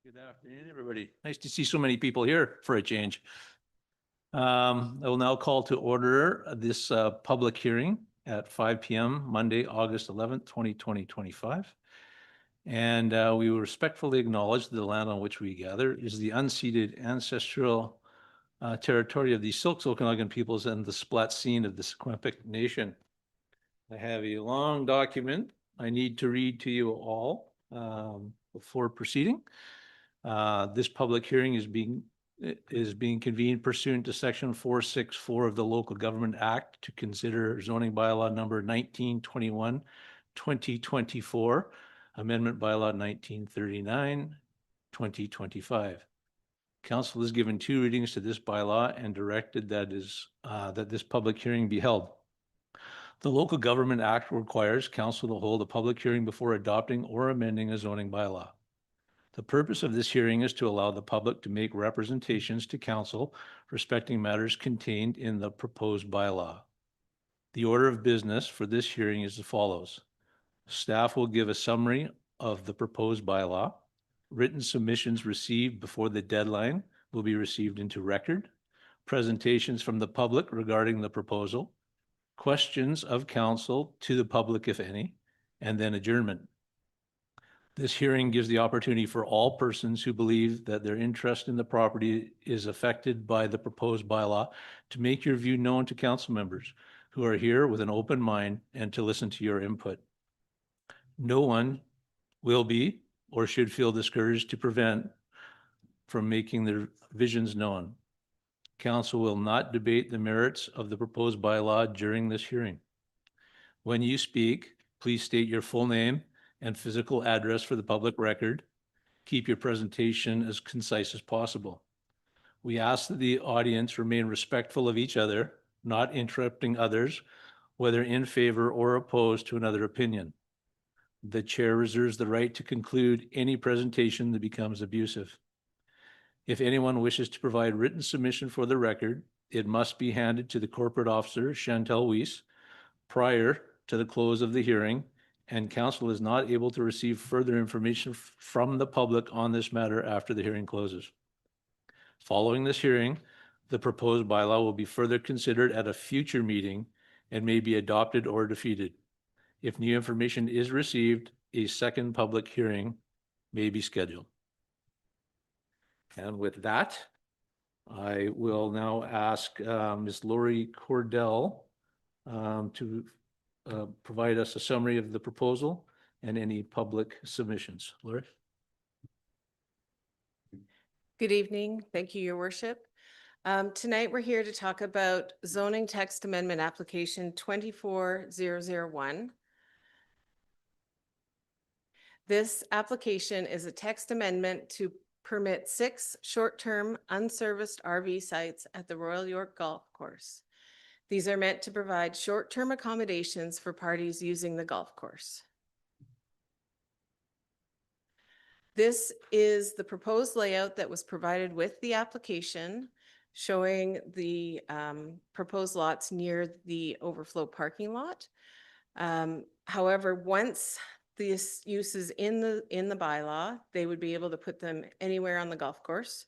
Good afternoon, everybody. Nice to see so many people here for a change. I will now call to order this public hearing at 5 p.m. Monday, August 11th, 2025. And we will respectfully acknowledge that the land on which we gather is the unceded ancestral territory of the Silks Okanagan peoples and the Splatsin of the Secwepemc Nation. I have a long document I need to read to you all before proceeding. This public hearing is being convened pursuant to Section 464 of the Local Government Act to consider zoning bylaw number 1921, 2024, amendment bylaw 1939, 2025. Council has given 2 readings to this bylaw and directed that this public hearing be held. The Local Government Act requires council to hold a public hearing before adopting or amending a zoning bylaw. The purpose of this hearing is to allow the public to make representations to council respecting matters contained in the proposed bylaw. The order of business for this hearing is as follows. Staff will give a summary of the proposed bylaw. Written submissions received before the deadline will be received into record. Presentations from the public regarding the proposal. Questions of council to the public, if any, and then adjournment. This hearing gives the opportunity for all persons who believe that their interest in the property is affected by the proposed bylaw to make your view known to council members who are here with an open mind and to listen to your input. No one will be or should feel discouraged to prevent from making their visions known. Council will not debate the merits of the proposed bylaw during this hearing. When you speak, please state your full name and physical address for the public record. Keep your presentation as concise as possible. We ask that the audience remain respectful of each other, not interrupting others, whether in favor or opposed to another opinion. The chair reserves the right to conclude any presentation that becomes abusive. If anyone wishes to provide written submission for the record, it must be handed to the corporate officer, Chantal Weiss, prior to the close of the hearing, and council is not able to receive further information from the public on this matter after the hearing closes. Following this hearing, the proposed bylaw will be further considered at a future meeting and may be adopted or defeated. If new information is received, a second public hearing may be scheduled. And with that, I will now ask Ms. Lori Cordell to provide us a summary of the proposal and any public submissions. Lori? Good evening. Thank you, Your Worship. Tonight, we're here to talk about zoning text amendment application 24001. This application is a text amendment to permit 6 short-term unserviced RV sites at the Royal York Golf Course. These are meant to provide short-term accommodations for parties using the golf course. This is the proposed layout that was provided with the application, showing the proposed lots near the overflow parking lot. However, once this use is in the bylaw, they would be able to put them anywhere on the golf course.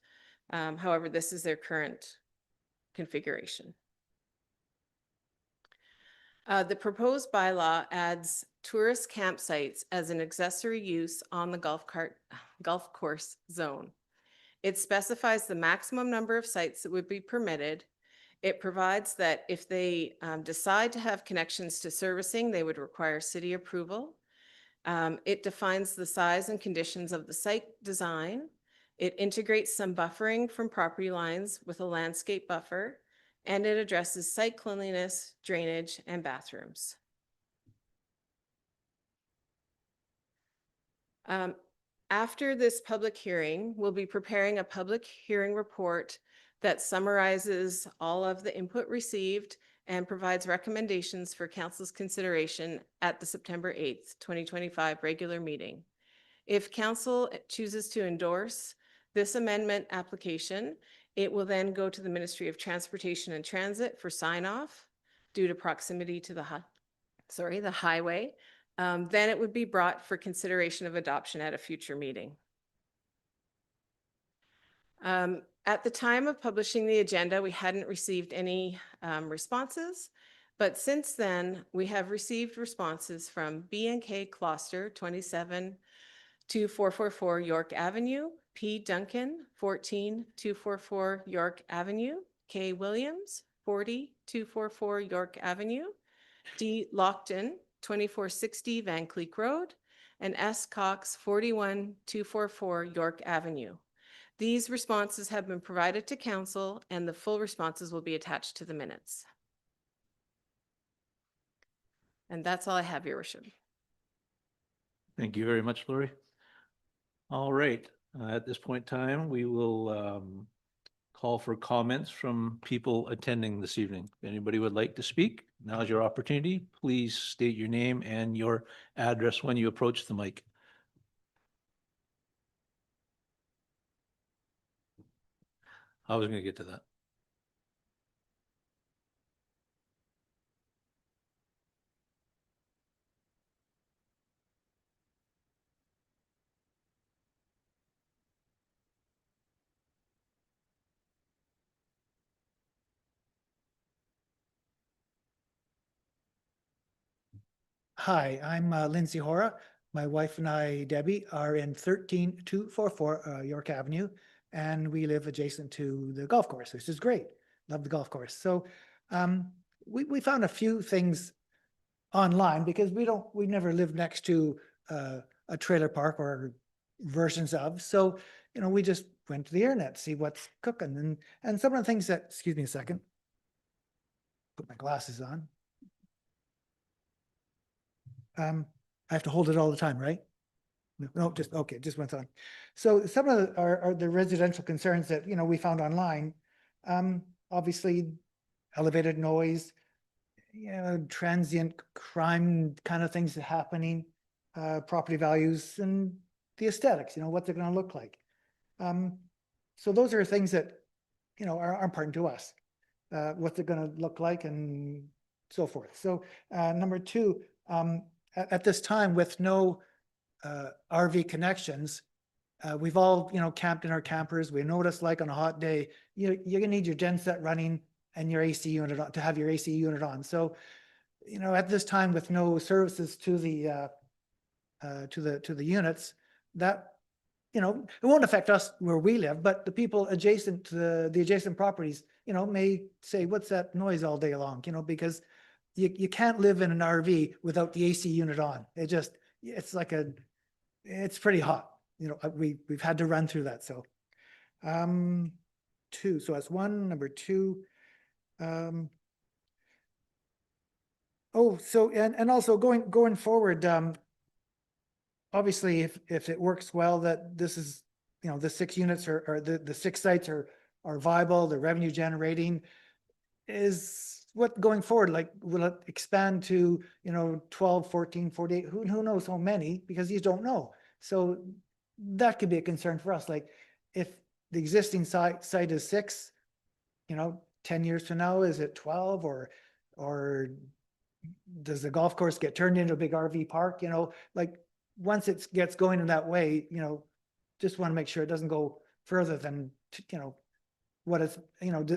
However, this is their current configuration. The proposed bylaw adds tourist campsites as an accessory use on the golf course zone. It specifies the maximum number of sites that would be permitted. It provides that if they decide to have connections to servicing, they would require city approval. It defines the size and conditions of the site design. It integrates some buffering from property lines with a landscape buffer, and it addresses site cleanliness, drainage, and bathrooms. After this public hearing, we'll be preparing a public hearing report that summarizes all of the input received and provides recommendations for council's consideration at the September 8th, 2025 regular meeting. If council chooses to endorse this amendment application, it will then go to the Ministry of Transportation and Transit for sign-off due to proximity to the highway. Then it would be brought for consideration of adoption at a future meeting. At the time of publishing the agenda, we hadn't received any responses. But since then, we have received responses from B&K Closter, 272444 York Avenue, P. Duncan, 14244 York Avenue, K. Williams, 40244 York Avenue, D. Lockton, 2460 Van Cleek Road, and S. Cox, 41244 York Avenue. These responses have been provided to council, and the full responses will be attached to the minutes. And that's all I have, Your Worship. Thank you very much, Lori. All right, at this point in time, we will call for comments from people attending this evening. If anybody would like to speak, now's your opportunity. Please state your name and your address when you approach the mic. I was going to get to that. Hi, I'm Lindsay Hora. My wife and I, Debbie, are in 13244 York Avenue, and we live adjacent to the golf course, which is great. Love the golf course. So we found a few things online because we never lived next to a trailer park or versions of. So, we just went to the internet to see what's cooking. And some of the things that, excuse me a second, put my glasses on. I have to hold it all the time, right? No, just, okay, just went on. So some of are the residential concerns that, we found online. Obviously, elevated noise, transient crime kind of things happening, property values and the aesthetics, what they're going to look like. So those are things that, are important to us, what they're going to look like and so forth. So number two, at this time with no RV connections, we've all, camped in our campers. We know what it's like on a hot day. You're gonna need your gen set running and your AC unit on, to have your AC unit on. So, at this time with no services to the units, that, it won't affect us where we live, but the people adjacent to the adjacent properties, may say, what's that noise all day long? Because you can't live in an RV without the AC unit on. It's pretty hot. We've had to run through that. So, two, so that's one. Number two. So also going forward, obviously if it works well, that this is, the 6 units or the 6 sites are viable, they're revenue generating, is what going forward, like, will it expand to, 12, 14, 48, who knows how many, because you don't know. So that could be a concern for us. Like, if the existing site is 6, 10 years from now, is it 12, or does the golf course get turned into a big RV park? Like, once it gets going in that way, just want to make sure it doesn't go further than, what it's,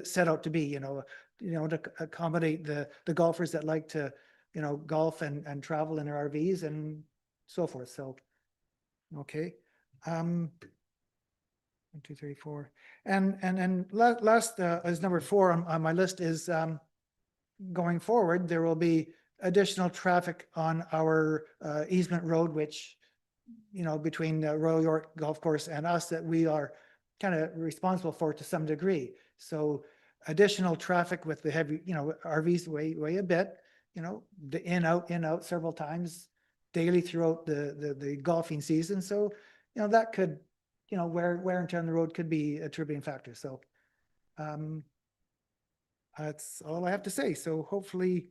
set out to be, to accommodate the golfers that like to, golf and travel in their RVs and so forth. So, okay. 1, 2, 3, 4. And last is number 4 on my list is, going forward, there will be additional traffic on our easement road, which, between the Royal York Golf Course and us, that we are kind of responsible for to some degree. So additional traffic with the heavy, RVs weigh a bit, the in out several times daily throughout the golfing season. So, that could, wear and tear on the road could be a contributing factor. So that's all I have to say. So hopefully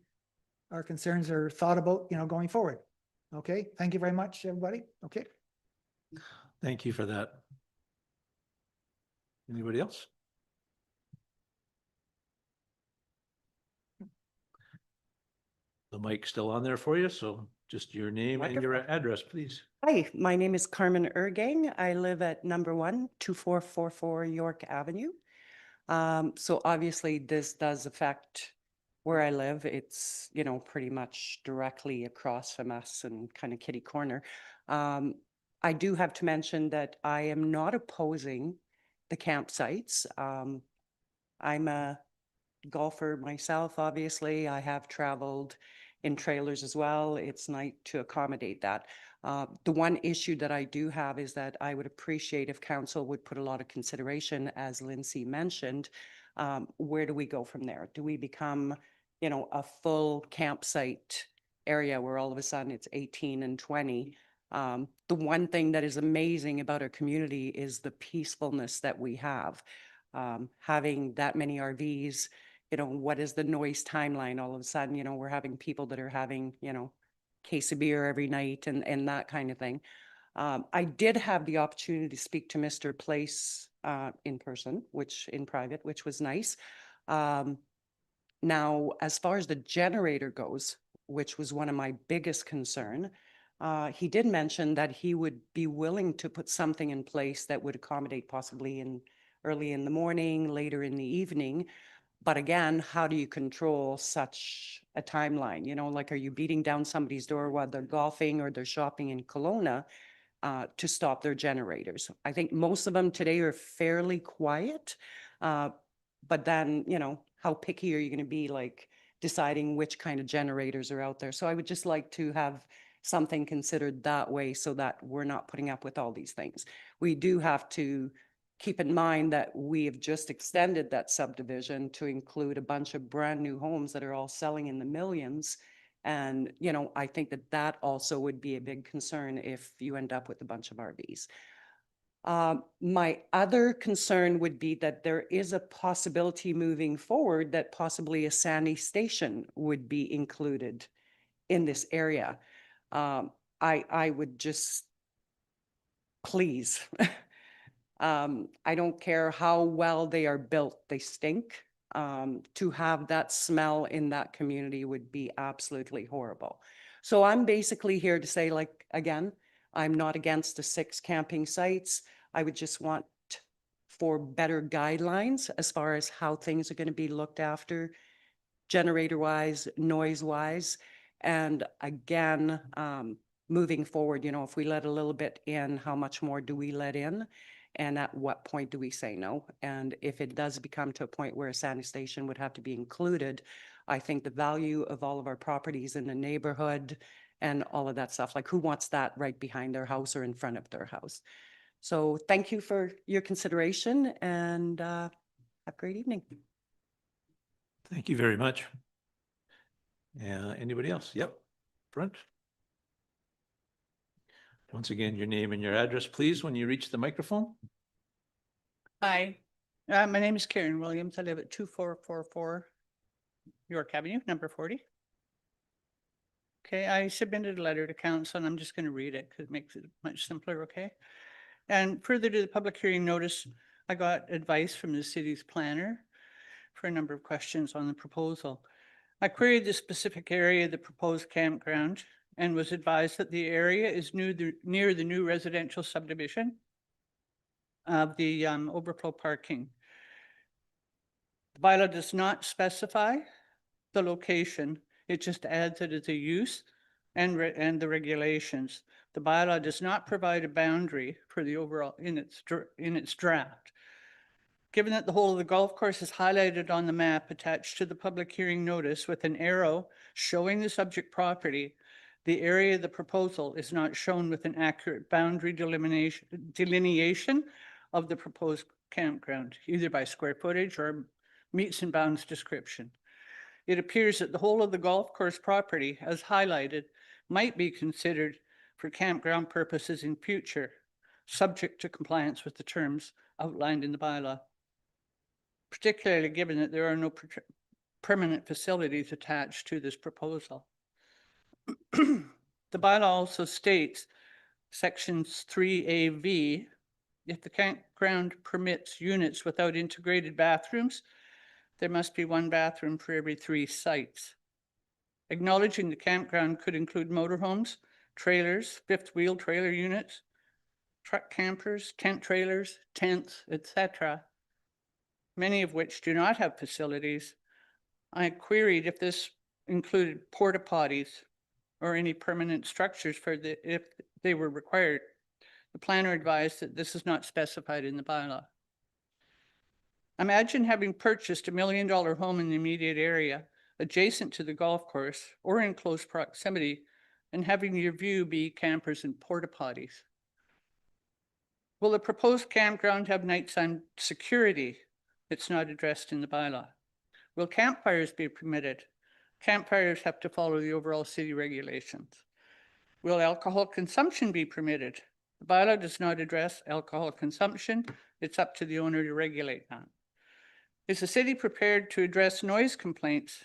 our concerns are thought about, going forward. Okay. Thank you very much, everybody. Okay. Thank you for that. Anybody else? The mic's still on there for you, so Just your name and your Wonderful. address, please. Hi, my name is Carmen Ergang. I live at number 12444 York Avenue. So obviously this does affect where I live. It's, you know, pretty much directly across from us and kind of kitty corner. I do have to mention that I am not opposing the campsites. I'm a golfer myself, obviously. I have traveled in trailers as well. It's nice to accommodate that. The one issue that I do have is that I would appreciate if council would put a lot of consideration, as Lindsay mentioned, where do we go from there? Do we become, you know, a full campsite area where all of a sudden it's 18 and 20? The one thing that is amazing about our community is the peacefulness that we have. Having that many RVs, you know, what is the noise timeline? All of a sudden, you know, we're having people that are having, you know, case of beer every night and that kind of thing. I did have the opportunity to speak to Mr. Place in person, in private, which was nice. Now, as far as the generator goes, which was one of my biggest concern, he did mention that he would be willing to put something in place that would accommodate possibly in early in the morning, later in the evening. But again, how do you control such a timeline? You know, like, are you beating down somebody's door while they're golfing or they're shopping in Kelowna to stop their generators? I think most of them today are fairly quiet. But then, you know, how picky are you going to be, like deciding which kind of generators are out there? So I would just like to have something considered that way so that we're not putting up with all these things. We do have to keep in mind that we have just extended that subdivision to include a bunch of brand new homes that are all selling in the millions. And, you know, I think that that also would be a big concern if you end up with a bunch of RVs. My other concern would be that there is a possibility moving forward that possibly a Sandy station would be included in this area. I would just, please, I don't care how well they are built, they stink. To have that smell in that community would be absolutely horrible. So I'm basically here to say, like, again, I'm not against the 6 camping sites. I would just want for better guidelines as far as how things are going to be looked after, generator wise, noise wise. And again, moving forward, you know, if we let a little bit in, how much more do we let in? And at what point do we say no? And if it does become to a point where a sanitation would have to be included, I think the value of all of our properties in the neighborhood and all of that stuff, like who wants that right behind their house or in front of their house? So thank you for your consideration and have a great evening. Thank you very much. Anybody else? Yep, front. Once again, your name and your address, please, when you reach the microphone. Hi, my name is Karen Williams. I live at 2444 York Avenue, number 40. Okay, I submitted a letter to council and I'm just going to read it because it makes it much simpler, okay? And further to the public hearing notice, I got advice from the city's planner for a number of questions on the proposal. I queried the specific area of the proposed campground and was advised that the area is near the new residential subdivision of the overflow parking. The bylaw does not specify the location. It just adds it as a use and the regulations. The bylaw does not provide a boundary for the overall in its draft. Given that the whole of the golf course is highlighted on the map attached to the public hearing notice with an arrow showing the subject property, the area of the proposal is not shown with an accurate boundary delineation of the proposed campground, either by square footage or meets and bounds description. It appears that the whole of the golf course property, as highlighted, might be considered for campground purposes in future, subject to compliance with the terms outlined in the bylaw, particularly given that there are no permanent facilities attached to this proposal. The bylaw also states, sections 3AV, if the campground permits units without integrated bathrooms, there must be 1 bathroom for every 3 sites. acknowledging the campground could include motorhomes, trailers, fifth wheel trailer units, truck campers, tent trailers, tents, etc., many of which do not have facilities. I queried if this included porta potties or any permanent structures if they were required. The planner advised that this is not specified in the bylaw. Imagine having purchased $1 million home in the immediate area, adjacent to the golf course or in close proximity, and having your view be campers and porta potties. Will the proposed campground have nighttime security? It's not addressed in the bylaw. Will campfires be permitted? Campfires have to follow the overall city regulations. Will alcohol consumption be permitted? The bylaw does not address alcohol consumption. It's up to the owner to regulate that. Is the city prepared to address noise complaints,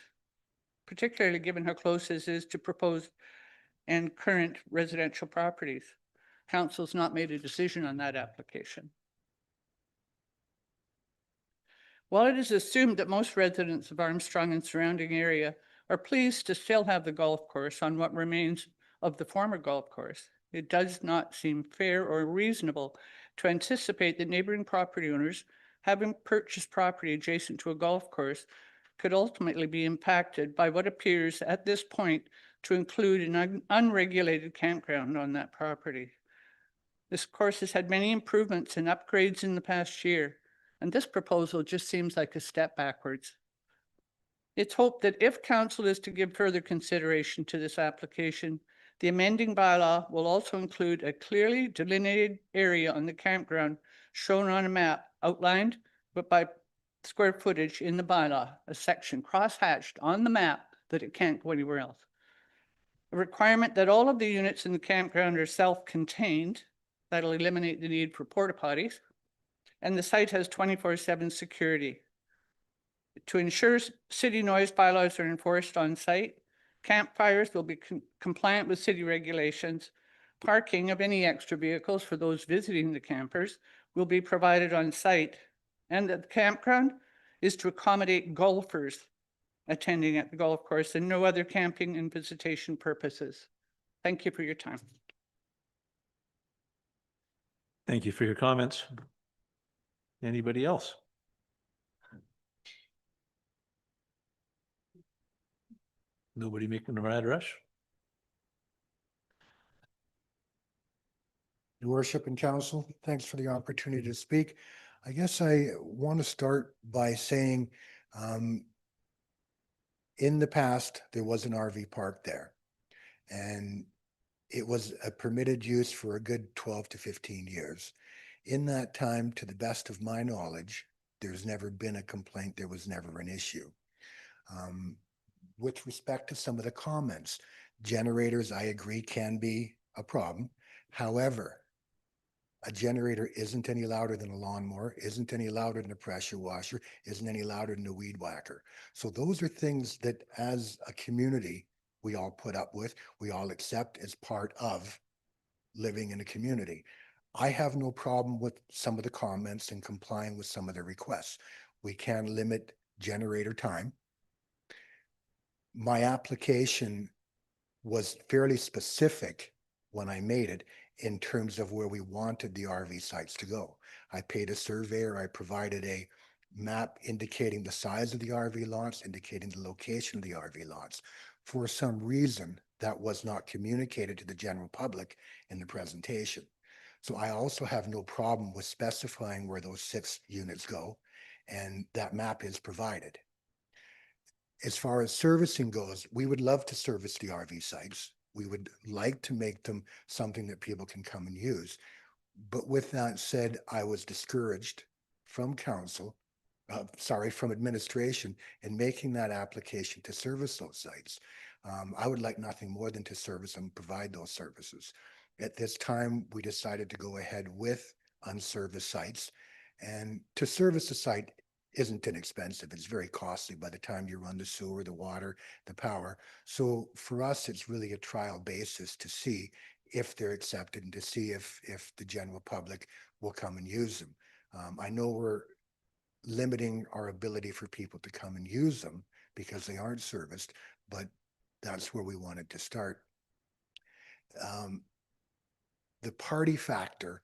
particularly given how close this is to proposed and current residential properties? Council's not made a decision on that application. While it is assumed that most residents of Armstrong and surrounding area are pleased to still have the golf course on what remains of the former golf course, it does not seem fair or reasonable to anticipate that neighboring property owners, having purchased property adjacent to a golf course, could ultimately be impacted by what appears at this point to include an unregulated campground on that property. This course has had many improvements and upgrades in the past year, and this proposal just seems like a step backwards. It's hoped that if council is to give further consideration to this application, the amending bylaw will also include a clearly delineated area on the campground shown on a map outlined but by square footage in the bylaw, a section cross-hatched on the map that it can't go anywhere else. A requirement that all of the units in the campground are self-contained. That'll eliminate the need for porta potties. And the site has 24/7 security. To ensure city noise bylaws are enforced on site, campfires will be compliant with city regulations. Parking of any extra vehicles for those visiting the campers will be provided on site, and that the campground is to accommodate golfers attending at the golf course and no other camping and visitation purposes. Thank you for your time. Thank you for your comments. Anybody else? Nobody making a mad rush? Your Worship and Council, thanks for the opportunity to speak. I guess I want to start by saying, in the past, there was an RV park there. And it was a permitted use for a good 12 to 15 years. In that time, to the best of my knowledge, there's never been a complaint. There was never an issue. With respect to some of the comments, generators, I agree, can be a problem. However, a generator isn't any louder than a lawnmower, isn't any louder than a pressure washer, isn't any louder than a weed whacker. So those are things that as a community, we all put up with, we all accept as part of living in a community. I have no problem with some of the comments and complying with some of the requests. We can limit generator time. My application was fairly specific when I made it in terms of where we wanted the RV sites to go. I paid a surveyor, I provided a map indicating the size of the RV lots, indicating the location of the RV lots. For some reason, that was not communicated to the general public in the presentation. So I also have no problem with specifying where those 6 units go, and that map is provided. As far as servicing goes, we would love to service the RV sites. We would like to make them something that people can come and use. But with that said, I was discouraged from council, from administration in making that application to service those sites. I would like nothing more than to service and provide those services. At this time, we decided to go ahead with unserviced sites. And to service a site isn't inexpensive. It's very costly by the time you run the sewer, the water, the power. So for us, it's really a trial basis to see if they're accepted and to see if the general public will come and use them. I know we're limiting our ability for people to come and use them because they aren't serviced, but That's where we wanted to start. The party factor,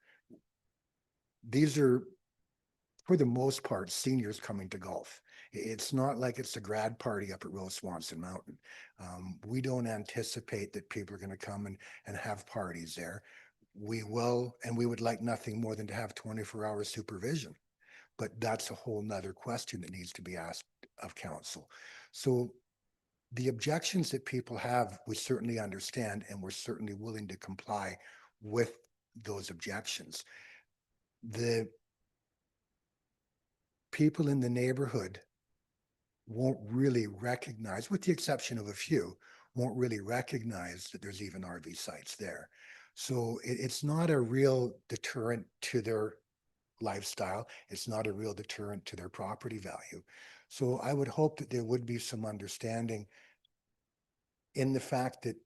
these are, for the most part, seniors coming to golf. It's not like it's a grad party up at Rose Swanson Mountain. We don't anticipate that people are going to come and have parties there. We will, and we would like nothing more than to have 24-hour supervision. But that's a whole nother question that needs to be asked of council. So the objections that people have, we certainly understand, and we're certainly willing to comply with those objections. The people in the neighborhood won't really recognize, with the exception of a few, won't really recognize that there's even RV sites there. So it's not a real deterrent to their lifestyle. It's not a real deterrent to their property value. So I would hope that there would be some understanding in the fact that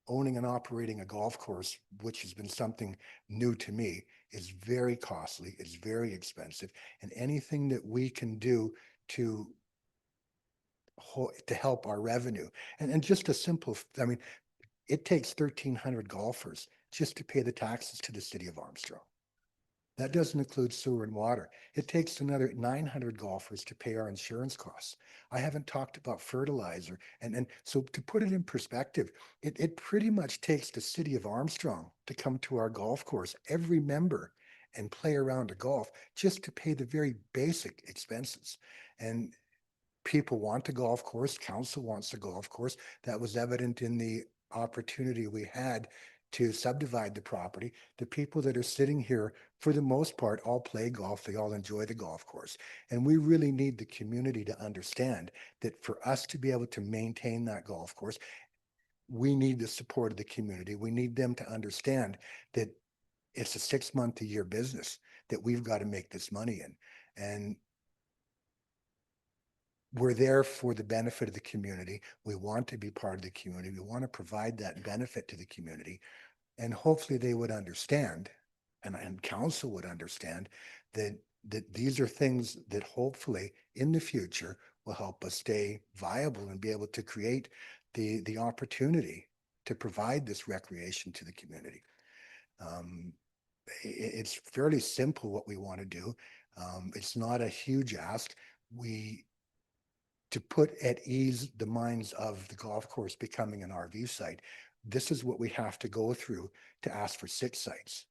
owning and operating a golf course, which has been something new to me, is very costly, it's very expensive, and anything that we can do to help our revenue. And just a simple, I mean, it takes 1,300 golfers just to pay the taxes to the city of Armstrong. That doesn't include sewer and water. It takes another 900 golfers to pay our insurance costs. I haven't talked about fertilizer. And so to put it in perspective, it pretty much takes the city of Armstrong to come to our golf course, every member, and play around a golf just to pay the very basic expenses. And people want a golf course, council wants a golf course. That was evident in the opportunity we had to subdivide the property. The people that are sitting here, for the most part, all play golf. They all enjoy the golf course. And we really need the community to understand that for us to be able to maintain that golf course, we need the support of the community. We need them to understand that it's a 6-month-a-year business, that we've got to make this money in. And we're there for the benefit of the community. We want to be part of the community. We want to provide that benefit to the community. And hopefully they would understand, and council would understand, that these are things that hopefully in the future will help us stay viable and be able to create the opportunity to provide this recreation to the community. It's fairly simple what we want to do. It's not a huge ask. To put at ease the minds of the golf course becoming an RV site, this is what we have to go through to ask for 6 sites.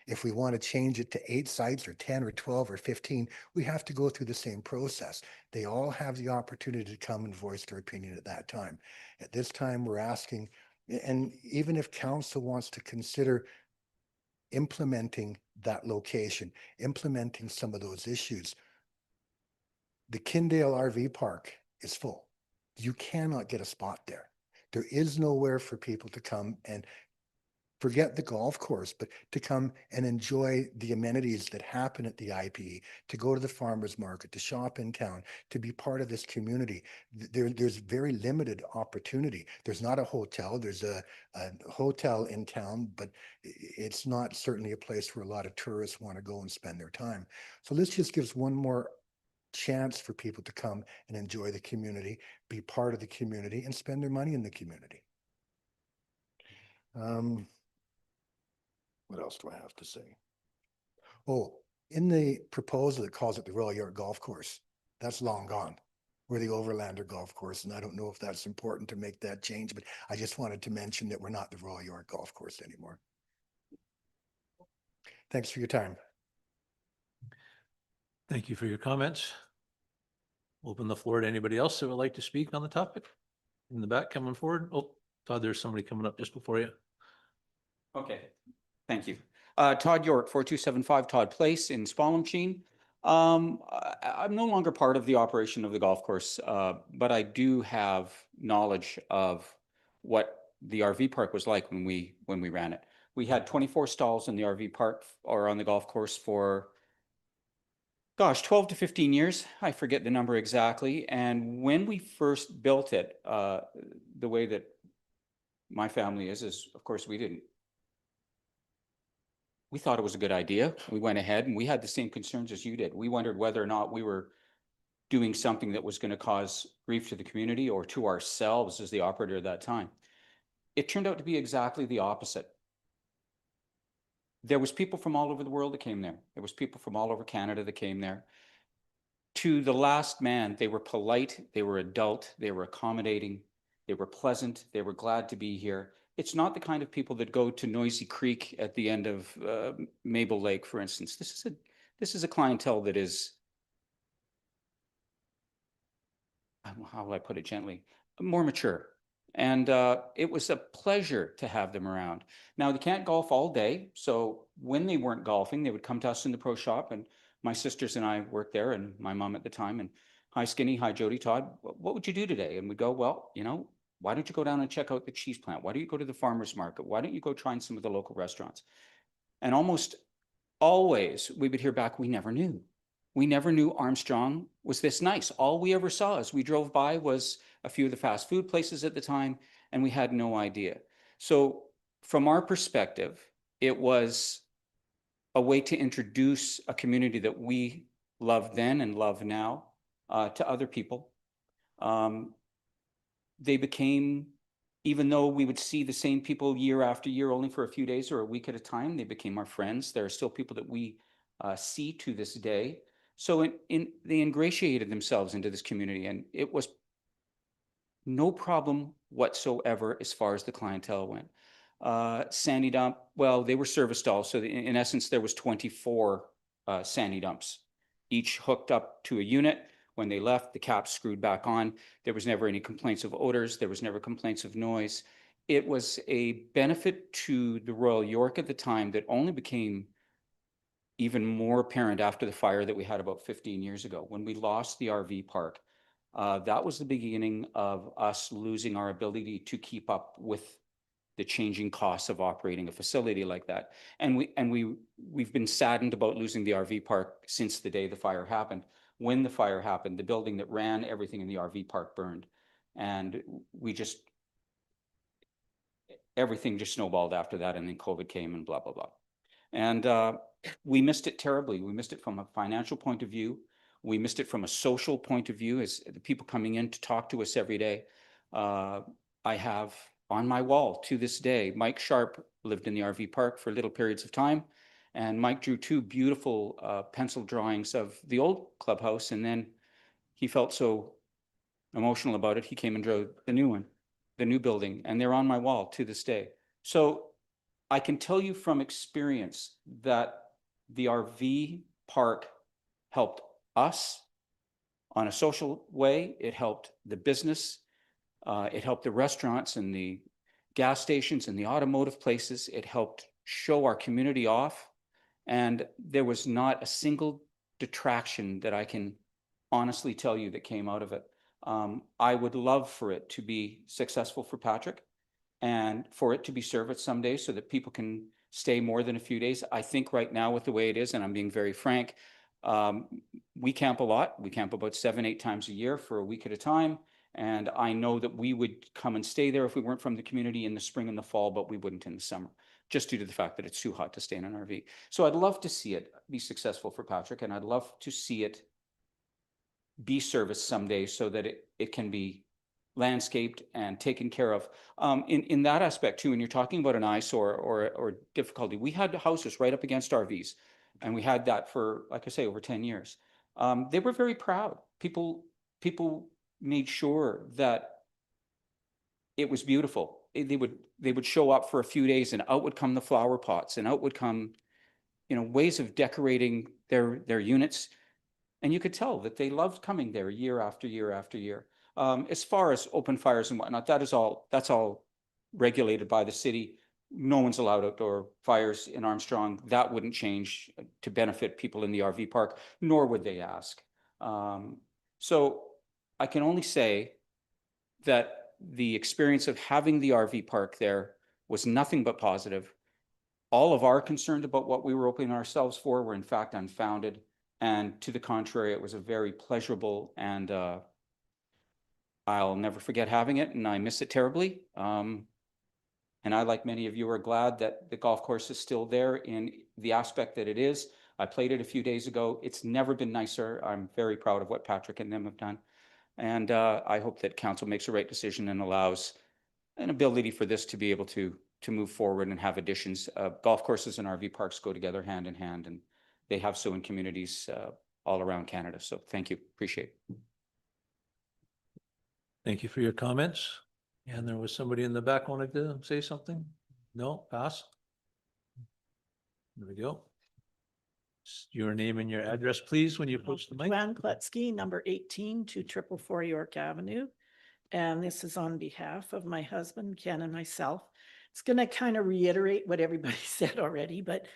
If we want to change it to 8 sites or 10 or 12 or 15, we have to go through the same process. They all have the opportunity to come and voice their opinion at that time. At this time, we're asking, and even if council wants to consider implementing that location, implementing some of those issues, the Kindale RV Park is full. You cannot get a spot there. There is nowhere for people to come and forget the golf course, but to come and enjoy the amenities that happen at the IPE, to go to the farmer's market, to shop in town, to be part of this community. There's very limited opportunity. There's not a hotel. There's a hotel in town, but it's not certainly a place where a lot of tourists want to go and spend their time. So this just gives one more chance for people to come and enjoy the community, be part of the community, and spend their money in the community. What else do I have to say? Oh, in the proposal, it calls it the Royal York Golf Course. That's long gone. We're the Overlander Golf Course, and I don't know if that's important to make that change, but I just wanted to mention that we're not the Royal York Golf Course anymore. Thanks for your time. Thank you for your comments. Open the floor to anybody else that would like to speak on the topic. In the back, coming forward. Oh, Todd, there's somebody coming up just before you. Okay, thank you. Todd York, 4275 Todd Place in Spalmachine. I'm no longer part of the operation of the golf course, but I do have knowledge of what the RV park was like when we ran it. We had 24 stalls in the RV park or on the golf course for, gosh, 12 to 15 years. I forget the number exactly. And when we first built it, the way that my family is of course we thought it was a good idea. We went ahead and we had the same concerns as you did. We wondered whether or not we were doing something that was going to cause grief to the community or to ourselves as the operator at that time. It turned out to be exactly the opposite. There was people from all over the world that came there. There was people from all over Canada that came there. To the last man, they were polite, they were adult, they were accommodating, they were pleasant, they were glad to be here. It's not the kind of people that go to Noisy Creek at the end of Maple Lake, for instance. This is a clientele that is, how will I put it gently, more mature. And it was a pleasure to have them around. Now, they can't golf all day. So when they weren't golfing, they would come to us in the pro shop. And my sisters and I worked there, and my mom at the time. And hi, Skinny. Hi, Jody. Todd. What would you do today? And we'd go, well, you know, why don't you go down and check out the cheese plant? Why don't you go to the farmer's market? Why don't you go try some of the local restaurants? And almost always we would hear back, we never knew. We never knew Armstrong was this nice. All we ever saw as we drove by was a few of the fast food places at the time, and we had no idea. So from our perspective, it was a way to introduce a community that we loved then and love now to other people. They became, even though we would see the same people year after year only for a few days or a week at a time, they became our friends. There are still people that we see to this day. So they ingratiated themselves into this community, and it was no problem whatsoever as far as the clientele went. Sandy dump, well, they were service stalls. So in essence, there was 24 sandy dumps, each hooked up to a unit. When they left, the caps screwed back on. There was never any complaints of odors. There was never complaints of noise. It was a benefit to the Royal York at the time that only became even more apparent after the fire that we had about 15 years ago. When we lost the RV park, that was the beginning of us losing our ability to keep up with the changing costs of operating a facility like that. And we've been saddened about losing the RV park since the day the fire happened. When the fire happened, the building that ran everything in the RV park burned. And everything just snowballed after that. And then COVID came and blah, blah, blah. And we missed it terribly. We missed it from a financial point of view. We missed it from a social point of view as the people coming in to talk to us every day. I have on my wall to this day, Mike Sharp lived in the RV park for little periods of time. And Mike drew two beautiful pencil drawings of the old clubhouse. And then he felt so emotional about it. He came and drew the new one, the new building, and they're on my wall to this day. So I can tell you from experience that the RV park helped us on a social way. It helped the business. It helped the restaurants and the gas stations and the automotive places. It helped show our community off. And there was not a single detraction that I can honestly tell you that came out of it. I would love for it to be successful for Patrick and for it to be serviced someday so that people can stay more than a few days. I think right now with the way it is, and I'm being very frank, we camp a lot. We camp about 7-8 times a year for a week at a time. And I know that we would come and stay there if we weren't from the community in the spring and the fall, but we wouldn't in the summer, just due to the fact that it's too hot to stay in an RV. So I'd love to see it be successful for Patrick, and I'd love to see it be serviced someday so that it can be landscaped and taken care of. In that aspect too, when you're talking about an eyesore or difficulty, we had houses right up against RVs, and we had that for, like I say, over 10 years. They were very proud. People made sure that it was beautiful. They would show up for a few days, and out would come the flower pots, and out would come, ways of decorating their units. And you could tell that they loved coming there year after year after year. As far as open fires and whatnot, that's all regulated by the city. No one's allowed outdoor fires in Armstrong. That wouldn't change to benefit people in the RV park, nor would they ask. So I can only say that the experience of having the RV park there was nothing but positive. All of our concerns about what we were opening ourselves for were in fact unfounded. And to the contrary, it was a very pleasurable, and I'll never forget having it, and I miss it terribly. And I, like many of you, are glad that the golf course is still there in the aspect that it is. I played it a few days ago. It's never been nicer. I'm very proud of what Patrick and them have done. And I hope that council makes the right decision and allows an ability for this to be able to move forward and have additions. Golf courses and RV parks go together hand in hand, and they have so in communities all around Canada. So thank you. Appreciate it. Thank you for your comments. And there was somebody in the back wanted to say something? No, pass. There we go. Your name and your address, please, when you approach the mic. Joanne Kletzky, number 18 to 444 York Avenue. And this is on behalf of my husband, Ken, and myself. It's going to kind of reiterate what everybody said already, but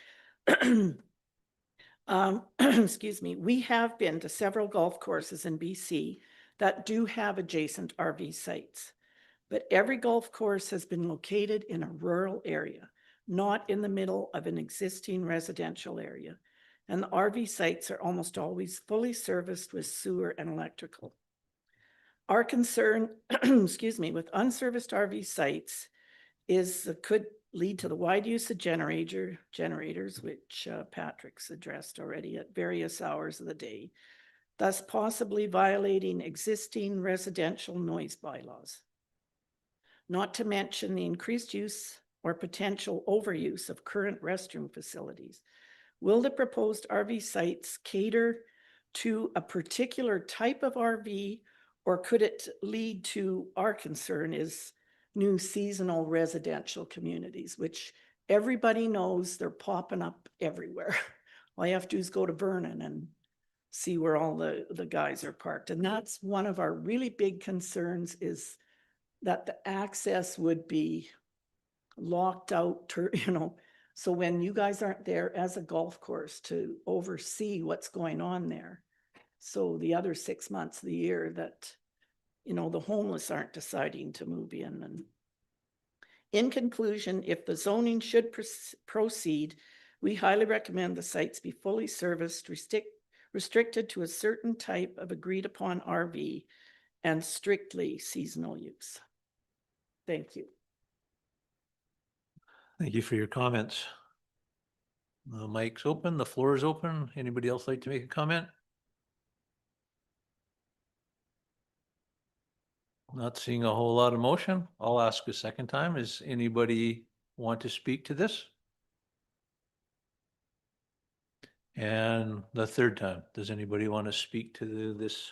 excuse me, we have been to several golf courses in BC that do have adjacent RV sites. But every golf course has been located in a rural area, not in the middle of an existing residential area. And the RV sites are almost always fully serviced with sewer and electrical. Our concern, excuse me, with unserviced RV sites is could lead to the wide use of generators, which Patrick's addressed already at various hours of the day, thus possibly violating existing residential noise bylaws. Not to mention the increased use or potential overuse of current restroom facilities. Will the proposed RV sites cater to a particular type of RV, or could it lead to, our concern is, new seasonal residential communities, which everybody knows they're popping up everywhere. All you have to do is go to Vernon and see where all the guys are parked. And that's one of our really big concerns, is that the access would be locked out, so when you guys aren't there as a golf course to oversee what's going on there. So the other 6 months of the year that, the homeless aren't deciding to move in. And in conclusion, if the zoning should proceed, we highly recommend the sites be fully serviced, restricted to a certain type of agreed upon RV, and strictly seasonal use. Thank you. Thank you for your comments. The mic's open, the floor is open. Anybody else like to make a comment? Not seeing a whole lot of motion. I'll ask a second time. Does anybody want to speak to this? And the third time, does anybody want to speak to this?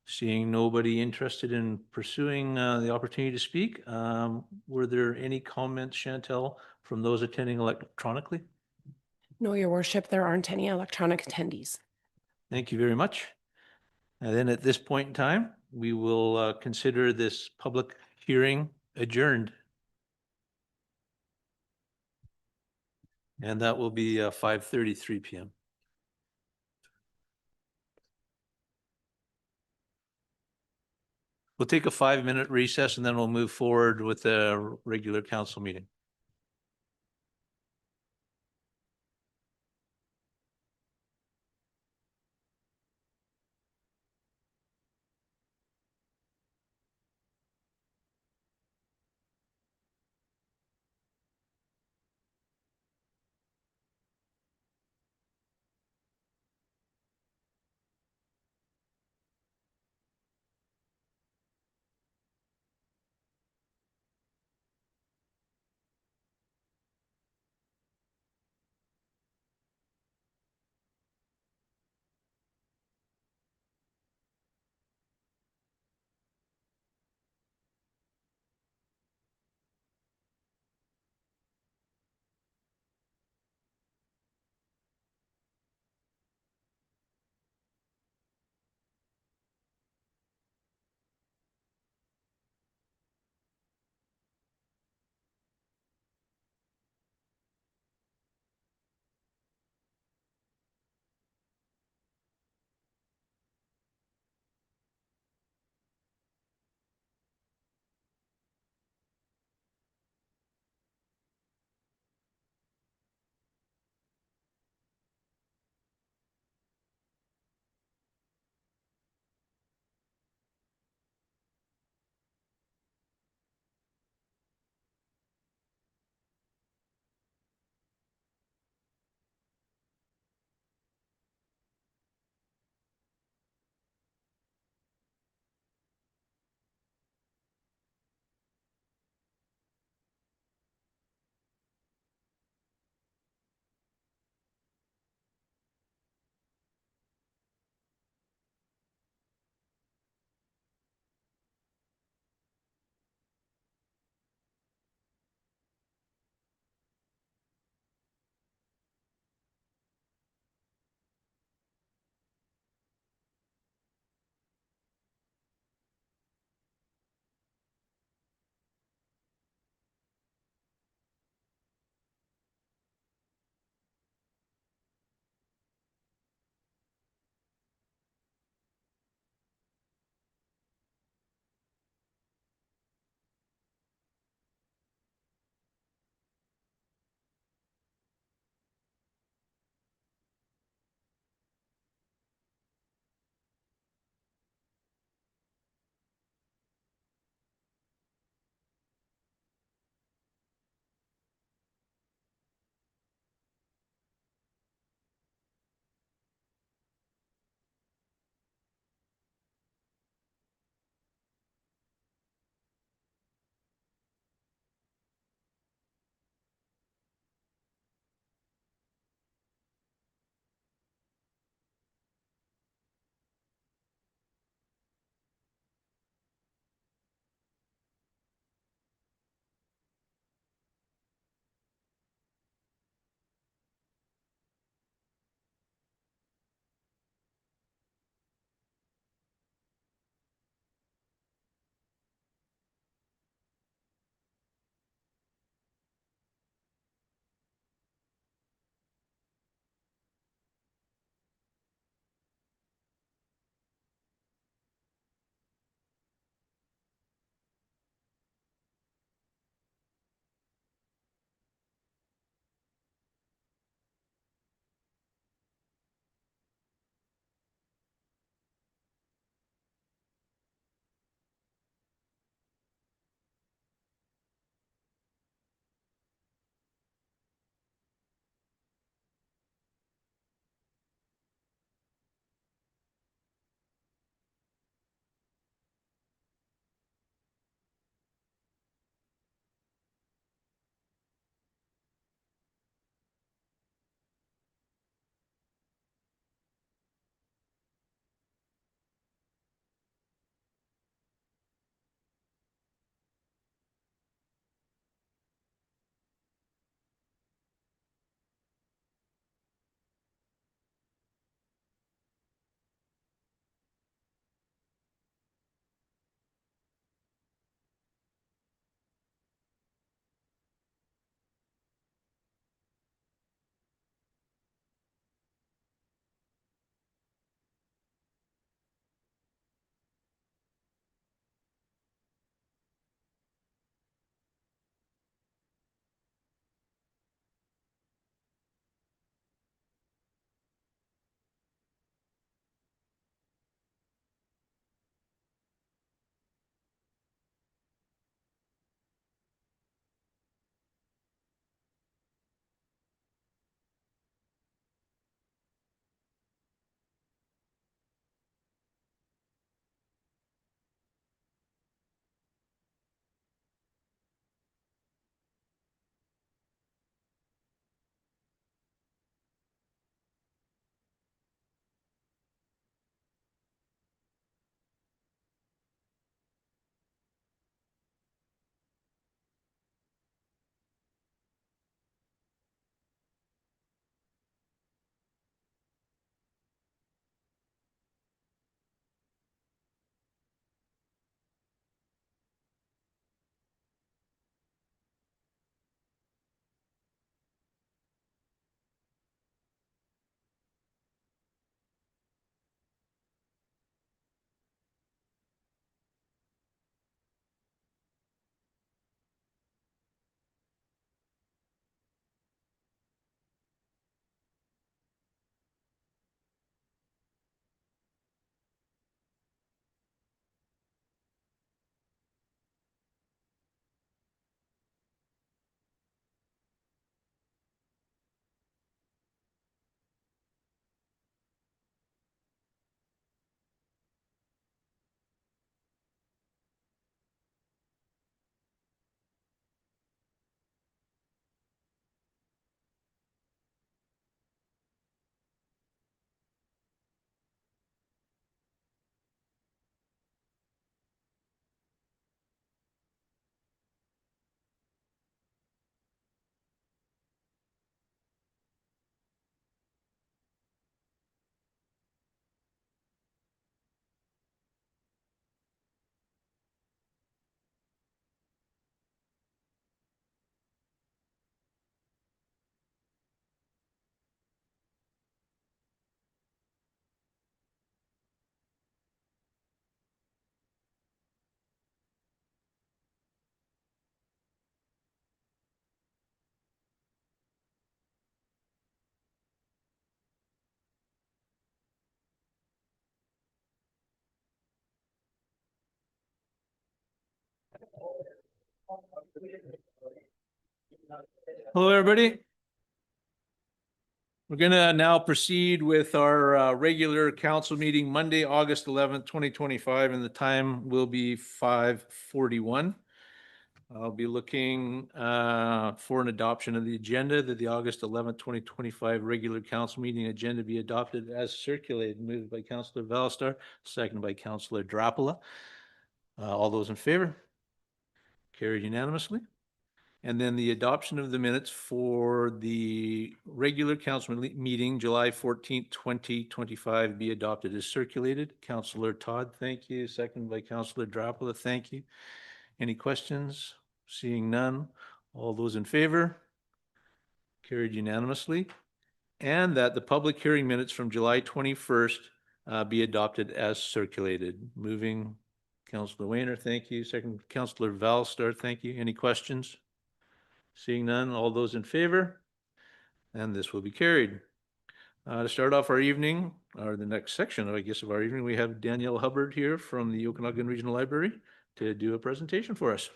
Seeing nobody interested in pursuing the opportunity to speak, were there any comments, Chantel, from those attending electronically? No, Your Worship, there aren't any electronic attendees. Thank you very much. And then at this point in time, we will consider this public hearing adjourned. And that will be 5:33 p.m. We'll take a 5-minute recess and then we'll move forward with the regular council meeting. Hello, everybody. We're going to now proceed with our regular council meeting Monday, August 11th, 2025, and the time will be 5:41. I'll be looking for an adoption of the agenda that the August 11th, 2025 regular council meeting agenda be adopted as circulated. Moved by Councillor Valstar, seconded by Councillor Drapula. All those in favor? Carried unanimously. And then the adoption of the minutes for the regular council meeting, July 14th, 2025, be adopted as circulated. Councillor Todd, thank you. Seconded by Councillor Drapula, thank you. Any questions? Seeing none. All those in favor? Carried unanimously. And that the public hearing minutes from July 21st be adopted as circulated. Moving Councillor Wayner, thank you. Second, Councillor Valstar, thank you. Any questions? Seeing none. All those in favor? And this will be carried. To start off our evening, or the next section, I guess, of our evening, we have Danielle Hubbard here from the Okanagan Regional Library to do a presentation for us.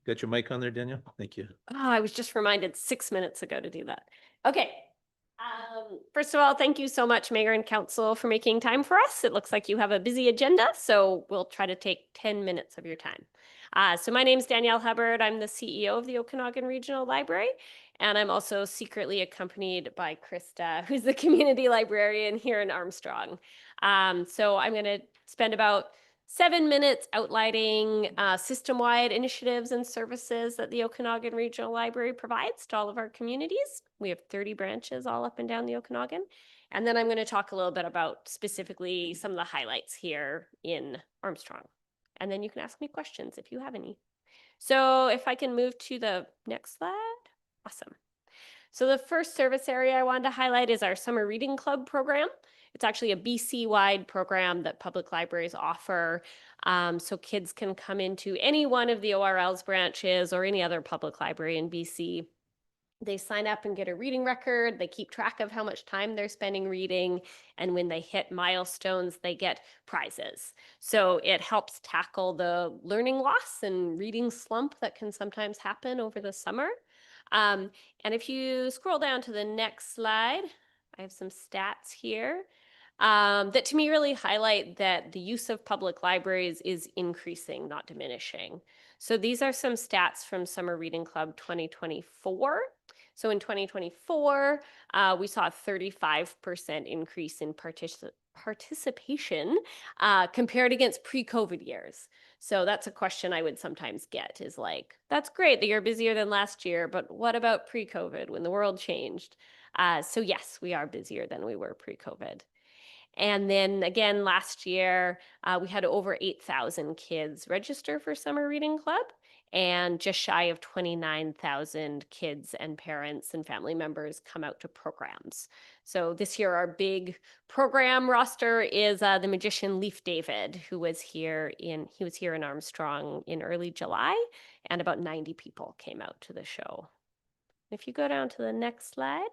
Got your mic on there, Danielle? Thank you. Oh, I was just reminded 6 minutes ago to do that. Okay. First of all, thank you so much, Mayor and Council, for making time for us. It looks like you have a busy agenda, so we'll try to take 10 minutes of your time. So my name is Danielle Hubbard. I'm the CEO of the Okanagan Regional Library, and I'm also secretly accompanied by Krista, who's the community librarian here in Armstrong. So I'm going to spend about 7 minutes outlining system-wide initiatives and services that the Okanagan Regional Library provides to all of our communities. We have 30 branches all up and down the Okanagan. And then I'm going to talk a little bit about specifically some of the highlights here in Armstrong. And then you can ask me questions if you have any. So if I can move to the next slide. Awesome. So the first service area I wanted to highlight is our Summer Reading Club program. It's actually a BC-wide program that public libraries offer. So kids can come into any one of the ORL's branches or any other public library in BC. They sign up and get a reading record. They keep track of how much time they're spending reading. And when they hit milestones, they get prizes. So it helps tackle the learning loss and reading slump that can sometimes happen over the summer. And if you scroll down to the next slide, I have some stats here that to me really highlight that the use of public libraries is increasing, not diminishing. So these are some stats from Summer Reading Club 2024. So in 2024, we saw a 35% increase in participation compared against pre-COVID years. So that's a question I would sometimes get is like, that's great that you're busier than last year, but what about pre-COVID when the world changed? So yes, we are busier than we were pre-COVID. And then again, last year, we had over 8,000 kids register for Summer Reading Club and just shy of 29,000 kids and parents and family members come out to programs. So this year, our big program roster is the magician Leaf David, who was here in Armstrong in early July, and about 90 people came out to the show. If you go down to the next slide.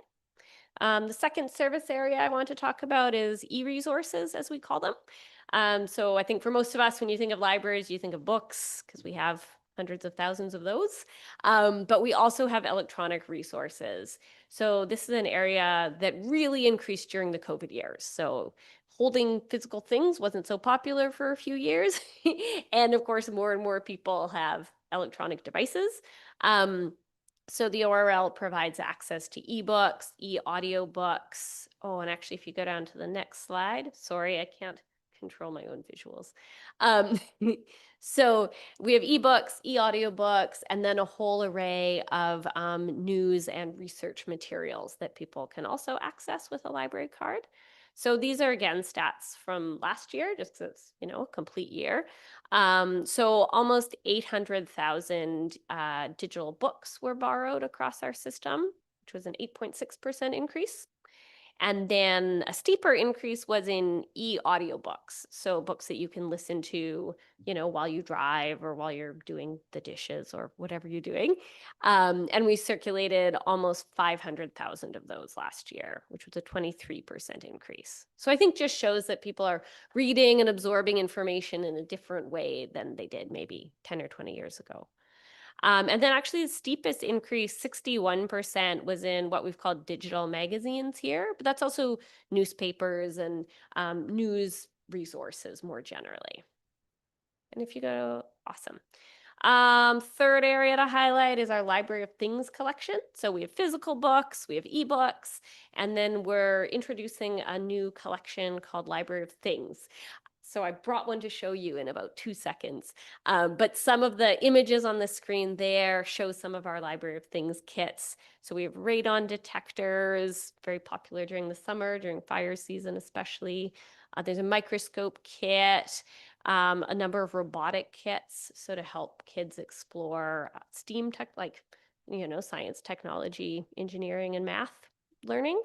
The second service area I want to talk about is e-resources, as we call them. So I think for most of us, when you think of libraries, you think of books, because we have hundreds of thousands of those. But we also have electronic resources. So this is an area that really increased during the COVID years. So holding physical things wasn't so popular for a few years. And of course, more and more people have electronic devices. So the ORL provides access to ebooks, e-audiobooks. Oh, and actually, if you go down to the next slide, sorry, I can't control my own visuals. So we have ebooks, e-audiobooks, and then a whole array of news and research materials that people can also access with a library card. So these are, again, stats from last year, just because it's, a complete year. So almost 800,000 digital books were borrowed across our system, which was an 8.6% increase. And then a steeper increase was in e-audiobooks. So books that you can listen to, while you drive or while you're doing the dishes or whatever you're doing. And we circulated almost 500,000 of those last year, which was a 23% increase. So I think just shows that people are reading and absorbing information in a different way than they did maybe 10 or 20 years ago. And then actually the steepest increase, 61%, was in what we've called digital magazines here, but that's also newspapers and news resources more generally. And if you go, awesome. Third area to highlight is our Library of Things collection. So we have physical books, we have ebooks, and then we're introducing a new collection called Library of Things. So I brought one to show you in about 2 seconds. But some of the images on the screen there show some of our Library of Things kits. So we have radon detectors, very popular during the summer, during fire season especially. There's a microscope kit, a number of robotic kits, so to help kids explore STEAM tech, like, science, technology, engineering, and math learning.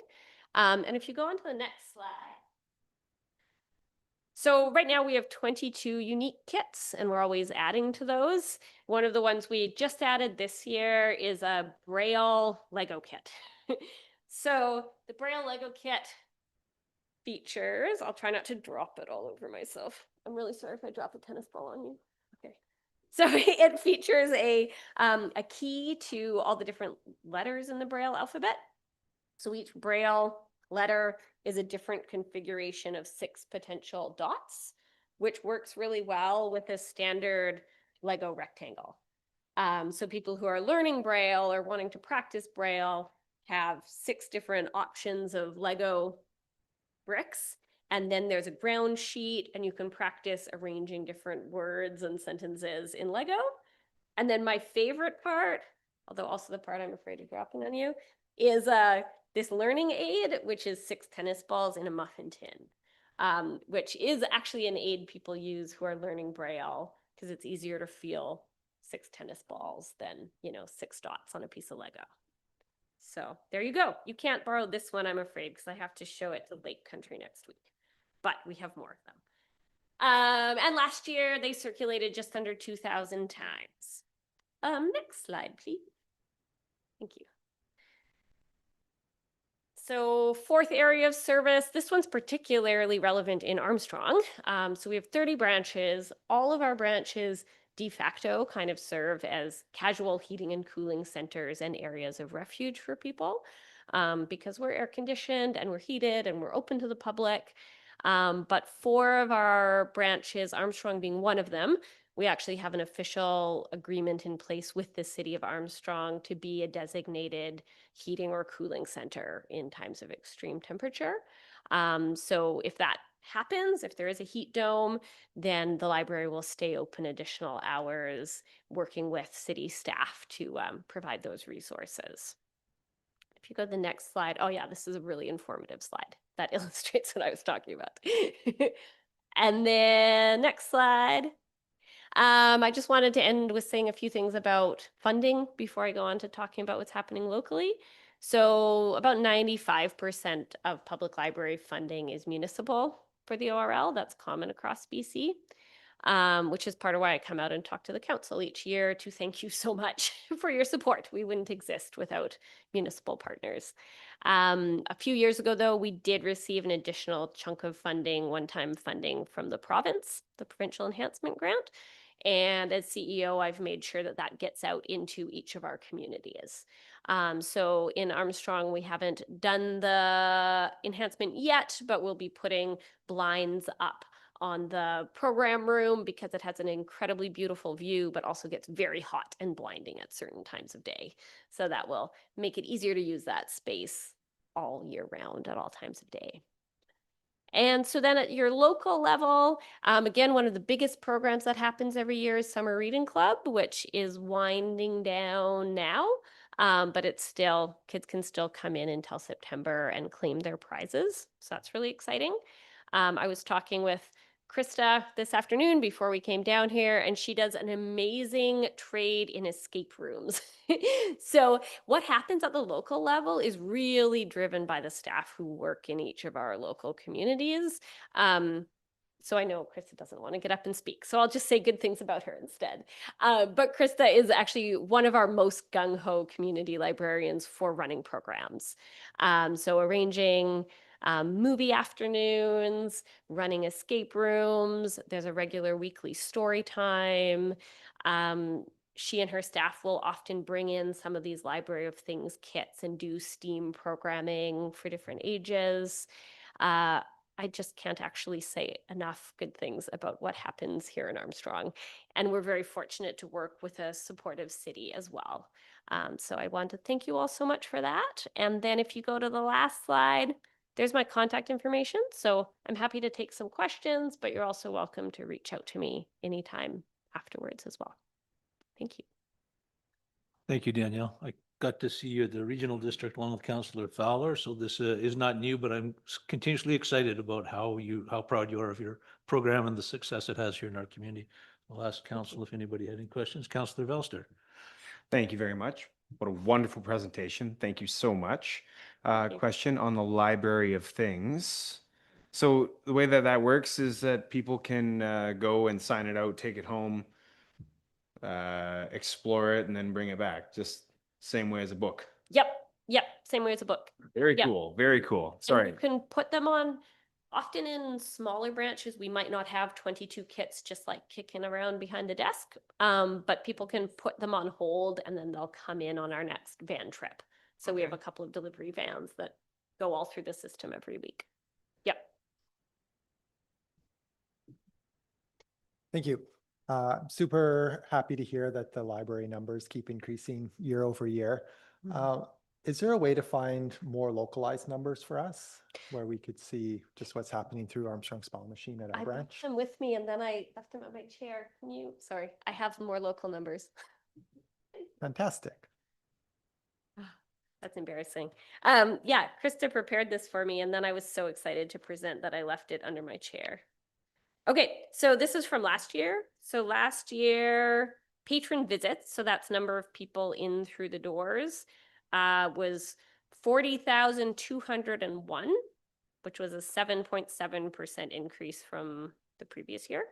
And if you go on to the next slide. So right now we have 22 unique kits, and we're always adding to those. One of the ones we just added this year is a Braille Lego kit. So the Braille Lego kit features, I'll try not to drop it all over myself. I'm really sorry if I drop a tennis ball on you. Okay. So it features a key to all the different letters in the Braille alphabet. So each Braille letter is a different configuration of 6 potential dots, which works really well with a standard Lego rectangle. So people who are learning Braille or wanting to practice Braille have 6 different options of Lego bricks. And then there's a ground sheet, and you can practice arranging different words and sentences in Lego. And then my favorite part, although also the part I'm afraid of dropping on you, is this learning aid, which is 6 tennis balls in a muffin tin, which is actually an aid people use who are learning Braille, because it's easier to feel 6 tennis balls than, 6 dots on a piece of Lego. So there you go. You can't borrow this one, I'm afraid, because I have to show it to Lake Country next week. But we have more of them. And last year they circulated just under 2,000 times. Next slide, please. Thank you. So 4th area of service, this one's particularly relevant in Armstrong. So we have 30 branches. All of our branches de facto kind of serve as casual heating and cooling centers and areas of refuge for people, because we're air conditioned and we're heated and we're open to the public. But 4 of our branches, Armstrong being one of them, we actually have an official agreement in place with the city of Armstrong to be a designated heating or cooling center in times of extreme temperature. So if that happens, if there is a heat dome, then the library will stay open additional hours working with city staff to provide those resources. If you go to the next slide, oh yeah, this is a really informative slide that illustrates what I was talking about. And then next slide. I just wanted to end with saying a few things about funding before I go on to talking about what's happening locally. So about 95% of public library funding is municipal for the ORL. That's common across BC, which is part of why I come out and talk to the council each year to thank you so much for your support. We wouldn't exist without municipal partners. A few years ago, though, we did receive an additional chunk of funding, one-time funding from the province, the Provincial Enhancement Grant. And as CEO, I've made sure that that gets out into each of our communities. So in Armstrong, we haven't done the enhancement yet, but we'll be putting blinds up on the program room because it has an incredibly beautiful view, but also gets very hot and blinding at certain times of day. So that will make it easier to use that space all year round at all times of day. And so then at your local level, again, one of the biggest programs that happens every year is Summer Reading Club, which is winding down now. But it's still, kids can still come in until September and claim their prizes. So that's really exciting. I was talking with Krista this afternoon before we came down here, and she does an amazing trade in escape rooms. So what happens at the local level is really driven by the staff who work in each of our local communities. So I know Krista doesn't want to get up and speak, so I'll just say good things about her instead. But Krista is actually one of our most gung-ho community librarians for running programs. So arranging movie afternoons, running escape rooms. There's a regular weekly story time. she and her staff will often bring in some of these Library of Things kits and do STEAM programming for different ages. I just can't actually say enough good things about what happens here in Armstrong. And we're very fortunate to work with a supportive city as well. So I want to thank you all so much for that. And then if you go to the last slide, there's my contact information. So I'm happy to take some questions, but you're also welcome to reach out to me anytime afterwards as well. Thank you. Thank you, Danielle. I got to see you at the regional district along with Councillor Fowler. So this is not new, but I'm continuously excited about how proud you are of your program and the success it has here in our community. I'll ask council if anybody had any questions. Councillor Velster. Thank you very much. What a wonderful presentation. Thank you so much. you. Question on the Library of Things. So the way that that works is that people can go and sign it out, take it home, explore it, and then bring it back. Just same way as a book. Yep. Same way as a book. Very Yeah. cool. Very cool. And Sorry. you can put them on, often in smaller branches, we might not have 22 kits just like kicking around behind the desk. But people can put them on hold and then they'll come in on our next van trip. So we have a couple of delivery vans that go all through the system every week. Yep. Thank you. Super happy to hear that the library numbers keep increasing year over year. Is there a way to find more localized numbers for us where we could see just what's happening through Armstrong Small Machine at our I branch? left them with me and then I left them at my chair. Sorry, I have more local numbers. Fantastic. That's embarrassing. Yeah, Krista prepared this for me and then I was so excited to present that I left it under my chair. Okay, so this is from last year. So last year, patron visits, so that's number of people in through the doors, was 40,201, which was a 7.7% increase from the previous year.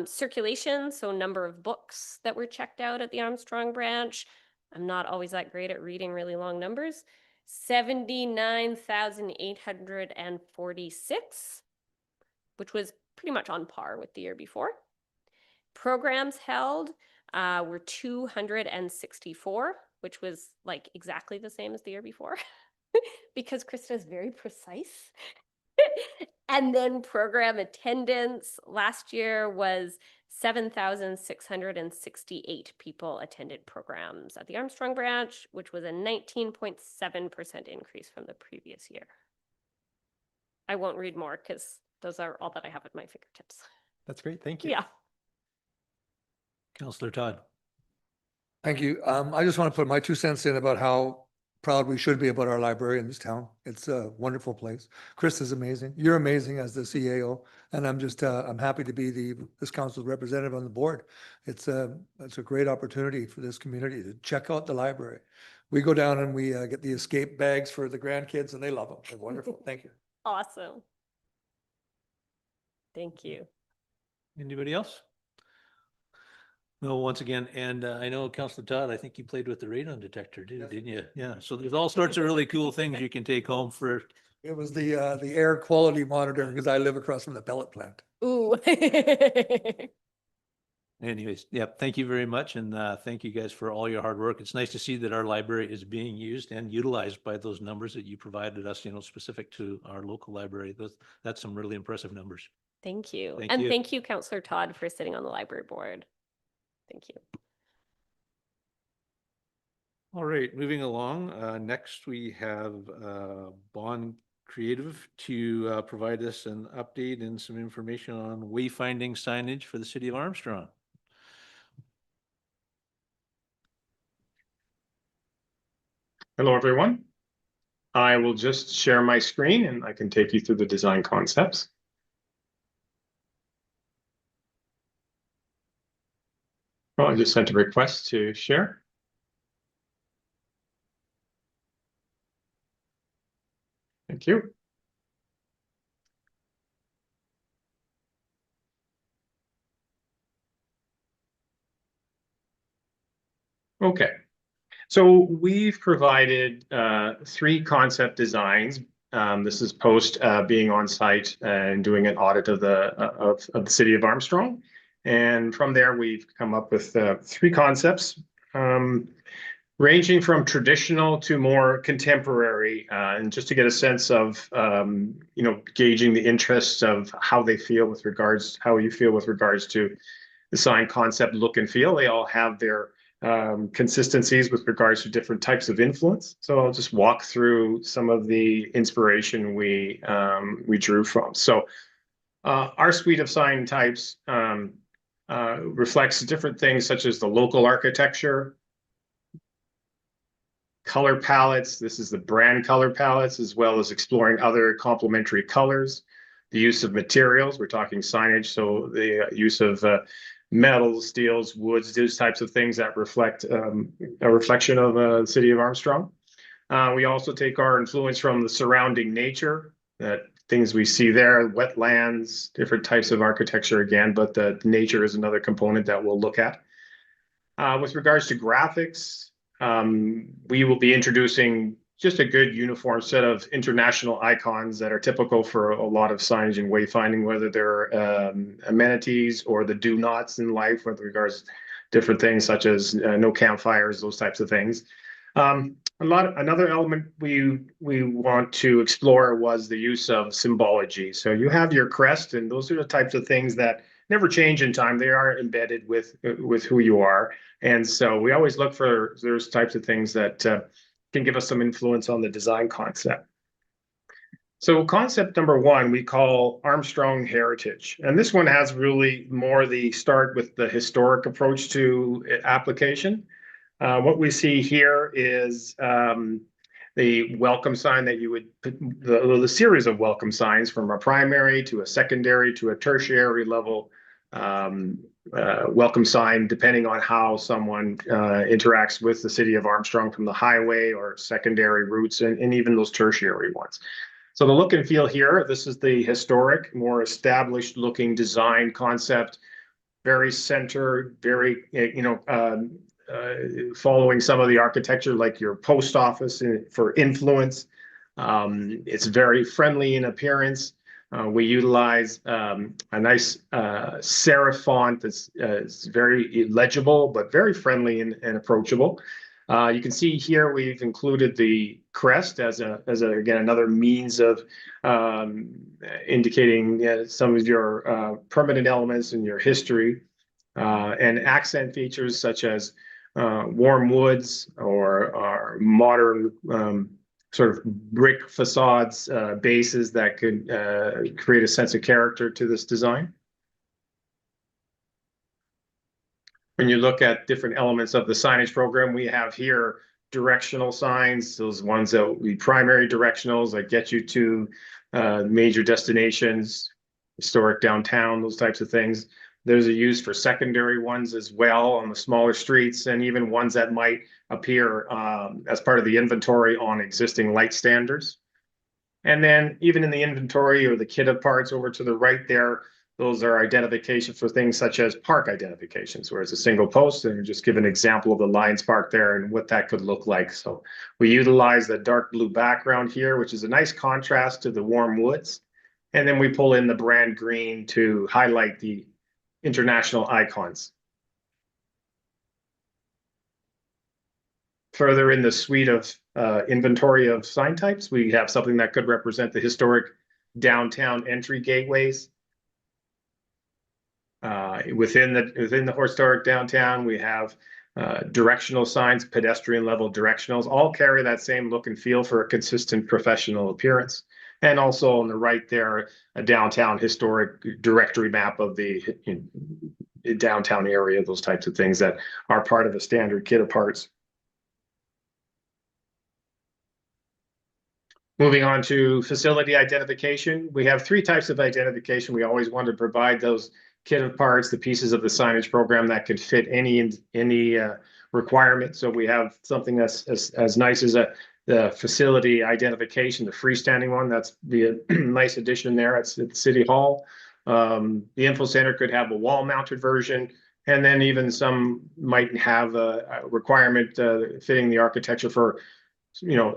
Circulation, so number of books that were checked out at the Armstrong branch. I'm not always that great at reading really long numbers. 79,846. Which was pretty much on par with the year before. Programs held were 264, which was like exactly the same as the year before because Krista is very precise. And then program attendance last year was 7,668 people attended programs at the Armstrong branch, which was a 19.7% increase from the previous year. I won't read more because those are all that I have at my fingertips. That's great. Thank you. Yeah. Councillor Todd. Thank you. I just want to put my 2 cents in about how proud we should be about our library in this town. It's a wonderful place. Chris is amazing. You're amazing as the CAO, and I'm just I'm happy to be this council's representative on the board. It's a great opportunity for this community to check out the library. We go down and we get the escape bags for the grandkids, and they love them. They're wonderful. Thank you. Awesome. Thank you. Anybody else? No, once again, and I know Councillor Todd, I think you played with the radon detector too, didn't you? Yeah, so there's all sorts of really cool things you can take home for. It was the air quality monitor because I live across from the pellet plant. Ooh. Anyways, yeah, thank you very much. And thank you guys for all your hard work. It's nice to see that our library is being used and utilized by those numbers that you provided us, specific to our local library. That's some really impressive numbers. Thank you. Thank And you. thank you, Councillor Todd, for sitting on the library board. Thank you. All right, moving along. Next, we have Bond Creative to provide us an update and some information on wayfinding signage for the city of Armstrong. Hello, everyone. I will just share my screen and I can take you through the design concepts. Well, I just sent a request to share. Thank you. Okay. So we've provided 3 concept designs. This is post being on site and doing an audit of the city of Armstrong. And from there, we've come up with 3 concepts, ranging from traditional to more contemporary, and just to get a sense of, gauging the interests of how they feel with regards, how you feel with regards to the sign concept, look and feel. They all have their consistencies with regards to different types of influence. So I'll just walk through some of the inspiration we drew from. So our suite of sign types reflects different things such as the local architecture, color palettes. This is the brand color palettes, as well as exploring other complementary colors, the use of materials. We're talking signage, so the use of metals, steels, woods, those types of things that reflect a reflection of the city of Armstrong. We also take our influence from the surrounding nature, that things we see there, wetlands, different types of architecture again, but the nature is another component that we'll look at. With regards to graphics, we will be introducing just a good uniform set of international icons that are typical for a lot of signage and wayfinding, whether they're amenities or the do nots in life with regards to different things such as no campfires, those types of things. Another element we want to explore was the use of symbology. So you have your crest, and those are the types of things that never change in time. They are embedded with who you are. And so we always look for those types of things that can give us some influence on the design concept. So concept number 1, we call Armstrong Heritage. And this one has really more the start with the historic approach to application. What we see here is the welcome sign that you would put, the series of welcome signs from a primary to a secondary to a tertiary level welcome sign, depending on how someone interacts with the city of Armstrong from the highway or secondary routes and even those tertiary ones. So the look and feel here, this is the historic, more established looking design concept, very centered, very, following some of the architecture like your post office for influence. It's very friendly in appearance. We utilize a nice serif font that's very legible, but very friendly and approachable. You can see here we've included the crest as again another means of indicating some of your permanent elements in your history, and accent features such as warm woods or modern sort of brick facades, bases that could create a sense of character to this design. When you look at different elements of the signage program, we have here directional signs, those ones that will be primary directionals that get you to major destinations, historic downtown, those types of things. There's a use for secondary ones as well on the smaller streets, and even ones that might appear as part of the inventory on existing light standards. And then even in the inventory or the kit of parts over to the right there, those are identifications for things such as park identifications, where it's a single post, and just give an example of the Lions Park there and what that could look like. So we utilize the dark blue background here, which is a nice contrast to the warm woods. And then we pull in the brand green to highlight the international icons. Further in the suite of inventory of sign types, we have something that could represent the historic downtown entry gateways. Within the historic downtown, we have directional signs, pedestrian level directionals, all carry that same look and feel for a consistent professional appearance. And also on the right there, a downtown historic directory map of the downtown area, those types of things that are part of a standard kit of parts. Moving on to facility identification, we have 3 types of identification. We always want to provide those kit of parts, the pieces of the signage program that could fit any requirement. So we have something that's as nice as the facility identification, the freestanding one. That's the nice addition there. It's at City Hall. The info center could have a wall-mounted version, and then even some might have a requirement fitting the architecture for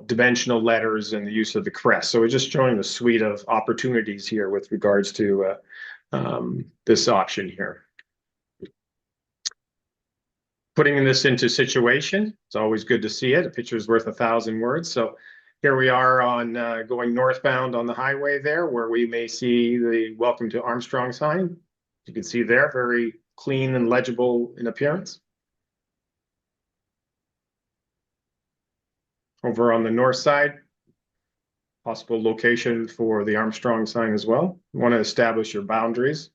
dimensional letters and the use of the crest. So we're just showing the suite of opportunities here with regards to this option here. putting this into situation. It's always good to see it. A picture is worth 1,000 words. So here we are on going northbound on the highway there, where we may see the Welcome to Armstrong sign. You can see there, very clean and legible in appearance. Over on the north side, possible location for the Armstrong sign as well. You want to establish your boundaries.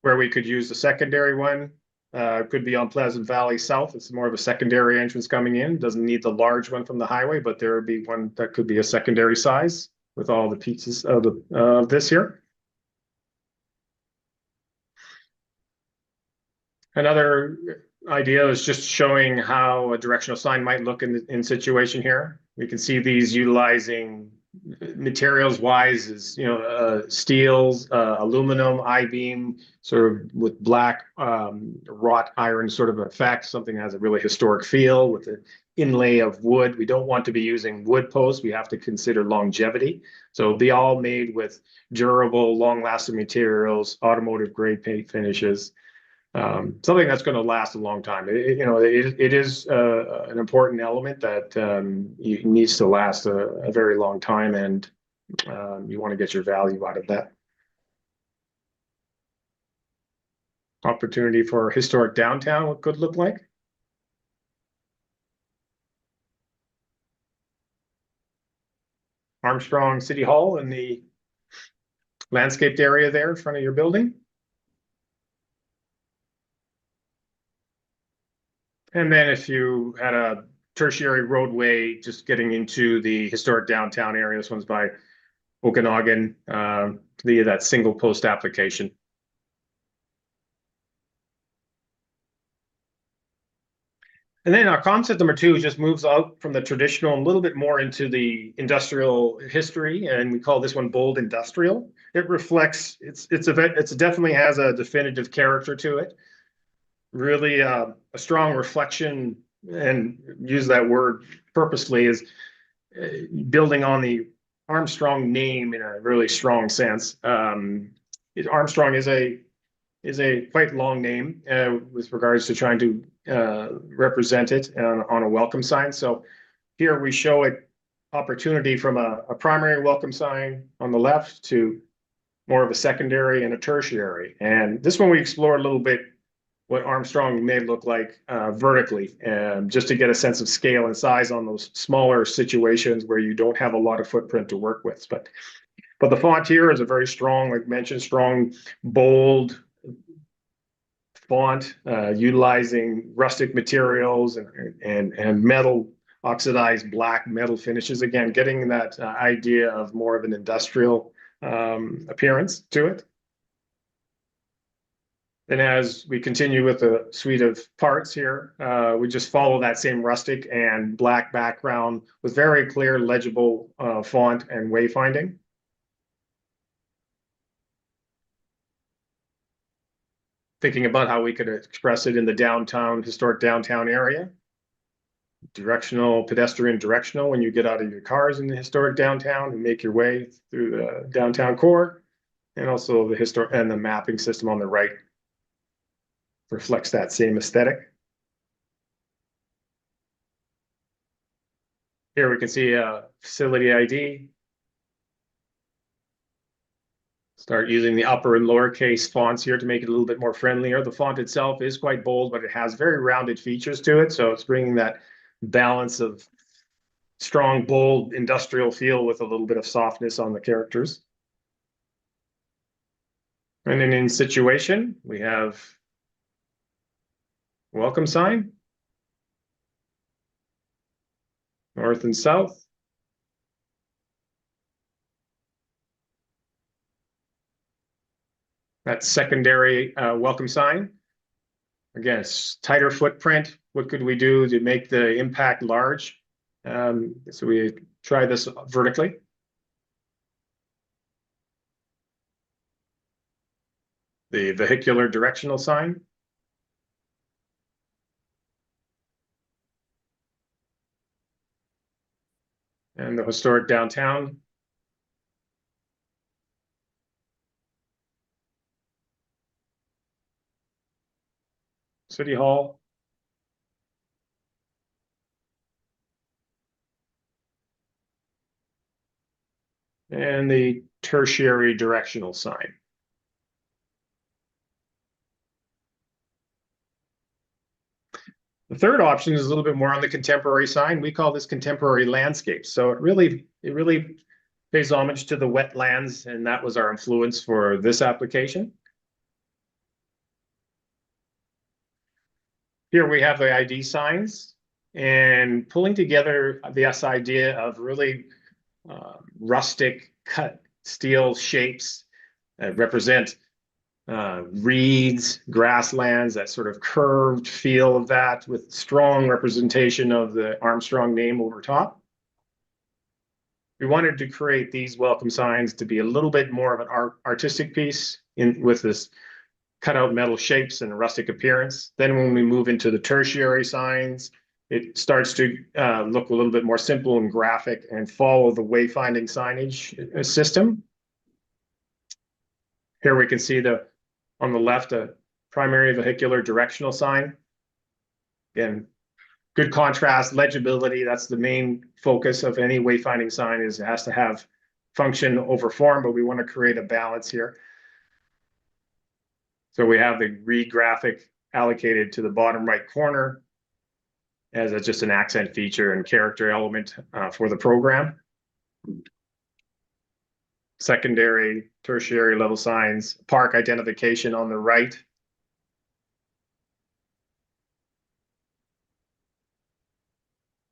Where we could use the secondary one, could be on Pleasant Valley South. It's more of a secondary entrance coming in. Doesn't need the large one from the highway, but there would be one that could be a secondary size with all the pieces of this here. Another idea is just showing how a directional sign might look in situation here. We can see these utilizing materials wise is, steels, aluminum, I-beam, sort of with black wrought iron sort of effect, something that has a really historic feel with an inlay of wood. We don't want to be using wood posts. We have to consider longevity. So be all made with durable, long-lasting materials, automotive grade paint finishes. Something that's going to last a long time. It is an important element that needs to last a very long time, and you want to get your value out of that. Opportunity for historic downtown, what could look like. Armstrong City Hall in the landscaped area there in front of your building. And then if you had a tertiary roadway just getting into the historic downtown area, this one's by Okanagan, via that single post application. And then our concept number 2 just moves out from the traditional a little bit more into the industrial history, and we call this one bold industrial. It reflects, it's definitely has a definitive character to it. Really a strong reflection, and use that word purposely, is building on the Armstrong name in a really strong sense. Armstrong is a quite long name with regards to trying to represent it on a welcome sign. So here we show it opportunity from a primary welcome sign on the left to more of a secondary and a tertiary. And this one we explore a little bit what Armstrong may look like vertically, just to get a sense of scale and size on those smaller situations where you don't have a lot of footprint to work with. But the font here is a very strong, like mentioned, strong, bold font, utilizing rustic materials and metal, oxidized black metal finishes. Again, getting that idea of more of an industrial appearance to it. And as we continue with the suite of parts here, we just follow that same rustic and black background with very clear, legible font and wayfinding. Thinking about how we could express it in the downtown, historic downtown area. Directional, pedestrian directional when you get out of your cars in the historic downtown and make your way through the downtown core. And also the historic and the mapping system on the right reflects that same aesthetic. Here we can see a facility ID. Start using the upper and lowercase fonts here to make it a little bit more friendlier. The font itself is quite bold, but it has very rounded features to it. So it's bringing that balance of strong, bold, industrial feel with a little bit of softness on the characters. And then in situation, we have welcome sign, north and south. That secondary welcome sign. Again, it's tighter footprint. What could we do to make the impact large? So we try this vertically. The vehicular directional sign. And the historic downtown. City Hall. And the tertiary directional sign. The third option is a little bit more on the contemporary sign. We call this contemporary landscape. So it really pays homage to the wetlands, and that was our influence for this application. Here we have the ID signs and pulling together this idea of really rustic cut steel shapes that represent reeds, grasslands, that sort of curved feel of that with strong representation of the Armstrong name over top. We wanted to create these welcome signs to be a little bit more of an artistic piece with this cutout metal shapes and rustic appearance. Then when we move into the tertiary signs, it starts to look a little bit more simple and graphic and follow the wayfinding signage system. Here we can see on the left, a primary vehicular directional sign. Again, good contrast, legibility. That's the main focus of any wayfinding sign, is it has to have function over form, but we want to create a balance here. So we have the read graphic allocated to the bottom right corner as just an accent feature and character element for the program. Secondary, tertiary level signs, park identification on the right.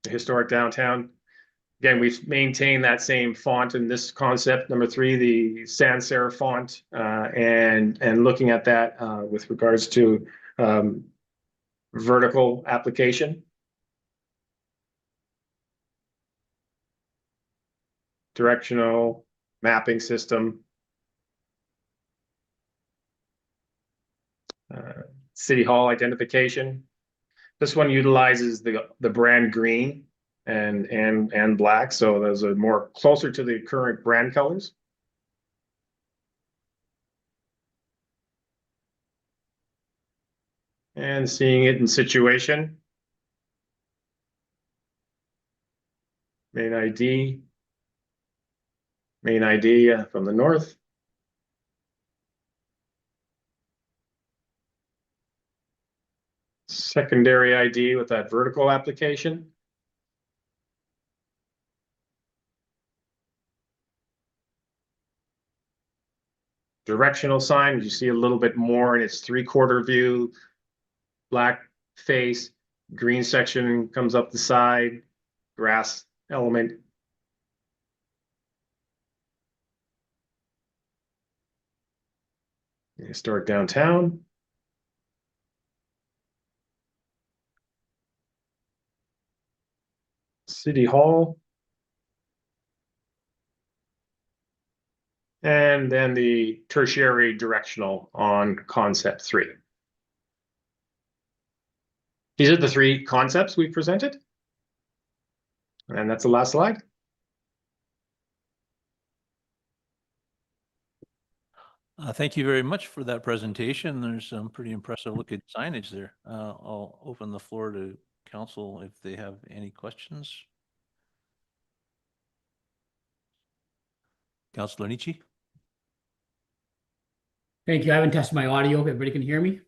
The historic downtown. Again, we've maintained that same font in this concept, number 3, the sans serif font, and looking at that with regards to vertical application. Directional mapping system. City Hall identification. This one utilizes the brand green and black, so those are more closer to the current brand colors. And seeing it in situation. Main ID from the north. Secondary ID with that vertical application. Directional sign, you see a little bit more in its 3/4 view. Black face, green section comes up the side, grass element. Historic downtown. City Hall. And then the tertiary directional on concept 3. These are the 3 concepts we presented. And that's the last slide. Thank you very much for that presentation. There's some pretty impressive looking signage there. I'll open the floor to council if they have any questions. Councilor Nietzsche? Thank you. I haven't tested my audio. Everybody can hear me?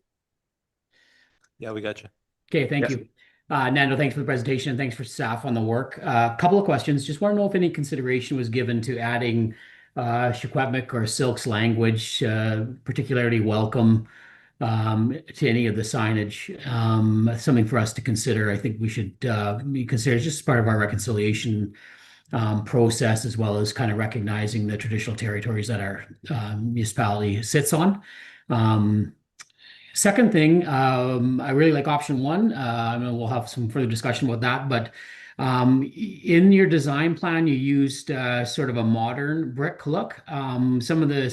Yeah, we got you. Okay, thank you. Nando, thanks for the presentation and thanks for staff on the work. A couple of questions. Just want to know if any consideration was given to adding Secwepemc or Silk's language, particularly welcome, to any of the signage. Something for us to consider. I think we should be considered just part of our reconciliation process, as well as kind of recognizing the traditional territories that our municipality sits on. Second thing, I really like option 1. I know we'll have some further discussion about that, but in your design plan, you used sort of a modern brick look. Some of the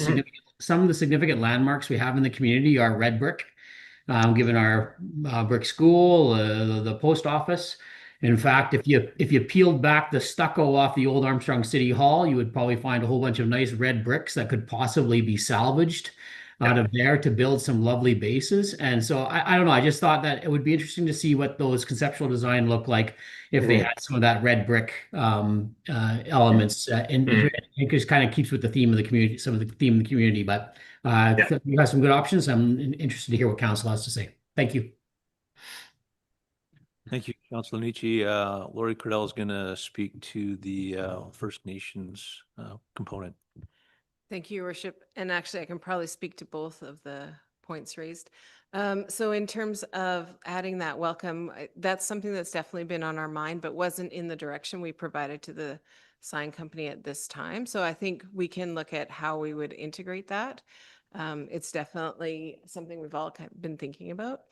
significant landmarks we have in the community are red brick, given our brick school, the post office. In fact, if you peeled back the stucco off the old Armstrong City Hall, you would probably find a whole bunch of nice red bricks that could possibly be salvaged. out of there to build some lovely bases. And so I don't know, I just thought that it would be interesting to see what those conceptual design look like if they had some of that red brick elements. And it just kind of keeps with the theme of the community, some of the theme of the community. But you have some good options. I'm interested to hear what council has to say. Thank you. Thank you, Councilor Nietzsche. Lori Cordell is going to speak to the First Nations component. Thank you, Your Worship. And actually, I can probably speak to both of the points raised. So in terms of adding that welcome, that's something that's definitely been on our mind, but wasn't in the direction we provided to the sign company at this time. So I think we can look at how we would integrate that. It's definitely something we've all been thinking about.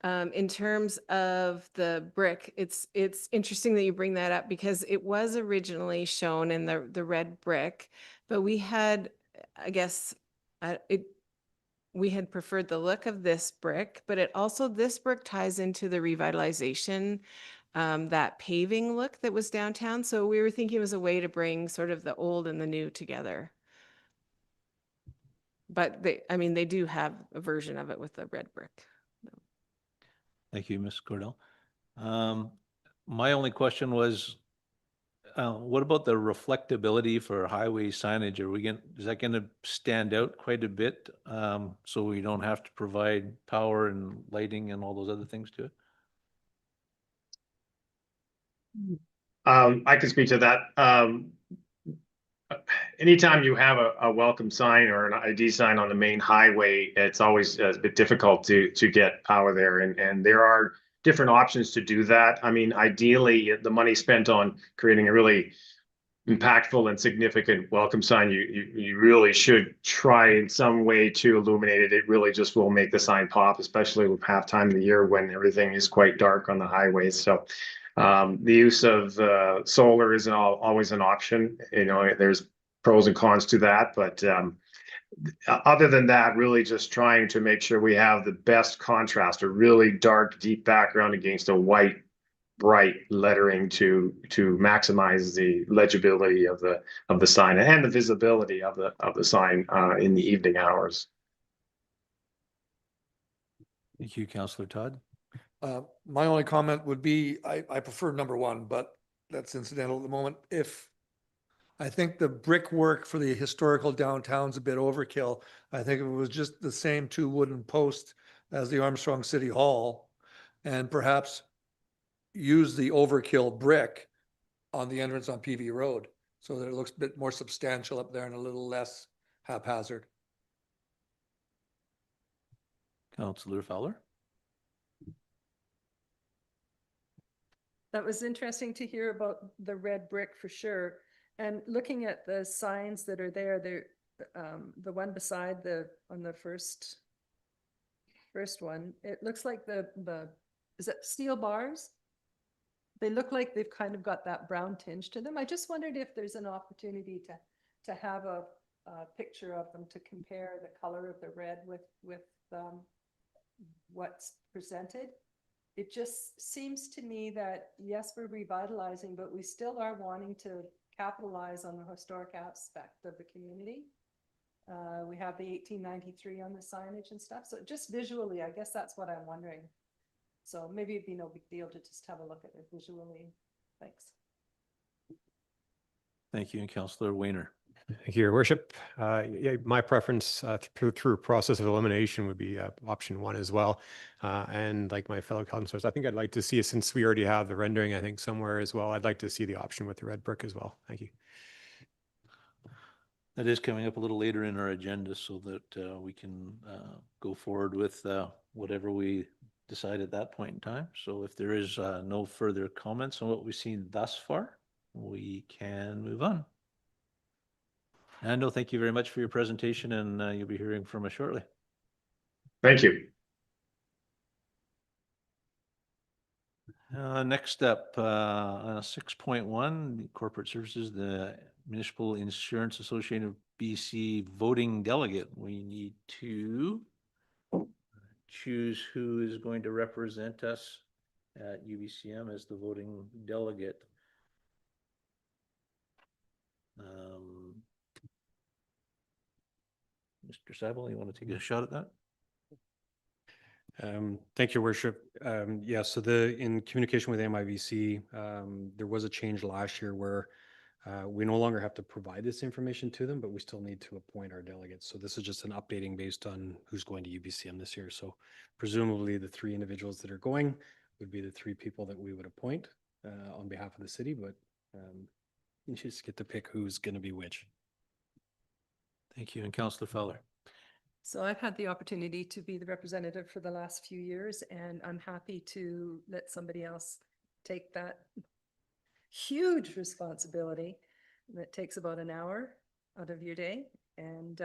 In terms of the brick, it's interesting that you bring that up because it was originally shown in the red brick, but we had, I guess, we had preferred the look of this brick, but this brick ties into the revitalization, that paving look that was downtown. So we were thinking it was a way to bring sort of the old and the new together. But they do have a version of it with the red brick. Thank you, Ms. Cordell. My only question was, what about the reflectability for highway signage? Is that going to stand out quite a bit so we don't have to provide power and lighting and all those other things to it? I can speak to that. Anytime you have a welcome sign or an ID sign on the main highway, it's always a bit difficult to get power there. And there are different options to do that. I mean, ideally, the money spent on creating a really impactful and significant welcome sign, you really should try in some way to illuminate it. It really just will make the sign pop, especially with halftime of the year when everything is quite dark on the highways. So the use of solar isn't always an option. You know, there's pros and cons to that, but other than that, really just trying to make sure we have the best contrast, a really dark, deep background against a white, bright lettering to maximize the legibility of the sign and the visibility of the sign in the evening hours. Thank you, Councillor Todd. My only comment would be, I prefer number one, but that's incidental at the moment. I think the brickwork for the historical downtown's a bit overkill. I think if it was just the same two wooden posts as the Armstrong City Hall, and perhaps use the overkill brick on the entrance on PV Road, so that it looks a bit more substantial up there and a little less haphazard. Councillor Fowler. That was interesting to hear about the red brick for sure. And looking at the signs that are there, the one beside on the first one, it looks like is it steel bars? They look like they've kind of got that brown tinge to them. I just wondered if there's an opportunity to have a picture of them to compare the color of the red with what's presented. It just seems to me that, yes, we're revitalizing, but we still are wanting to capitalize on the historic aspect of the community. We have the 1893 on the signage and stuff. So just visually, I guess that's what I'm wondering. So maybe it'd be no big deal to just have a look at it visually. Thanks. Thank you, and Councillor Wayner. Thank you, Your Worship. Yeah, my preference through a process of elimination would be option one as well. And like my fellow councillors, I think I'd like to see, since we already have the rendering, I think somewhere as well, I'd like to see the option with the red brick as well. Thank you. That is coming up a little later in our agenda so that we can go forward with whatever we decide at that point in time. So if there is no further comments on what we've seen thus far, we can move on. Nando, thank you very much for your presentation, and you'll be hearing from us shortly. Thank you. Next up, 6.1, Corporate Services, the Municipal Insurance Association of BC voting delegate. We need to choose who is going to represent us at UBCM as the voting delegate. Mr. Mr. Seibel, you want to take a shot at that? Thank you, Worship. Yeah, so in communication with MIVC, there was a change last year where we no longer have to provide this information to them, but we still need to appoint our delegates. So this is just an updating based on who's going to UBCM this year. So presumably the 3 individuals that are going would be the 3 people that we would appoint on behalf of the city, but you just get to pick who's going to be which. Thank you. And Councillor Fowler. So I've had the opportunity to be the representative for the last few years, and I'm happy to let somebody else take that huge responsibility that takes about an hour out of your day. And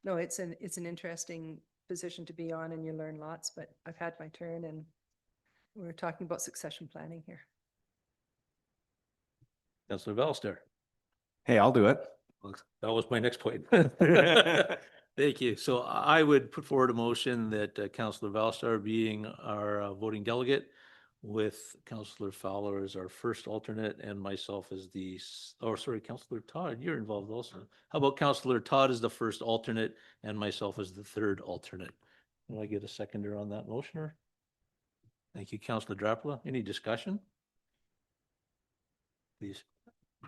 no, it's an interesting position to be on, and you learn lots, but I've had my turn, and we're talking about succession planning here. Councillor Valster. Hey, I'll do it. That was my next point. Thank you. So I would put forward a motion that Councillor Valstar being our voting delegate, with Councillor Fowler as our first alternate and myself as the, Councillor Todd, you're involved also. How about Councillor Todd as the first alternate and myself as the third alternate? Will I get a seconder on that motion? Or? Thank you, Councillor Drapula. Any discussion? Please.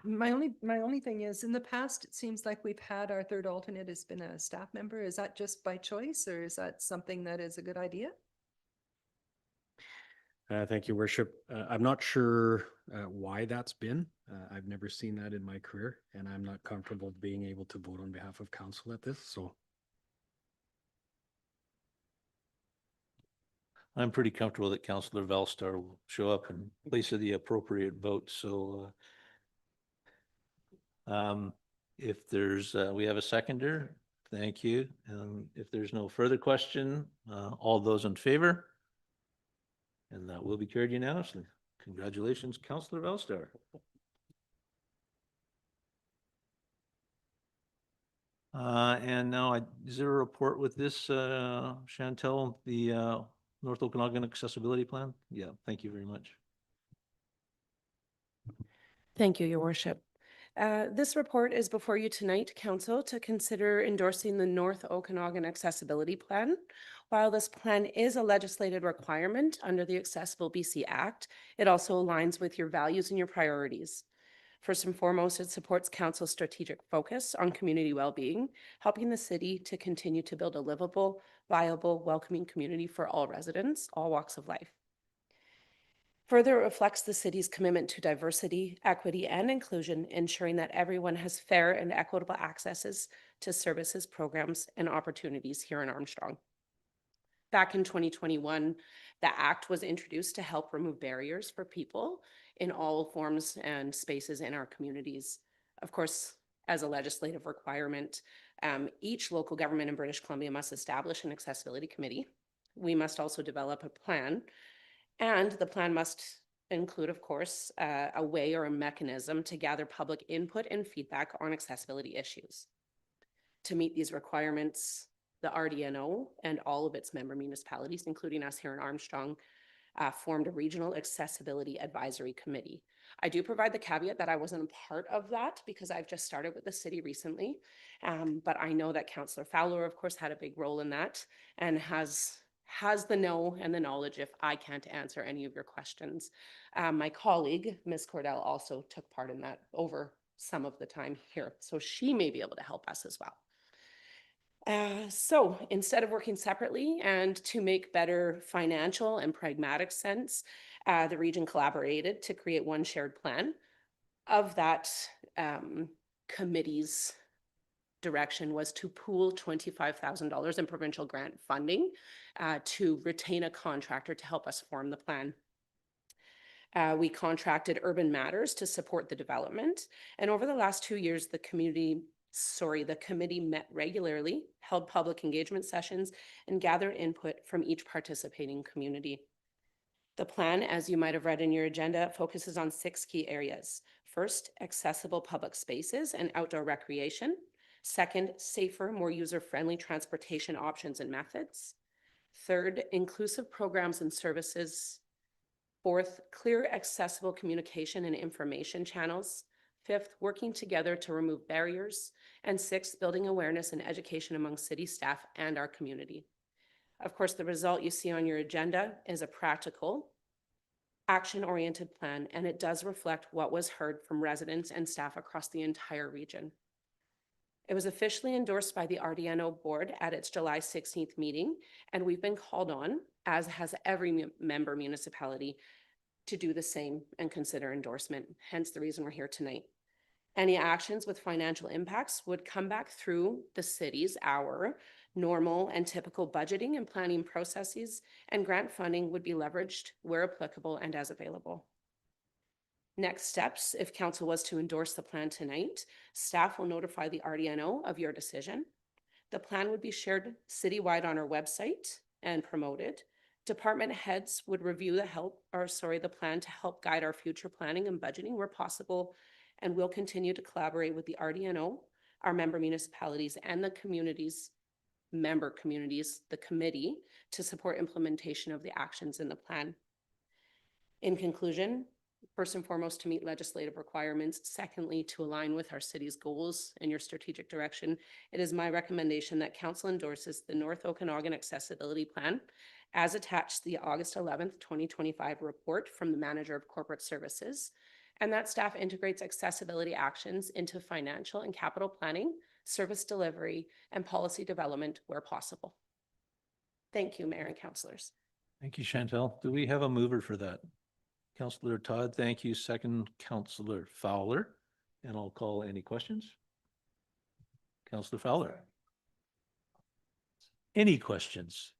My only thing is, in the past, it seems like we've had our third alternate has been a staff member. Is that just by choice, or is that something that is a good idea? Thank you, Worship. I'm not sure why that's been. I've never seen that in my career, and I'm not comfortable being able to vote on behalf of council at this. So I'm pretty comfortable that Councillor Valstar will show up in place of the appropriate vote. So if there's, we have a seconder, thank you. If there's no further question, all those in favor? And that will be carried unanimously. Congratulations, Councillor Valstar. And now, is there a report with this, Chantel, the North Okanagan Accessibility Plan? Yeah, thank you very much. Thank you, Your Worship. This report is before you tonight, Council, to consider endorsing the North Okanagan Accessibility Plan. While this plan is a legislated requirement under the Accessible BC Act, it also aligns with your values and your priorities. First and foremost, it supports Council's strategic focus on community well-being, helping the city to continue to build a livable, viable, welcoming community for all residents, all walks of life. Further, it reflects the city's commitment to diversity, equity, and inclusion, ensuring that everyone has fair and equitable accesses to services, programs, and opportunities here in Armstrong. Back in 2021, the Act was introduced to help remove barriers for people in all forms and spaces in our communities. Of course, as a legislative requirement, each local government in British Columbia must establish an accessibility committee. We must also develop a plan, and the plan must include, of course, a way or a mechanism to gather public input and feedback on accessibility issues. To meet these requirements, the RDNO and all of its member municipalities, including us here in Armstrong, formed a regional accessibility advisory committee. I do provide the caveat that I wasn't a part of that because I've just started with the city recently, but I know that Councillor Fowler, of course, had a big role in that and has the know and the knowledge if I can't answer any of your questions. My colleague, Ms. Cordell, also took part in that over some of the time here, so she may be able to help us as well. So instead of working separately and to make better financial and pragmatic sense, the region collaborated to create one shared plan. Of that, committee's direction was to pool $25,000 in provincial grant funding to retain a contractor to help us form the plan. We contracted Urban Matters to support the development, and over the last 2 years, the committee met regularly, held public engagement sessions, and gathered input from each participating community. The plan, as you might have read in your agenda, focuses on 6 key areas. First, accessible public spaces and outdoor recreation. Second, safer, more user-friendly transportation options and methods. Third, inclusive programs and services. Fourth, clear, accessible communication and information channels. Fifth, working together to remove barriers. And sixth, building awareness and education among city staff and our community. Of course, the result you see on your agenda is a practical, action-oriented plan, and it does reflect what was heard from residents and staff across the entire region. It was officially endorsed by the RDNO board at its July 16th meeting, and we've been called on, as has every member municipality, to do the same and consider endorsement, hence the reason we're here tonight. Any actions with financial impacts would come back through the city's, our normal and typical budgeting and planning processes, and grant funding would be leveraged where applicable and as available. Next steps, if council was to endorse the plan tonight, staff will notify the RDNO of your decision. The plan would be shared citywide on our website and promoted. Department heads would review the plan to help guide our future planning and budgeting where possible, and we'll continue to collaborate with the RDNO, our member municipalities, and the member communities, the committee, to support implementation of the actions in the plan. In conclusion, first and foremost, to meet legislative requirements. Secondly, to align with our city's goals and your strategic direction. It is my recommendation that council endorses the North Okanagan Accessibility Plan as attached to the August 11th, 2025 report from the Manager of Corporate Services, and that staff integrates accessibility actions into financial and capital planning, service delivery, and policy development where possible. Thank you, Mayor and councillors. Thank you, Chantel. Do we have a mover for that? Councillor Todd, thank you. Second, Councillor Fowler. And I'll call any questions. Councillor Fowler. Any questions?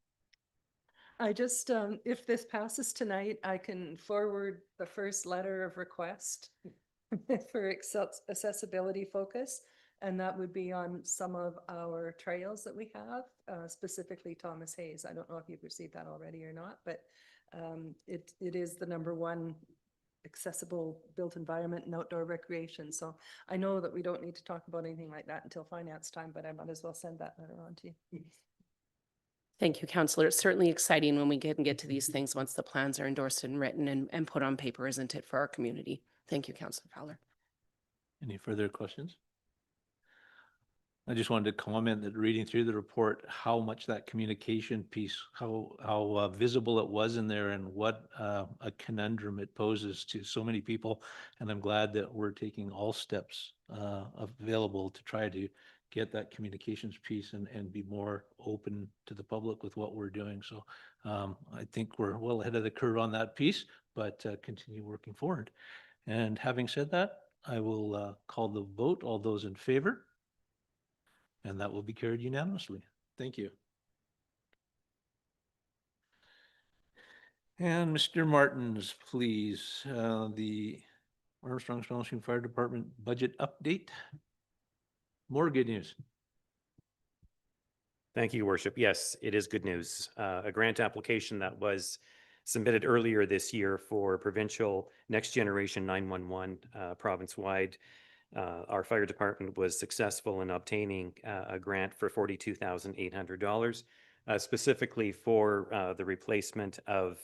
I just, if this passes tonight, I can forward the first letter of request for accessibility focus. And that would be on some of our trails that we have, specifically Thomas Hayes. I don't know if you've received that already or not, but it is the #1 accessible built environment and outdoor recreation. So I know that we don't need to talk about anything like that until finance time, but I might as well send that letter on to you. Thank you, Councillor. It's certainly exciting when we get to these things once the plans are endorsed and written and put on paper, isn't it, for our community? Thank you, Councillor Fowler. Any further questions? I just wanted to comment that reading through the report, how much that communication piece, how visible it was in there, and what a conundrum it poses to so many people. And I'm glad that we're taking all steps available to try to get that communications piece and be more open to the public with what we're doing. So I think we're well ahead of the curve on that piece, but continue working forward. And having said that, I will call the vote. All those in favor? And that will be carried unanimously. Thank you. And Mr. Martins, please, the Armstrong Fire Department budget update. More good news. Thank you, Your Worship. Yes, it is good news. A grant application that was submitted earlier this year for provincial Next Generation 911 province-wide. Our fire department was successful in obtaining a grant for $42,800, specifically for the replacement of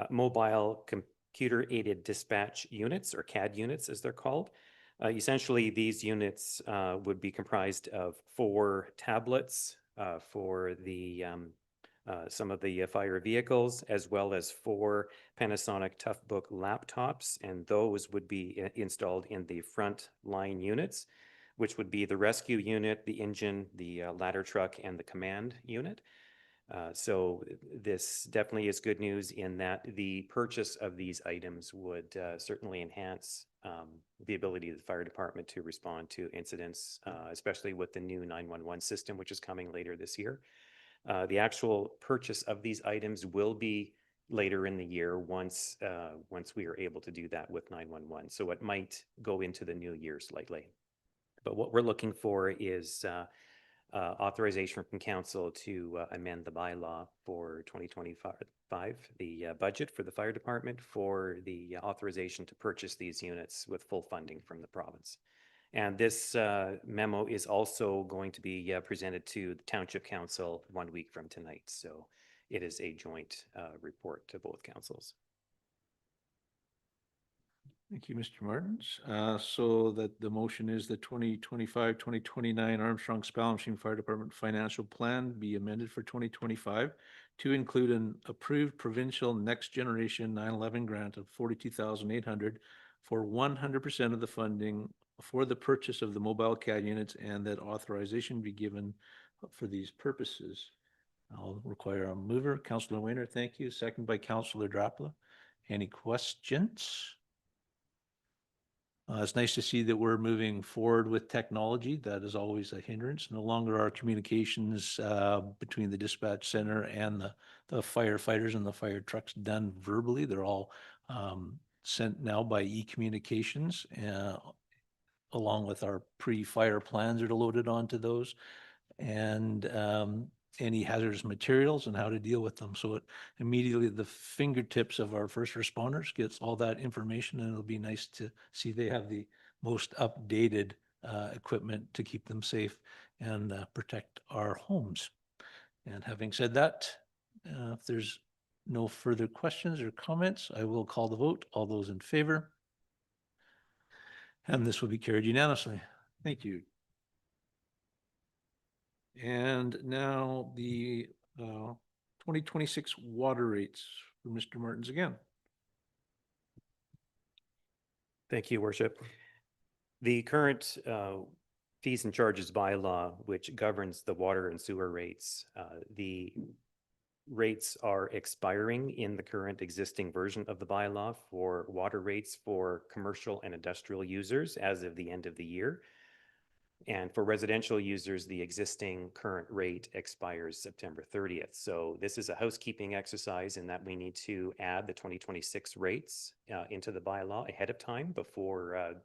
mobile computer-aided dispatch units, or CAD units as they're called. Essentially, these units would be comprised of 4 tablets for the some of the fire vehicles, as well as 4 Panasonic Toughbook laptops, and those would be installed in the front line units, which would be the rescue unit, the engine, the ladder truck, and the command unit. So this definitely is good news in that the purchase of these items would certainly enhance the ability of the fire department to respond to incidents, especially with the new 911 system, which is coming later this year. The actual purchase of these items will be later in the year once we are able to do that with 911. So it might go into the new year slightly. But what we're looking for is authorization from council to amend the bylaw for 2025, the budget for the fire department, for the authorization to purchase these units with full funding from the province. And this memo is also going to be presented to the Township Council 1 week from tonight. So it is a joint report to both councils. Thank you, Mr. Martins. So that the motion is the 2025-2029 Armstrong Spallumsheen Fire Department Financial Plan be amended for 2025 to include an approved provincial next generation 9/11 grant of 42,800 for 100% of the funding for the purchase of the mobile CAD units, and that authorization be given for these purposes. I'll require a mover. Councillor Weiner, thank you. Second by Councillor Drapla. Any questions? It's nice to see that we're moving forward with technology. That is always a hindrance. No longer are communications between the dispatch center and the firefighters and the fire trucks done verbally. They're all sent now by e-communications, along with our pre-fire plans are loaded onto those, and any hazardous materials and how to deal with them. So it immediately the fingertips of our first responders gets all that information, and it'll be nice to see they have the most updated equipment to keep them safe and protect our homes. And having said that, if there's no further questions or comments, I will call the vote. All those in favor? And this will be carried unanimously. Thank you. And now the 2026 water rates for Mr. Martins again. Thank you, Worship. The current fees and charges bylaw, which governs the water and sewer rates, the rates are expiring in the current existing version of the bylaw for water rates for commercial and industrial users as of the end of the year. And for residential users, the existing current rate expires September 30th. So this is a housekeeping exercise in that we need to add the 2026 rates into the bylaw ahead of time before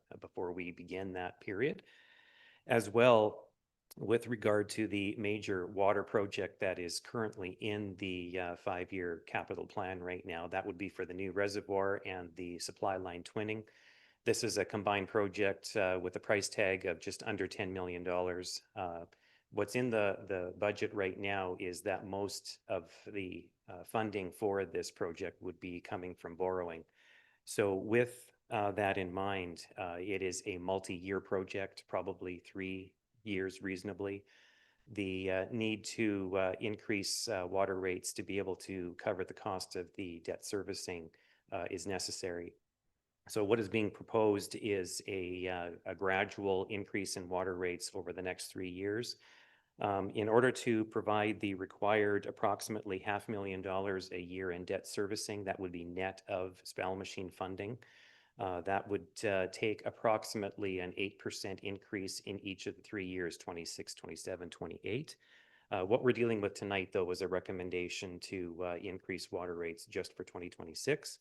we begin that period. As well, with regard to the major water project that is currently in the 5-year capital plan right now, that would be for the new reservoir and the supply line twinning. This is a combined project with a price tag of just under $10 million. What's in the budget right now is that most of the funding for this project would be coming from borrowing. So with that in mind, it is a multi-year project, probably 3 years reasonably. The need to increase water rates to be able to cover the cost of the debt servicing is necessary. So what is being proposed is a gradual increase in water rates over the next 3 years. In order to provide the required approximately $500,000 a year in debt servicing, that would be net of Spallumsheen funding. That would take approximately an 8% increase in each of the 3 years, 26, 27, 28. What we're dealing with tonight, though, is a recommendation to increase water rates just for 2026.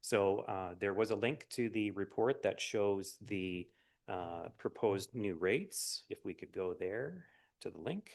So there was a link to the report that shows the proposed new rates. If we could go there to the link.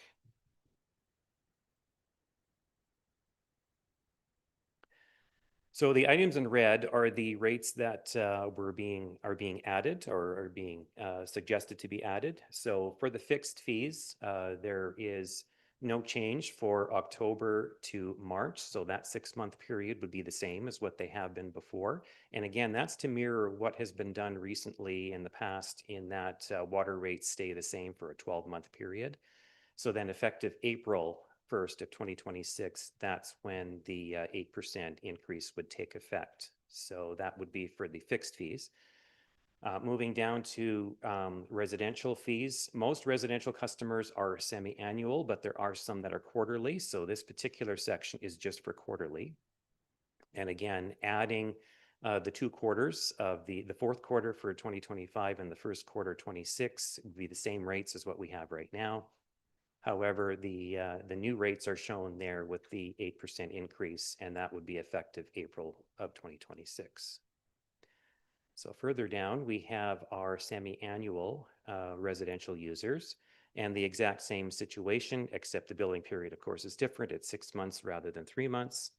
So the items in red are the rates that are being added or are being suggested to be added. So for the fixed fees, there is no change for October to March. So that 6-month period would be the same as what they have been before. And again, that's to mirror what has been done recently in the past in that water rates stay the same for a 12-month period. So then effective April 1st of 2026, that's when the 8% increase would take effect. So that would be for the fixed fees. Moving down to residential fees, most residential customers are semi-annual, but there are some that are quarterly. So this particular section is just for quarterly. And again, adding the 2 quarters of the fourth quarter for 2025 and the first quarter 26 would be the same rates as what we have right now. However, the new rates are shown there with the 8% increase, and that would be effective April of 2026. So further down, we have our semi-annual residential users, and the exact same situation, except the billing period, of course, is different. It's 6 months rather than 3 months.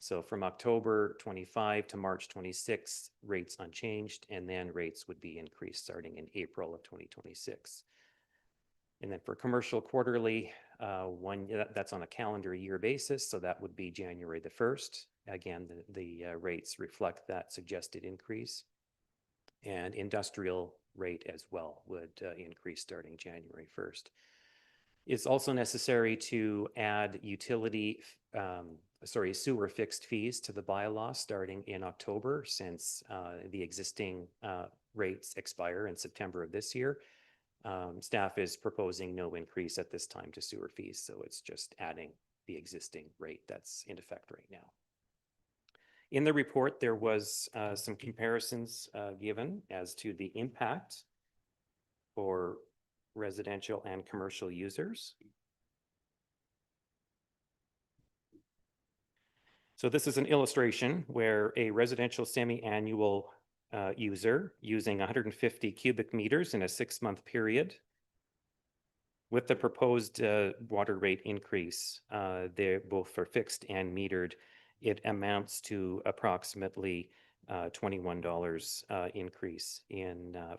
So from October 25 to March 26, rates unchanged, and then rates would be increased starting in April of 2026. And then for commercial quarterly, that's on a calendar year basis, so that would be January the 1st. Again, the rates reflect that suggested increase. And industrial rate as well would increase starting January 1st. It's also necessary to add sewer fixed fees to the bylaw starting in October, since the existing rates expire in September of this year. Staff is proposing no increase at this time to sewer fees, so it's just adding the existing rate that's in effect right now. In the report, there was some comparisons given as to the impact for residential and commercial users. So this is an illustration where a residential semi-annual user using 150 cubic meters in a 6-month period, with the proposed water rate increase, they're both for fixed and metered, it amounts to approximately $21 increase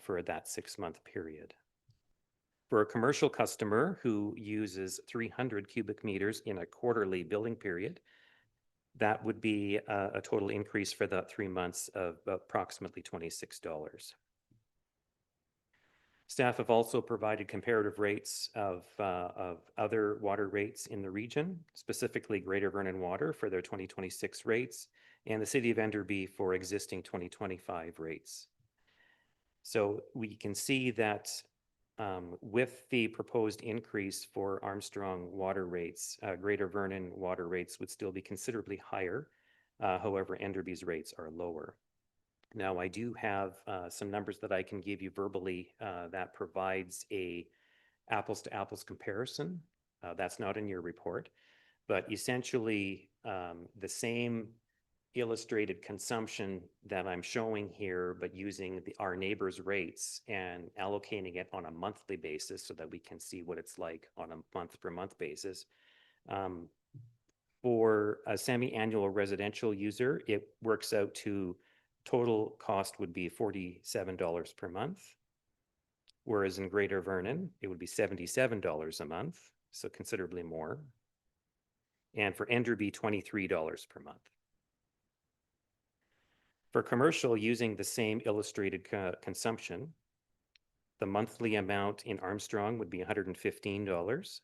for that 6-month period. For a commercial customer who uses 300 cubic meters in a quarterly billing period, that would be a total increase for that 3 months of approximately $26. Staff have also provided comparative rates of other water rates in the region, specifically Greater Vernon Water for their 2026 rates, and the City of Enderby for existing 2025 rates. So we can see that with the proposed increase for Armstrong water rates, Greater Vernon water rates would still be considerably higher. However, Enderby's rates are lower. Now, I do have some numbers that I can give you verbally that provides a apples to apples comparison. That's not in your report, but essentially the same illustrated consumption that I'm showing here, but using our neighbors' rates and allocating it on a monthly basis so that we can see what it's like on a month-per-month basis. For a semi-annual residential user, it works out to total cost would be $47 per month, whereas in Greater Vernon, it would be $77 a month, so considerably more. And for Enderby, $23 per month. For commercial, using the same illustrated consumption, the monthly amount in Armstrong would be $115.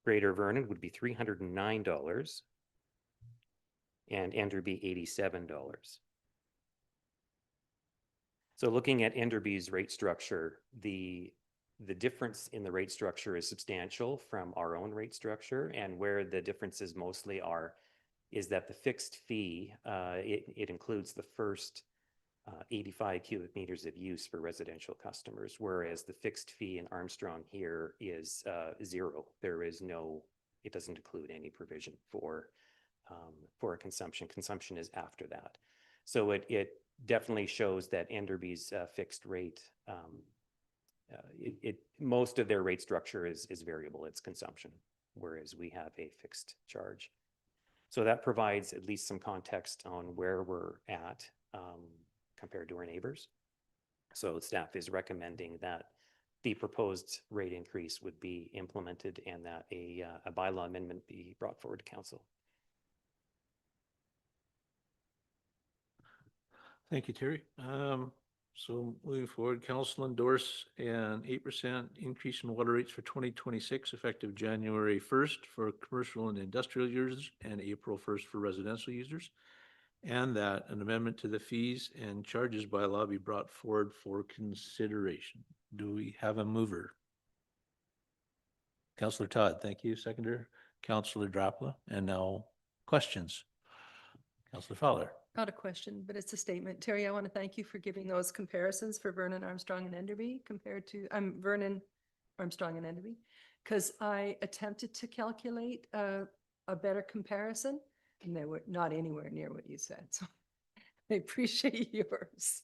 Greater Vernon would be $309, and Enderby $87. So looking at Enderby's rate structure, the difference in the rate structure is substantial from our own rate structure, and where the differences mostly are is that the fixed fee, it includes the first 85 cubic meters of use for residential customers, whereas the fixed fee in Armstrong here is zero. There is no, it doesn't include any provision for a consumption. Consumption is after that. So it definitely shows that Enderby's fixed rate, most of their rate structure is variable, it's consumption, whereas we have a fixed charge. So that provides at least some context on where we're at compared to our neighbors. So staff is recommending that the proposed rate increase would be implemented and that a bylaw amendment be brought forward to council. Thank you, Terry. So moving forward, council endorse an 8% increase in water rates for 2026 effective January 1st for commercial and industrial users and April 1st for residential users. And that an amendment to the fees and charges bylaw be brought forward for consideration. Do we have a mover? Councillor Todd, thank you. Seconder, Councillor Drapla, and now questions. Councillor Fowler. Not a question, but it's a statement. Terry, I want to thank you for giving those comparisons for Vernon, Armstrong, and Enderby compared to Vernon, Armstrong, and Enderby, because I attempted to calculate a better comparison, and they were not anywhere near what you said. So I appreciate yours.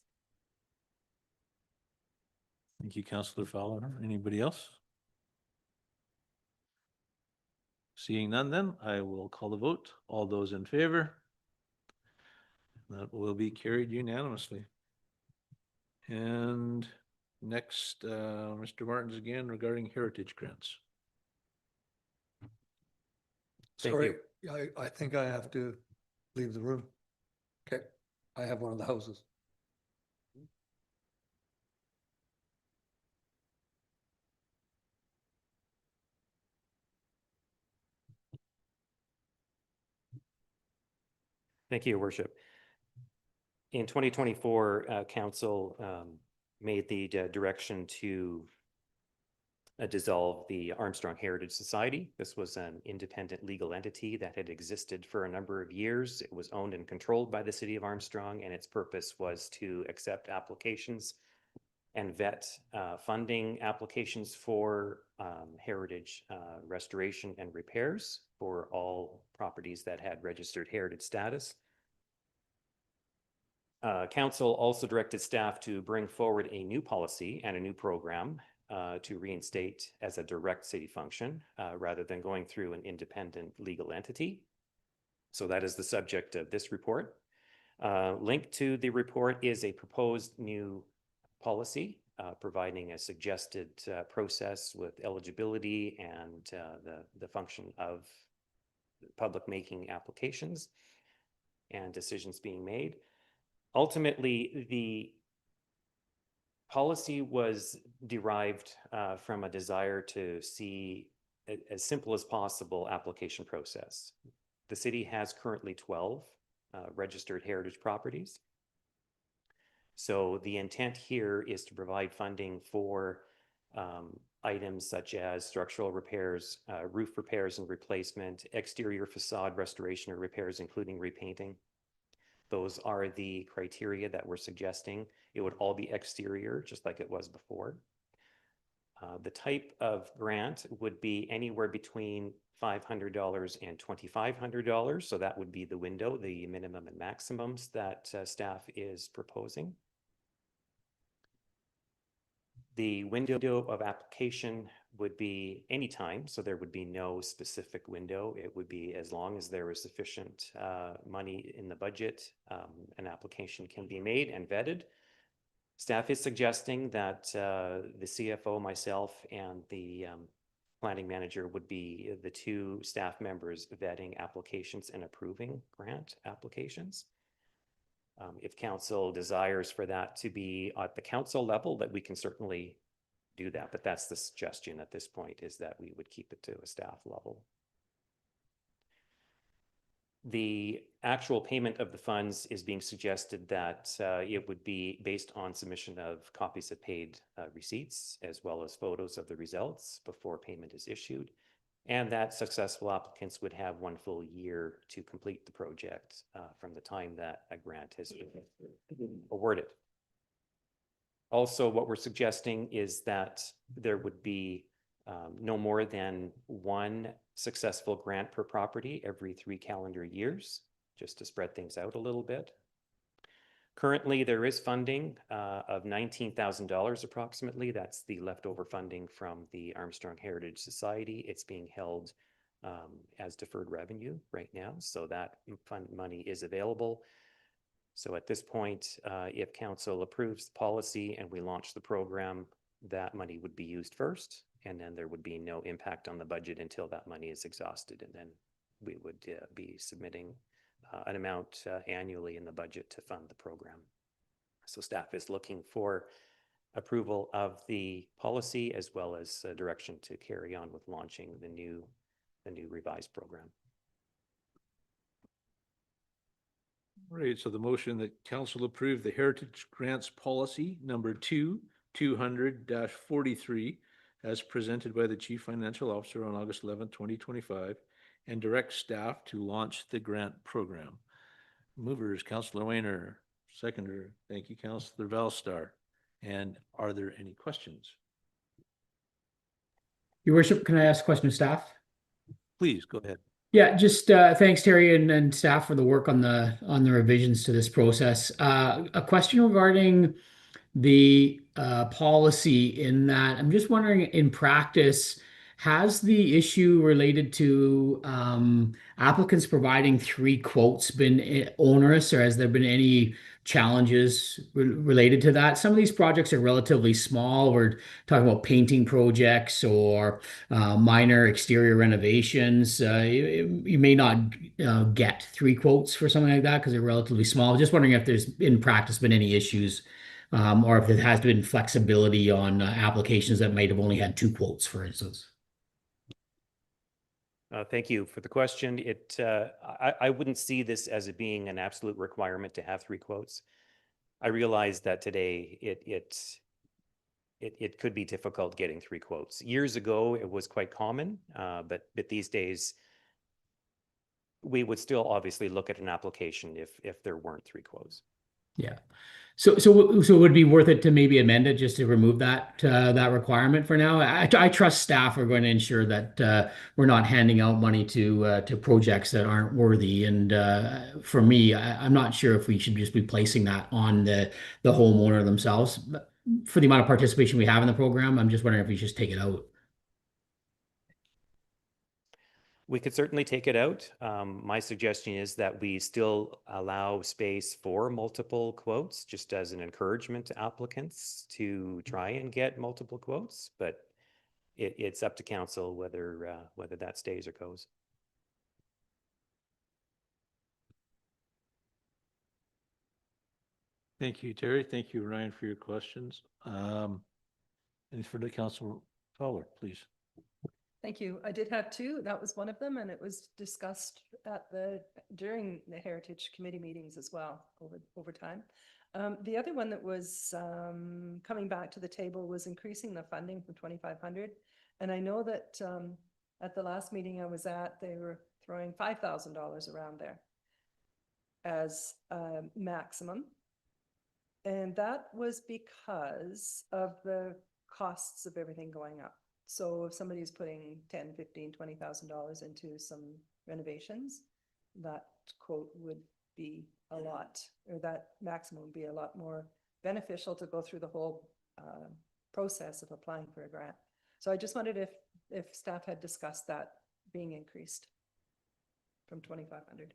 Thank you, Councillor Fowler. Anybody else? Seeing none, then I will call the vote. All those in favor? That will be carried unanimously. And next, Mr. Martins again regarding heritage grants. Thank Sorry, I think I have to leave the room. Okay, I have one of the houses. Thank you, Your Worship. In 2024, Council made the direction to dissolve the Armstrong Heritage Society. This was an independent legal entity that had existed for a number of years. It was owned and controlled by the City of Armstrong, and its purpose was to accept applications and vet funding applications for heritage restoration and repairs for all properties that had registered heritage status. Council also directed staff to bring forward a new policy and a new program to reinstate as a direct city function rather than going through an independent legal entity. So that is the subject of this report. Linked to the report is a proposed new policy providing a suggested process with eligibility and the function of public making applications and decisions being made. Ultimately, the policy was derived from a desire to see as simple as possible application process. The city has currently 12 registered heritage properties. So the intent here is to provide funding for items such as structural repairs, roof repairs and replacement, exterior facade restoration or repairs, including repainting. Those are the criteria that we're suggesting. It would all be exterior, just like it was before. The type of grant would be anywhere between $500 and $2,500. So that would be the window, the minimum and maximums that staff is proposing. The window of application would be any time, so there would be no specific window. It would be as long as there is sufficient money in the budget, an application can be made and vetted. Staff is suggesting that the CFO, myself, and the planning manager would be the two staff members vetting applications and approving grant applications. If council desires for that to be at the council level, that we can certainly do that, but that's the suggestion at this point, is that we would keep it to a staff level. The actual payment of the funds is being suggested that it would be based on submission of copies of paid receipts, as well as photos of the results before payment is issued, and that successful applicants would have 1 full year to complete the project from the time that a grant has been awarded. Also, what we're suggesting is that there would be no more than 1 successful grant per property every 3 calendar years, just to spread things out a little bit. Currently, there is funding of $19,000 approximately. That's the leftover funding from the Armstrong Heritage Society. It's being held as deferred revenue right now, so that fund money is available. So at this point, if council approves the policy and we launch the program, that money would be used first, and then there would be no impact on the budget until that money is exhausted, and then we would be submitting an amount annually in the budget to fund the program. So staff is looking for approval of the policy as well as direction to carry on with launching the new revised program. All right, so the motion that council approve the Heritage Grants Policy number 200-43 as presented by the Chief Financial Officer on August 11th, 2025, and direct staff to launch the grant program. Movers, Councillor Wayner. Seconder, thank you, Councillor Valstar. And are there any questions? Your Worship, can I ask a question of staff? Please, go ahead. Yeah, just thanks, Terry and staff for the work on the revisions to this process. A question regarding the policy in that I'm just wondering, in practice, has the issue related to applicants providing 3 quotes been onerous, or has there been any challenges related to that? Some of these projects are relatively small. We're talking about painting projects or minor exterior renovations. You may not get 3 quotes for something like that because they're relatively small. Just wondering if there's in practice been any issues or if it has been flexibility on applications that might have only had 2 quotes, for instance. Thank you for the question. I wouldn't see this as it being an absolute requirement to have 3 quotes. I realize that today it could be difficult getting 3 quotes. Years ago, it was quite common, but these days, we would still obviously look at an application if there weren't 3 quotes. Yeah. So it would be worth it to maybe amend it just to remove that requirement for now. I trust staff are going to ensure that we're not handing out money to projects that aren't worthy. And for me, I'm not sure if we should just be placing that on the homeowner themselves. But for the amount of participation we have in the program, I'm just wondering if we should just take it out. We could certainly take it out. My suggestion is that we still allow space for multiple quotes, just as an encouragement to applicants to try and get multiple quotes, but it's up to council whether that stays or goes. Thank you, Terry. Thank you, Ryan, for your questions. Any further, Councilor Fowler, please. Thank you. I did have 2. That was one of them, and it was discussed during the Heritage Committee meetings as well over time. The other one that was coming back to the table was increasing the funding from 2,500. And I know that at the last meeting I was at, they were throwing $5,000 around there as a maximum. And that was because of the costs of everything going up. So if somebody's putting $10,000, $15,000, $20,000 into some renovations, that quote would be a lot, or that maximum would be a lot more beneficial to go through the whole process of applying for a grant. So I just wondered if staff had discussed that being increased from 2,500.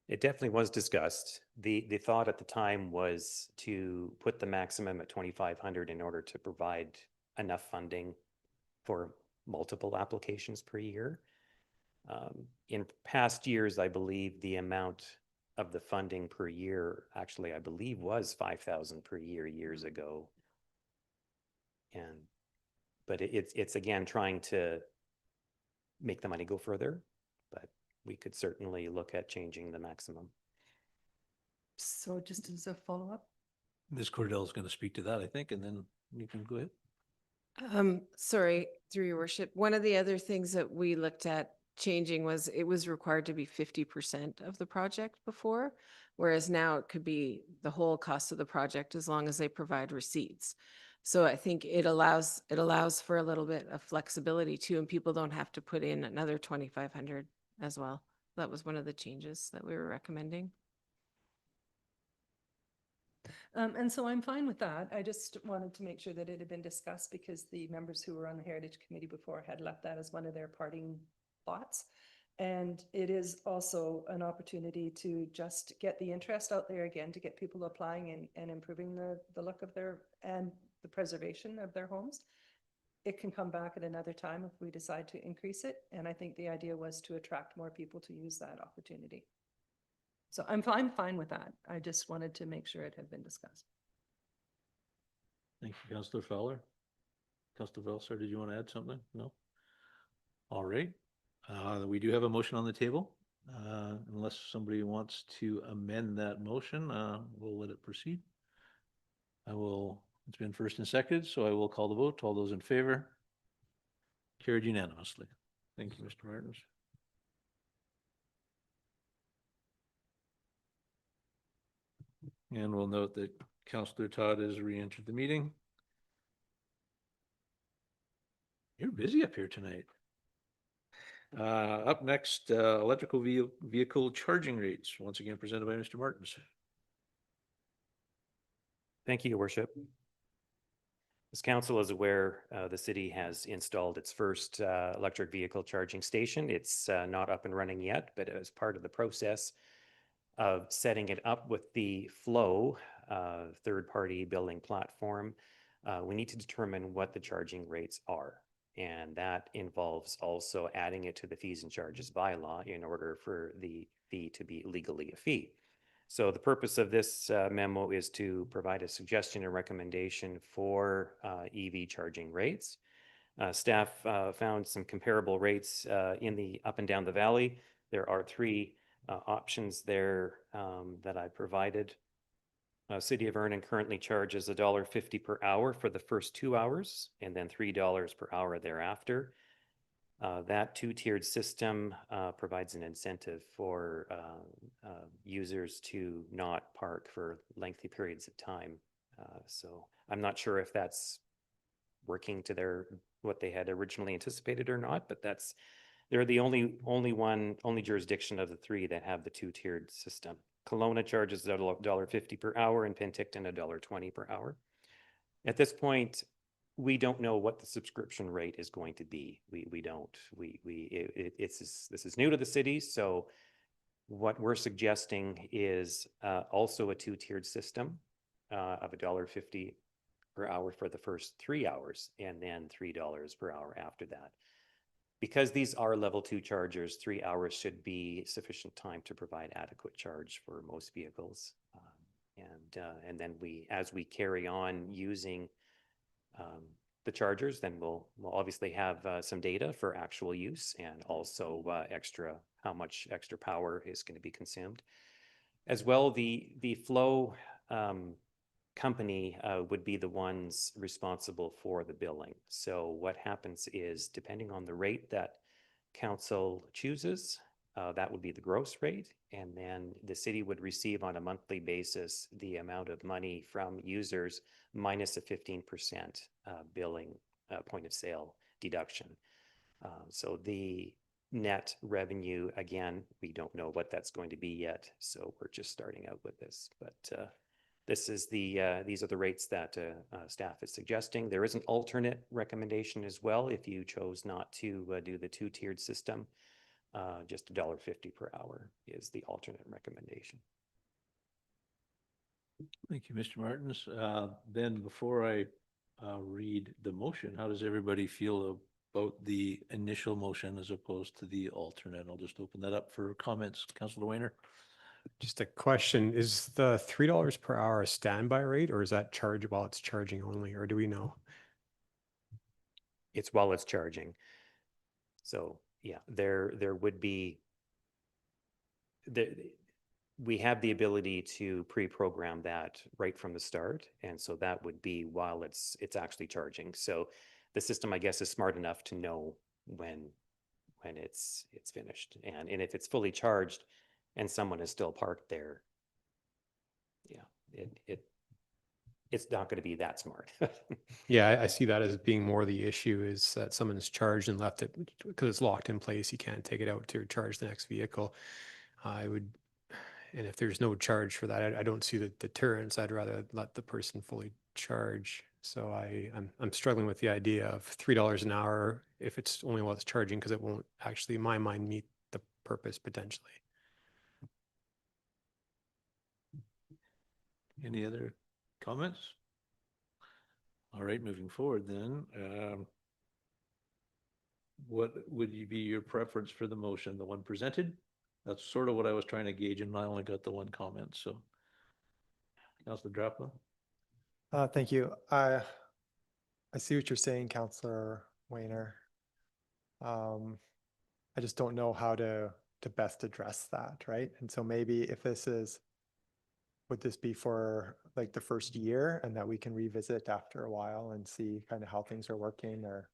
It definitely was discussed. The thought at the time was to put the maximum at 2,500 in order to provide enough funding for multiple applications per year. In past years, I believe the amount of the funding per year actually, I believe, was 5,000 per year years ago. But it's again trying to make the money go further, but we could certainly look at changing the maximum. So just as a follow-up? Ms. Cordell is going to speak to that, I think, and then you can go ahead. Sorry, through your worship. One of the other things that we looked at changing was it was required to be 50% of the project before, whereas now it could be the whole cost of the project as long as they provide receipts. So I think it allows for a little bit of flexibility too, and people don't have to put in another 2,500 as well. That was one of the changes that we were recommending. And so I'm fine with that. I just wanted to make sure that it had been discussed because the members who were on the Heritage Committee before had left that as one of their parting thoughts. And it is also an opportunity to just get the interest out there again, to get people applying and improving the look of their and the preservation of their homes. It can come back at another time if we decide to increase it. And I think the idea was to attract more people to use that opportunity. So I'm fine with that. I just wanted to make sure it had been discussed. Thank you, Councilor Fowler. Councilor Velser, did you want to add something? No? All right. We do have a motion on the table. Unless somebody wants to amend that motion, we'll let it proceed. It's been first and seconded, so I will call the vote. All those in favor? Carried unanimously. Thank you, Mr. Martins. And we'll note that Councillor Todd has re-entered the meeting. You're busy up here tonight. Up next, electrical vehicle charging rates, once again presented by Mr. Martins. Thank you, Your Worship. As council is aware, the city has installed its first electric vehicle charging station. It's not up and running yet, but as part of the process of setting it up with the Flow third-party billing platform, we need to determine what the charging rates are. And that involves also adding it to the fees and charges bylaw in order for the fee to be legally a fee. So the purpose of this memo is to provide a suggestion and recommendation for EV charging rates. Staff found some comparable rates in the up and down the valley. There are three options there that I provided. City of Vernon currently charges $1.50 per hour for the first 2 hours and then $3 per hour thereafter. That two-tiered system provides an incentive for users to not park for lengthy periods of time. So I'm not sure if that's working to what they had originally anticipated or not, but they're the only jurisdiction of the three that have the two-tiered system. Kelowna charges $1.50 per hour and Penticton $1.20 per hour. At this point, we don't know what the subscription rate is going to be. We don't. This is new to the city, so what we're suggesting is also a two-tiered system of $1.50 per hour for the first 3 hours, and then $3 per hour after that. Because these are level 2 chargers, 3 hours should be sufficient time to provide adequate charge for most vehicles. And then as we carry on using the chargers, then we'll obviously have some data for actual use and also how much extra power is going to be consumed. As well, the flow company would be the ones responsible for the billing. So what happens is, depending on the rate that council chooses, that would be the gross rate, and then the city would receive on a monthly basis the amount of money from users minus a 15% billing point of sale deduction. So the net revenue, again, we don't know what that's going to be yet, so we're just starting out with this. But these are the rates that staff is suggesting. There is an alternate recommendation as well if you chose not to do the two-tiered system. Just $1.50 per hour is the alternate recommendation. Thank you, Mr. Martins. Then before I read the motion, how does everybody feel about the initial motion as opposed to the alternate? I'll just open that up for comments. Councilor Wayner. Just a question, is the $3 per hour a standby rate, or is that charged while it's charging only, or do we know? It's while it's charging. So yeah, there would be, we have the ability to pre-program that right from the start, and so that would be while it's actually charging. So the system, I guess, is smart enough to know when it's finished, and if it's fully charged and someone is still parked there, yeah, it's not going to be that smart. Yeah, I see that as being more the issue, is that someone's charged and left it because it's locked in place. You can't take it out to charge the next vehicle. And if there's no charge for that, I don't see the deterrence. I'd rather let the person fully charge. So I'm struggling with the idea of $3 an hour if it's only while it's charging, because it won't actually, in my mind, meet the purpose potentially. Any other comments? All right, moving forward then. What would be your preference for the motion? The one presented? That's sort of what I was trying to gauge, and I only got the one comment, so. Councilor Drapla? Thank you. I see what you're saying, Councilor Wayner. I just don't know how to best address that, right? And so maybe if would this be for like the first year, and that we can revisit after a while and see kind of how things are working, or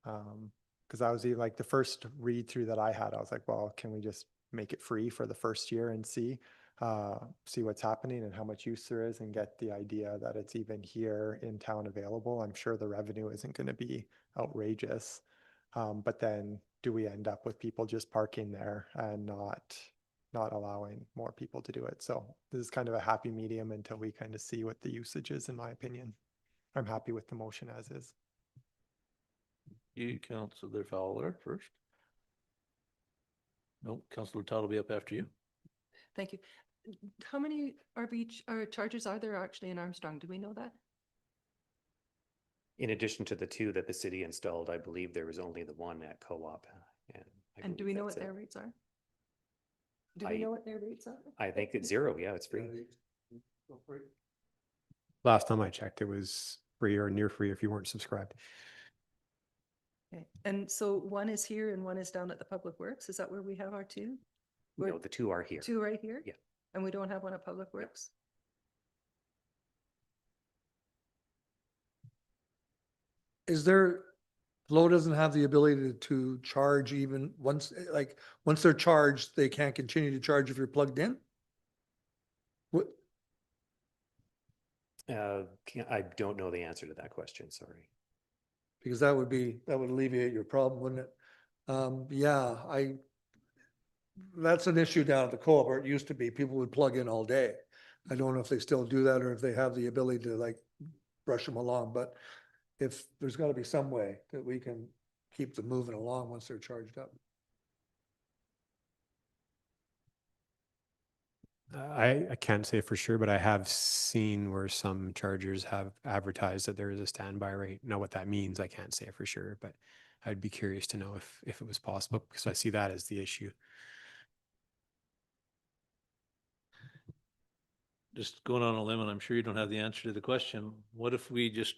because I was like, the first read through that I had, I was like, well, can we just make it free for the first year and see what's happening and how much use there is, and get the idea that it's even here in town available. I'm sure the revenue isn't going to be outrageous, but then do we end up with people just parking there and not allowing more people to do it? So this is kind of a happy medium until we kind of see what the usage is, in my opinion. I'm happy with the motion as is. You, Councilor Fowler, first. No, Councilor Todd will be up after you. Thank you. How many RV chargers are there actually in Armstrong? Do we know that? In addition to the 2 that the city installed, I believe there was only the 1 at Co-op. And do we know what their rates are? Do we know what their rates are? I think it's 0. Yeah, it's free. Last time I checked, it was free or near free if you weren't subscribed. Okay. And so one is here and one is down at the Public Works. Is that where we have our two? No, the two are here. Two right here? Yeah. And we don't have one at Public Works? Is there, Flow doesn't have the ability to charge even once, like, once they're charged, they can't continue to charge if you're plugged in? What, I don't know the answer to that question, sorry. because that would alleviate your problem, wouldn't it? Yeah, that's an issue down at the co-op, or it used to be, people would plug in all day. I don't know if they still do that or if they have the ability to like brush them along, but if there's gotta be some way that we can keep them moving along once they're charged up. I can't say for sure, but I have seen where some chargers have advertised that there is a standby rate. Now, what that means, I can't say for sure, but I'd be curious to know if it was possible, because I see that as the issue. Just going on a limb, and I'm sure you don't have the answer to the question. What if we just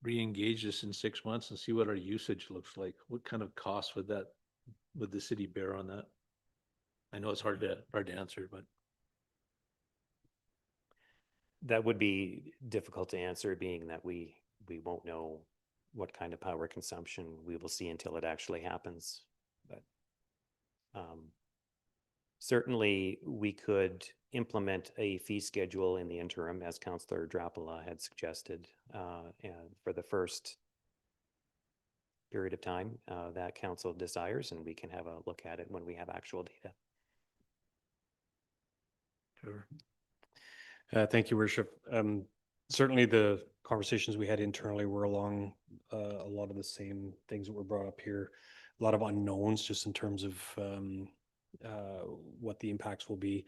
re-engage this in 6 months and see what our usage looks like? What kind of cost would the city bear on that? I know it's hard to answer, but That would be difficult to answer, being that we won't know what kind of power consumption we will see until it actually happens. But certainly we could implement a fee schedule in the interim, as Councillor Drapala had suggested, and for the first period of time that council desires, and we can have a look at it when we have actual data. sure. Thank you, Worship. Certainly the conversations we had internally were along a lot of the same things that were brought up here. A lot of unknowns just in terms of what the impacts will be.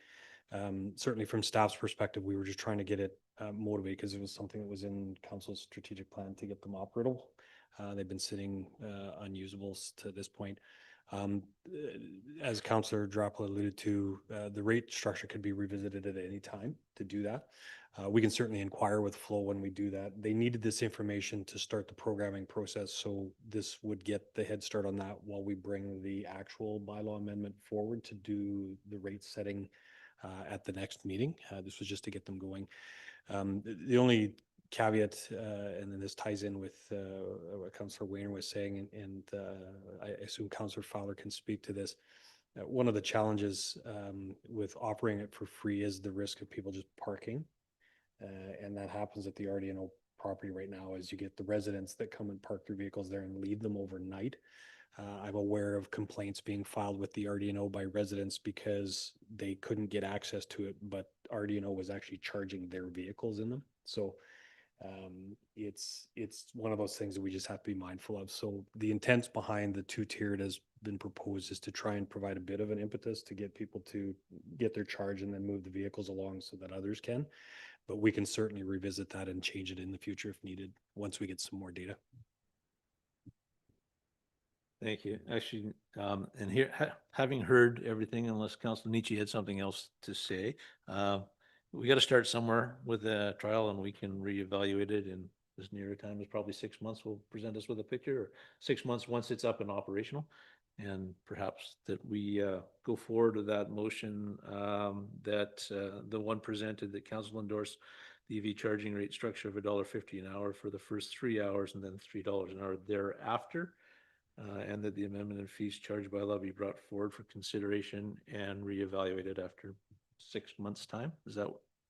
Certainly from staff's perspective, we were just trying to get it motivated, because it was something that was in council's strategic plan to get them operable. They've been sitting unusable to this point. As Councillor Drapala alluded to, the rate structure could be revisited at any time to do that. We can certainly inquire with Flow when we do that. They needed this information to start the programming process, so this would get the head start on that while we bring the actual bylaw amendment forward to do the rate setting at the next meeting. This was just to get them going. The only caveat, and then this ties in with what Councillor Wayner was saying, and I assume Councillor Fowler can speak to this. One of the challenges with operating it for free is the risk of people just parking. And that happens at the RDNO property right now, as you get the residents that come and park their vehicles there and leave them overnight. I'm aware of complaints being filed with the RDNO by residents because they couldn't get access to it, but RDNO was actually charging their vehicles in them. So it's one of those things that we just have to be mindful of. So the intent behind the two-tiered has been proposed is to try and provide a bit of an impetus to get people to get their charge and then move the vehicles along so that others can. But we can certainly revisit that and change it in the future if needed, once we get some more data. Thank you. Actually, and here, having heard everything, unless Councilor Nietzsche had something else to say, we got to start somewhere with the trial, and we can reevaluate it in as near a time as probably 6 months will present us with a picture, or 6 months once it's up and operational. And perhaps that we go forward with that motion, that the one presented that council endorsed, the EV charging rate structure of $1.50 an hour for the first 3 hours and then $3 an hour thereafter. And that the amendment and fees charged by law be brought forward for consideration and reevaluated after 6 months' time.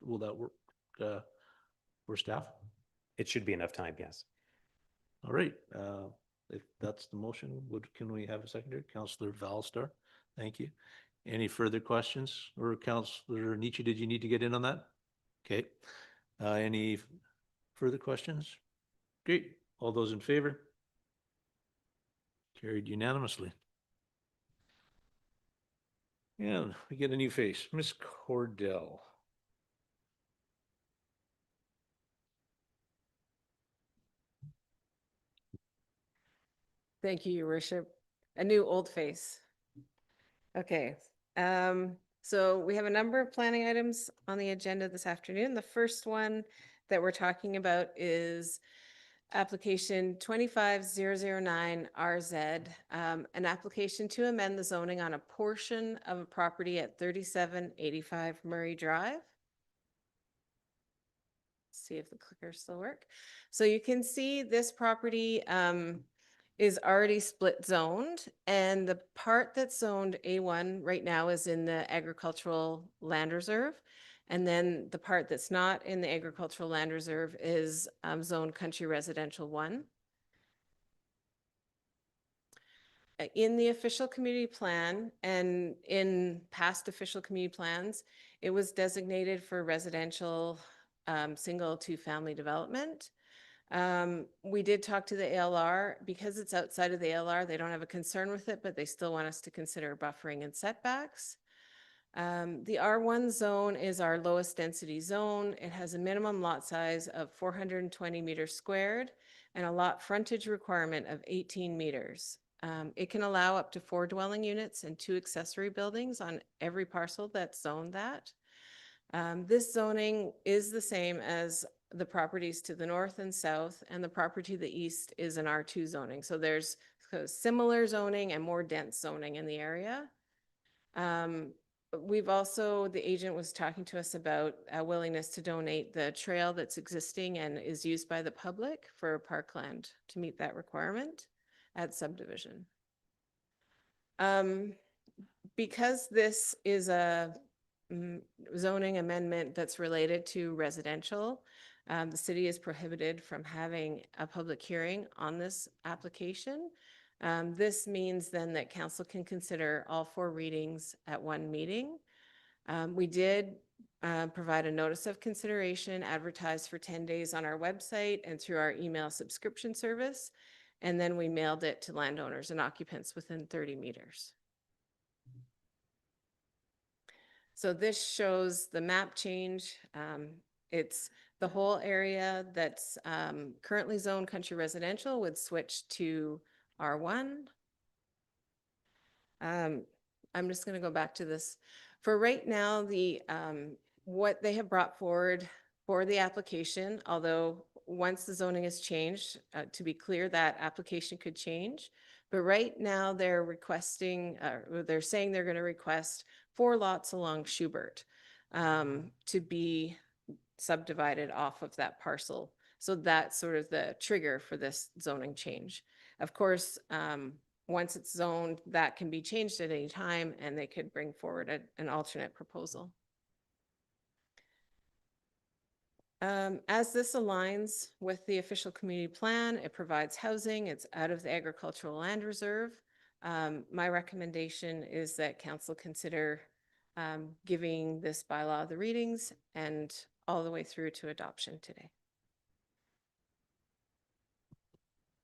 Will that work for staff? It should be enough time, yes. All right. If that's the motion, can we have a seconder? Councillor Valstar, thank you. Any further questions? Or Councillor Nietzsche, did you need to get in on that? Okay. Any further questions? Great. All those in favor? Carried unanimously. And we get a new face, Miss Cordell. Thank you, Your Worship. A new old face. Okay, so we have a number of planning items on the agenda this afternoon. The first one that we're talking about is application 25009 RZ, an application to amend the zoning on a portion of a property at 3785 Murray Drive. See if the clickers still work. So you can see this property is already split zoned, and the part that's zoned A1 right now is in the agricultural land reserve. And then the part that's not in the agricultural land reserve is zoned country residential 1. In the official community plan and in past official community plans, it was designated for residential single to family development. We did talk to the ALR. Because it's outside of the ALR, they don't have a concern with it, but they still want us to consider buffering and setbacks. The R1 zone is our lowest density zone. It has a minimum lot size of 420 meters squared and a lot frontage requirement of 18 meters. It can allow up to 4 dwelling units and 2 accessory buildings on every parcel that's zoned that. This zoning is the same as the properties to the north and south, and the property to the east is an R2 zoning. So there's similar zoning and more dense zoning in the area. We've also, the agent was talking to us about a willingness to donate the trail that's existing and is used by the public for parkland to meet that requirement at subdivision. Because this is a zoning amendment that's related to residential, the city is prohibited from having a public hearing on this application. This means then that council can consider all 4 readings at one meeting. We did provide a notice of consideration advertised for 10 days on our website and through our email subscription service. And then we mailed it to landowners and occupants within 30 meters. So this shows the map change. It's the whole area that's currently zoned country residential would switch to R1. I'm just going to go back to this. For right now, the what they have brought forward for the application, although once the zoning is changed, to be clear, that application could change. But right now they're requesting, they're saying they're going to request 4 lots along Schubert to be subdivided off of that parcel. So that's sort of the trigger for this zoning change. Of course, once it's zoned, that can be changed at any time, and they could bring forward an alternate proposal. As this aligns with the official community plan, it provides housing, it's out of the agricultural land reserve. My recommendation is that council consider giving this bylaw the readings and all the way through to adoption today.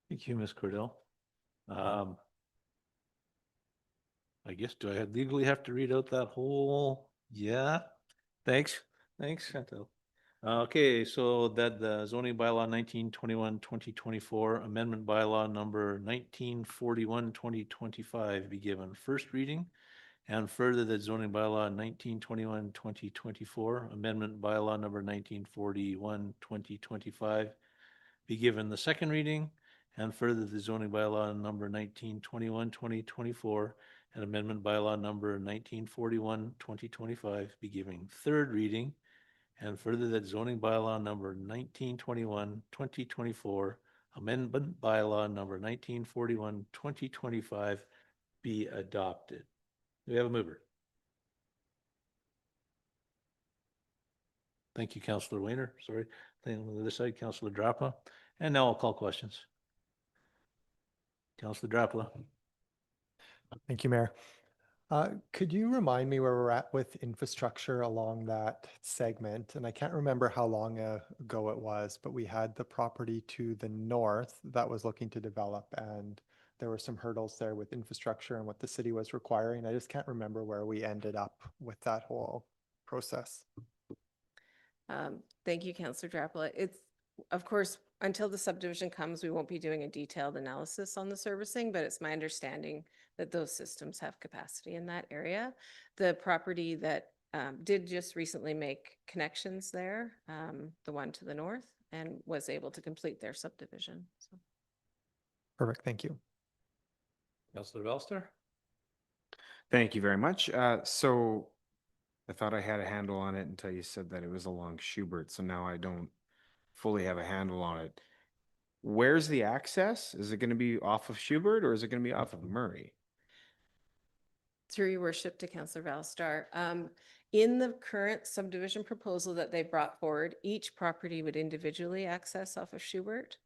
Thank you, Ms. Cordell. I guess, do I legally have to read out that whole? Yeah, thanks, Chantel. Okay, so that the zoning bylaw 1921-2024 amendment bylaw number 1941-2025 be given first reading, and further that zoning bylaw 1921-2024 amendment bylaw number 1941-2025 be given the second reading, and further the zoning bylaw number 1921-2024 and amendment bylaw number 1941-2025 be given third reading, and further that zoning bylaw number 1921-2024, amendment bylaw number 1941-2025 be adopted. Do we have a mover? Thank you, Councillor Weiner. Sorry. Then on the other side, Councillor Drapla. And now I'll call questions. Councillor Drapla. Thank you, Mayor. Could you remind me where we're at with infrastructure along that segment? And I can't remember how long ago it was, but we had the property to the north that was looking to develop, and there were some hurdles there with infrastructure and what the city was requiring. I just can't remember where we ended up with that whole process. Thank you, Councillor Drapla. It's, of course, until the subdivision comes, we won't be doing a detailed analysis on the servicing, but it's my understanding that those systems have capacity in that area. The property that did just recently make connections there, the one to the north, and was able to complete their subdivision. So. Perfect, thank you. Councillor Belster? Thank you very much. So I thought I had a handle on it until you said that it was along Schubert. So now I don't fully have a handle on it. Where's the access? Is it going to be off of Schubert or is it going to be off of Murray? Through your worship to Councillor Valstar, in the current subdivision proposal that they brought forward, each property would individually access off of Schubert,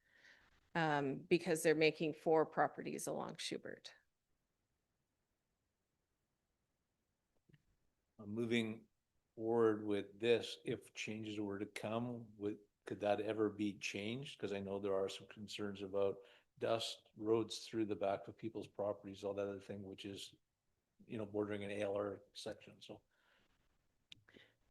because they're making 4 properties along Schubert. Moving forward with this, if changes were to come, could that ever be changed? Because I know there are some concerns about dust, roads through the back of people's properties, all that other thing, which is, you know, bordering an ALR section, so.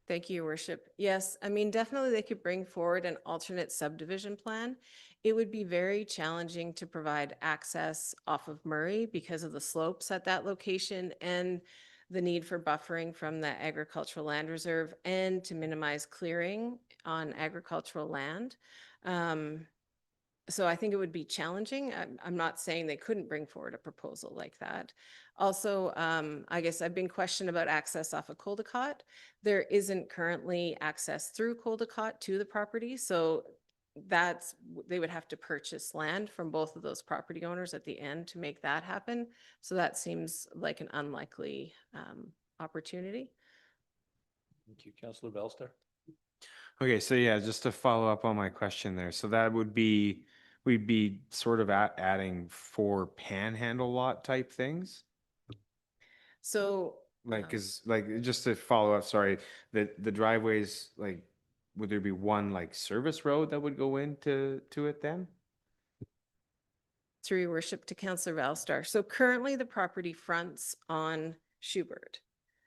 Thank you, Your Worship. Yes, I mean, definitely they could bring forward an alternate subdivision plan. It would be very challenging to provide access off of Murray because of the slopes at that location and the need for buffering from the agricultural land reserve and to minimize clearing on agricultural land. So I think it would be challenging. I'm not saying they couldn't bring forward a proposal like that. Also, I guess I've been questioned about access off of Coldicott. There isn't currently access through Coldicott to the property, so they would have to purchase land from both of those property owners at the end to make that happen. So that seems like an unlikely opportunity. Thank you, Councillor Belster. Okay, so yeah, just to follow up on my question there. So that would be, we'd be sort of adding 4 panhandle lot type things? So Like, just to follow up, sorry, the driveways, like, would there be one like service road that would go into it then? through your worship to Councillor Valstar. So currently the property fronts on Schubert.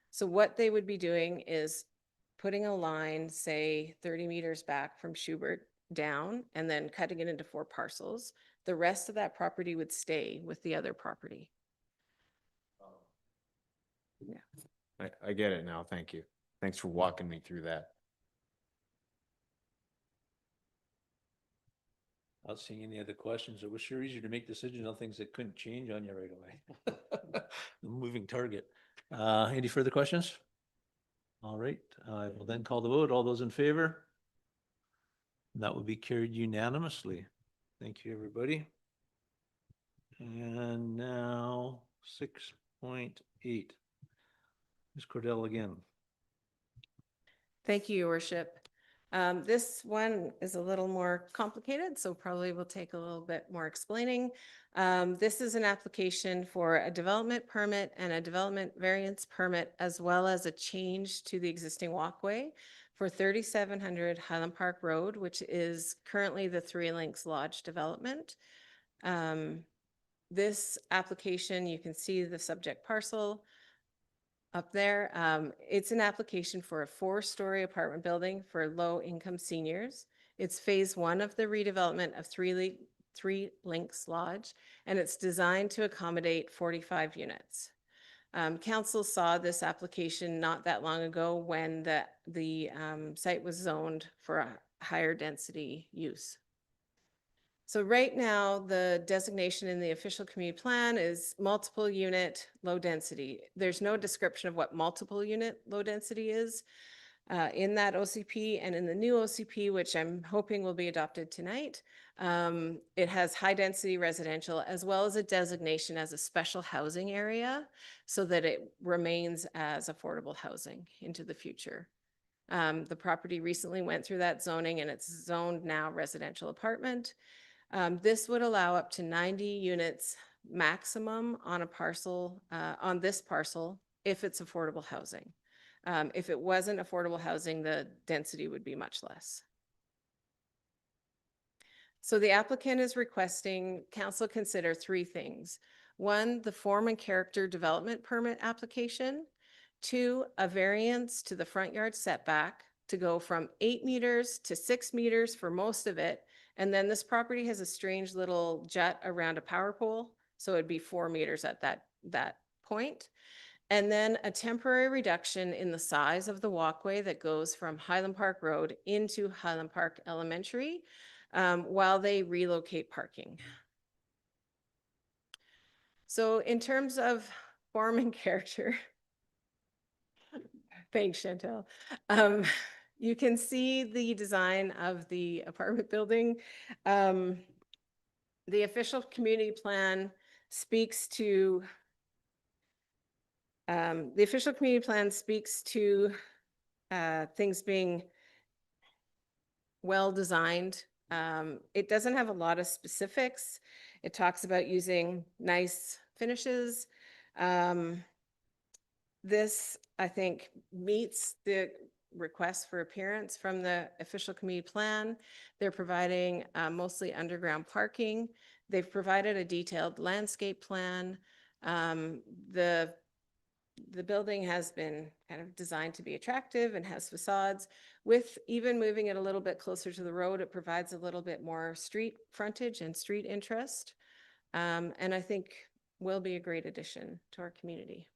So what they would be doing is putting a line, say 30 meters back from Schubert down and then cutting it into 4 parcels. The rest of that property would stay with the other property. Yeah. I get it now. Thank you. Thanks for walking me through that. Not seeing any other questions. It was sure easier to make decisions on things that couldn't change on you right away. The moving target. Any further questions? All right, I will then call the vote. All those in favor? That will be carried unanimously. Thank you, everybody. And now 6.8. Ms. Cordell again. Thank you, Your Worship. This one is a little more complicated, so probably will take a little bit more explaining. This is an application for a development permit and a development variance permit, as well as a change to the existing walkway for 3700 Highland Park Road, which is currently the 3 Links Lodge development. This application, you can see the subject parcel up there. It's an application for a 4-story apartment building for low-income seniors. It's phase 1 of the redevelopment of 3 Links Lodge, and it's designed to accommodate 45 units. Council saw this application not that long ago when the site was zoned for a higher density use. So right now, the designation in the official community plan is multiple unit, low density. There's no description of what multiple unit low density is in that OCP, and in the new OCP, which I'm hoping will be adopted tonight, it has high density residential as well as a designation as a special housing area so that it remains as affordable housing into the future. The property recently went through that zoning and it's zoned now residential apartment. This would allow up to 90 units maximum on a parcel, on this parcel, if it's affordable housing. If it wasn't affordable housing, the density would be much less. So the applicant is requesting council consider 3 things. 1, the form and character development permit application. 2, a variance to the front yard setback to go from 8 meters to 6 meters for most of it. And then this property has a strange little jut around a power pole, so it'd be 4 meters at that point. And then a temporary reduction in the size of the walkway that goes from Highland Park Road into Highland Park Elementary while they relocate parking. So in terms of form and character, thanks, Chantel. You can see the design of the apartment building. The official community plan speaks to things being well designed. It doesn't have a lot of specifics. It talks about using nice finishes. This, I think, meets the request for appearance from the official community plan. They're providing mostly underground parking. They've provided a detailed landscape plan. The building has been kind of designed to be attractive and has facades. With even moving it a little bit closer to the road, it provides a little bit more street frontage and street interest. And I think will be a great addition to our community.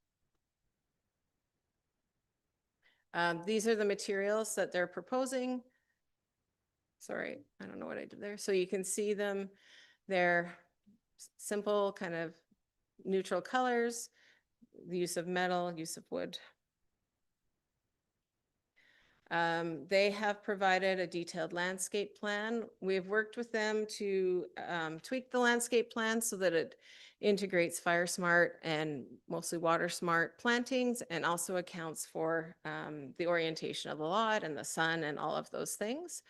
These are the materials that they're proposing. Sorry, I don't know what I did there. So you can see them. They're simple, kind of neutral colors, the use of metal, use of wood. They have provided a detailed landscape plan. We've worked with them to tweak the landscape plan so that it integrates fire smart and mostly water smart plantings and also accounts for the orientation of the lot and the sun and all of those things.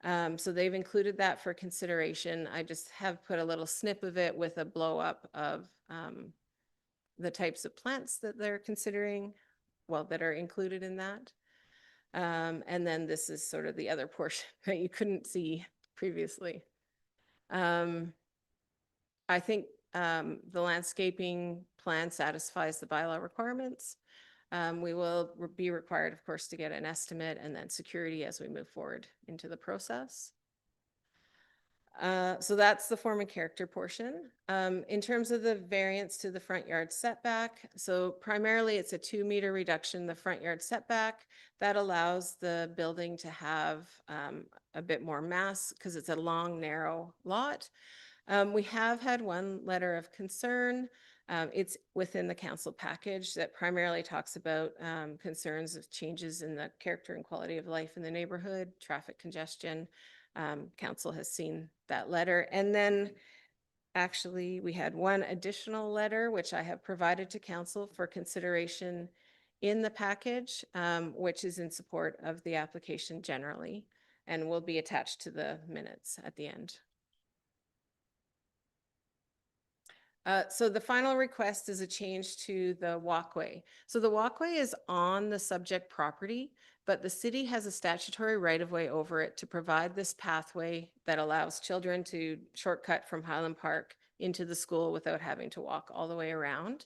So they've included that for consideration. I just have put a little snip of it with a blow up of the types of plants that they're considering, well, that are included in that. And then this is sort of the other portion that you couldn't see previously. I think the landscaping plan satisfies the bylaw requirements. We will be required, of course, to get an estimate and then security as we move forward into the process. So that's the form and character portion. In terms of the variance to the front yard setback, so primarily it's a 2-meter reduction in the front yard setback. That allows the building to have a bit more mass because it's a long, narrow lot. We have had one letter of concern. It's within the council package that primarily talks about concerns of changes in the character and quality of life in the neighborhood, traffic congestion. Council has seen that letter. And then actually we had one additional letter, which I have provided to council for consideration in the package, which is in support of the application generally and will be attached to the minutes at the end. So the final request is a change to the walkway. So the walkway is on the subject property, but the city has a statutory right-of-way over it to provide this pathway that allows children to shortcut from Highland Park into the school without having to walk all the way around.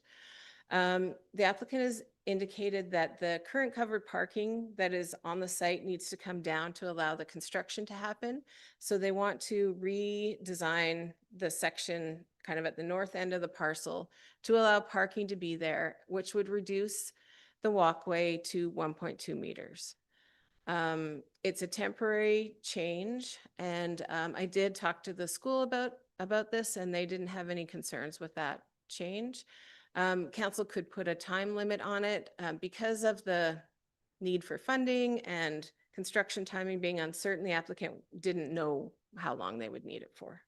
The applicant has indicated that the current covered parking that is on the site needs to come down to allow the construction to happen. So they want to redesign the section kind of at the north end of the parcel to allow parking to be there, which would reduce the walkway to 1.2 meters. It's a temporary change, and I did talk to the school about this, and they didn't have any concerns with that change. Council could put a time limit on it because of the need for funding and construction timing being uncertain. The applicant didn't know how long they would need it for.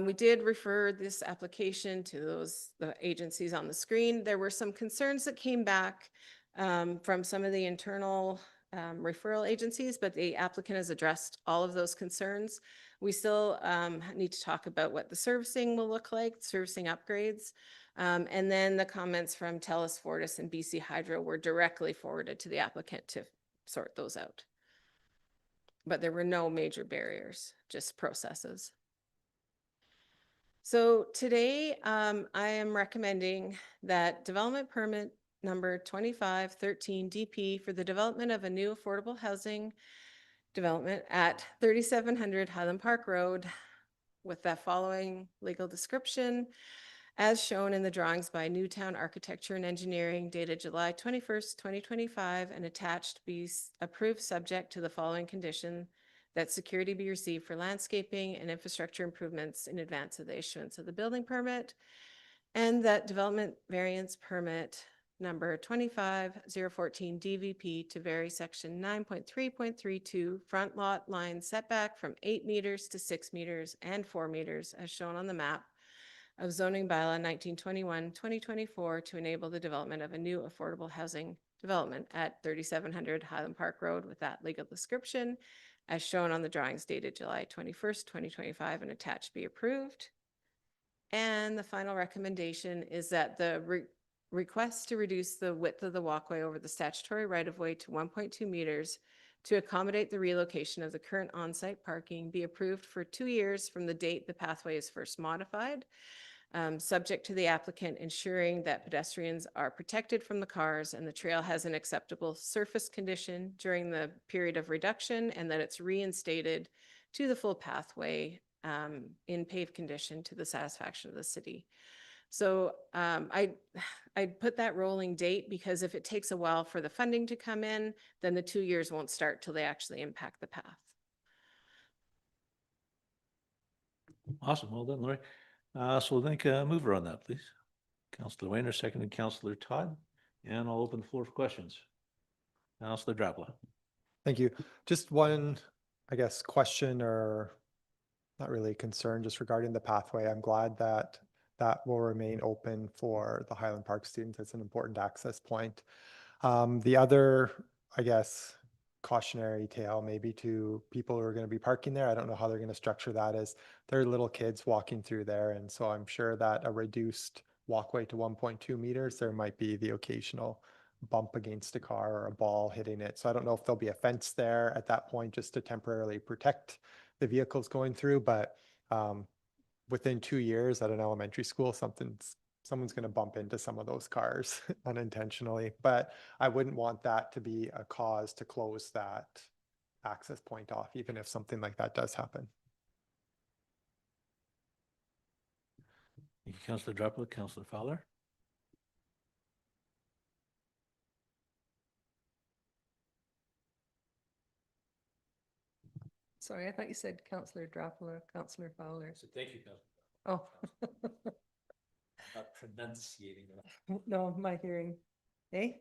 We did refer this application to the agencies on the screen. There were some concerns that came back from some of the internal referral agencies, but the applicant has addressed all of those concerns. We still need to talk about what the servicing will look like, servicing upgrades. And then the comments from TELUS, Fortis, and BC Hydro were directly forwarded to the applicant to sort those out. But there were no major barriers, just processes. So today I am recommending that development permit number 2513 DP for the development of a new affordable housing development at 3700 Highland Park Road with the following legal description. as shown in the drawings by Newtown Architecture and Engineering dated July 21st, 2025, and attached be approved subject to the following condition: that security be received for landscaping and infrastructure improvements in advance of the issuance of the building permit, and that development variance permit number 25014 DVP to vary section 9.3.32 front lot line setback from 8 meters to 6 meters and 4 meters as shown on the map of zoning bylaw 1921-2024 to enable the development of a new affordable housing development at 3700 Highland Park Road with that legal description as shown on the drawings dated July 21st, 2025, and attached be approved. And the final recommendation is that the request to reduce the width of the walkway over the statutory right-of-way to 1.2 meters to accommodate the relocation of the current on-site parking be approved for 2 years from the date the pathway is first modified, subject to the applicant ensuring that pedestrians are protected from the cars and the trail has an acceptable surface condition during the period of reduction, and that it's reinstated to the full pathway in paved condition to the satisfaction of the city. So I'd put that rolling date because if it takes a while for the funding to come in, then the 2 years won't start till they actually impact the path. Awesome. Well done, Lori. So we'll make a mover on that, please. Councillor Wayner, seconded Councillor Todd, and I'll open the floor for questions. Councillor Drapla. Thank you. Just one, I guess, question or not really a concern, just regarding the pathway. I'm glad that that will remain open for the Highland Park students. It's an important access point. The other, I guess, cautionary tale maybe to people who are going to be parking there, I don't know how they're going to structure that, is there are little kids walking through there. And so I'm sure that a reduced walkway to 1.2 meters, there might be the occasional bump against a car or a ball hitting it. So I don't know if there'll be a fence there at that point just to temporarily protect the vehicles going through, but within 2 years at an elementary school, someone's going to bump into some of those cars unintentionally. But I wouldn't want that to be a cause to close that access point off, even if something like that does happen. Thank you, Councillor Drapla. Councillor Fowler. Sorry, I thought you said Councillor Drapla, Councillor Fowler. So thank you, Councillor. Oh. Not pronunciating it. No, my hearing. Hey,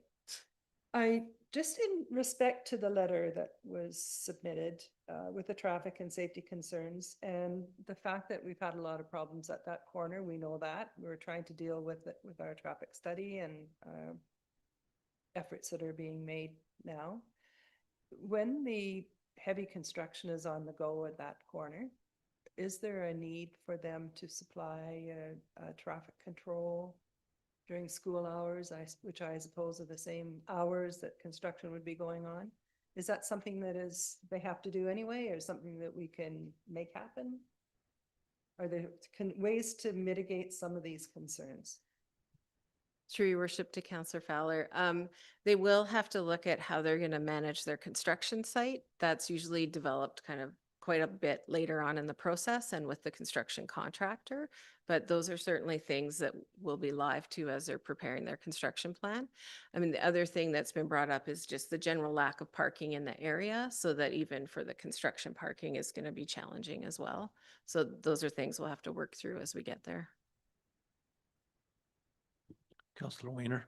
I just in respect to the letter that was submitted with the traffic and safety concerns and the fact that we've had a lot of problems at that corner, we know that we're trying to deal with it with our traffic study and efforts that are being made now. When the heavy construction is on the go at that corner, is there a need for them to supply traffic control during school hours, which I suppose are the same hours that construction would be going on? Is that something that they have to do anyway, or something that we can make happen? Are there ways to mitigate some of these concerns? Through your worship to Councillor Fowler, they will have to look at how they're going to manage their construction site. That's usually developed kind of quite a bit later on in the process and with the construction contractor. But those are certainly things that will be live to as they're preparing their construction plan. I mean, the other thing that's been brought up is just the general lack of parking in the area, so that even for the construction parking is going to be challenging as well. So those are things we'll have to work through as we get there. Councillor Wayner.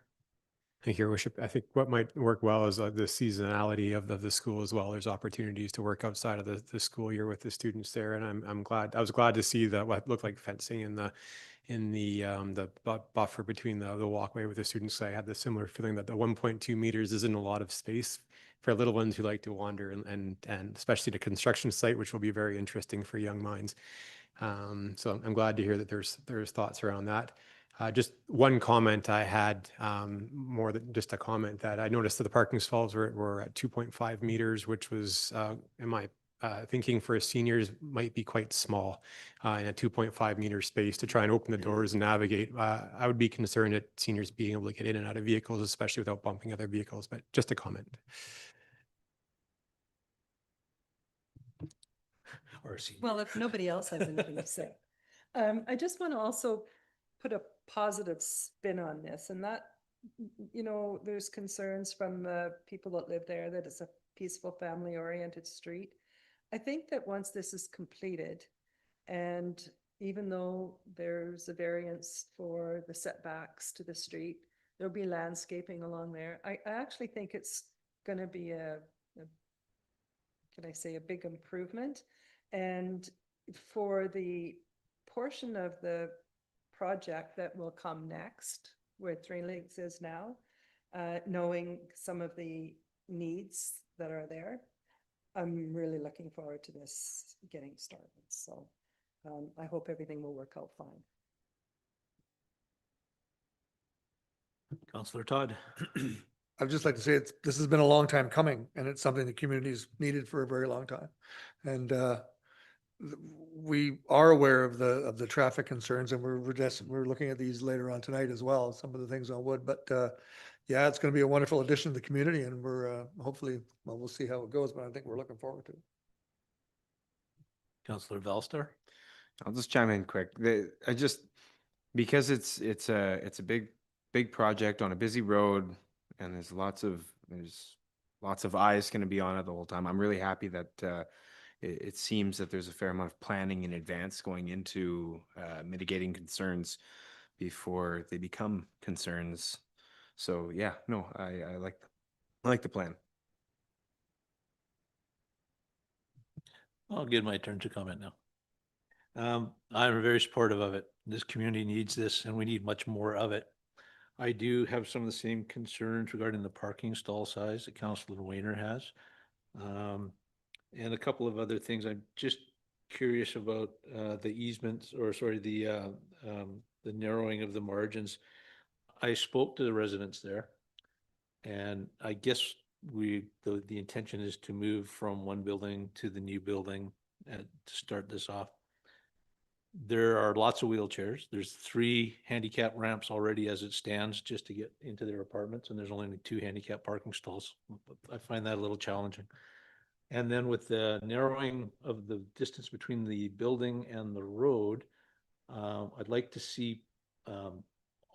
Thank you, Your Worship. I think what might work well is the seasonality of the school as well. There's opportunities to work outside of the school year with the students there, and I was glad to see that what looked like fencing in the buffer between the walkway with the students. I had the similar feeling that the 1.2 meters isn't a lot of space for little ones who like to wander, and especially the construction site, which will be very interesting for young minds. So I'm glad to hear that there's thoughts around that. Just one comment I had, more than just a comment, that I noticed that the parking stalls were at 2.5 meters, which was, in my thinking, for seniors might be quite small in a 2.5 meter space to try and open the doors and navigate. I would be concerned at seniors being able to get in and out of vehicles, especially without bumping other vehicles, but just a comment. Or a senior. Well, if nobody else has anything to say. I just want to also put a positive spin on this, and that, you know, there's concerns from the people that live there that it's a peaceful, family-oriented street. I think that once this is completed, and even though there's a variance for the setbacks to the street, there'll be landscaping along there. I actually think it's going to be can I say, a big improvement. And for the portion of the project that will come next, where Three Lakes is now, knowing some of the needs that are there, I'm really looking forward to this getting started. So I hope everything will work out fine. Councillor Todd. I'd just like to say this has been a long time coming, and it's something the community's needed for a very long time. And we are aware of the traffic concerns, and we're looking at these later on tonight as well, some of the things on Wood. But yeah, it's going to be a wonderful addition to the community, and we're hopefully, well, we'll see how it goes, but I think we're looking forward to it. Councillor Valstar. I'll just chime in quick. Because it's a big project on a busy road, and there's lots of eyes going to be on it the whole time. I'm really happy that it seems that there's a fair amount of planning in advance going into mitigating concerns before they become concerns. So yeah, no, I like the plan. I'll give my turn to comment now. I'm very supportive of it. This community needs this, and we need much more of it. I do have some of the same concerns regarding the parking stall size that Councillor Wayner has. And a couple of other things. I'm just curious about the easements, or sorry, the narrowing of the margins. I spoke to the residents there, and I guess the intention is to move from one building to the new building to start this off. There are lots of wheelchairs. There's 3 handicap ramps already as it stands just to get into their apartments, and there's only 2 handicap parking stalls. I find that a little challenging. And then with the narrowing of the distance between the building and the road, I'd like to see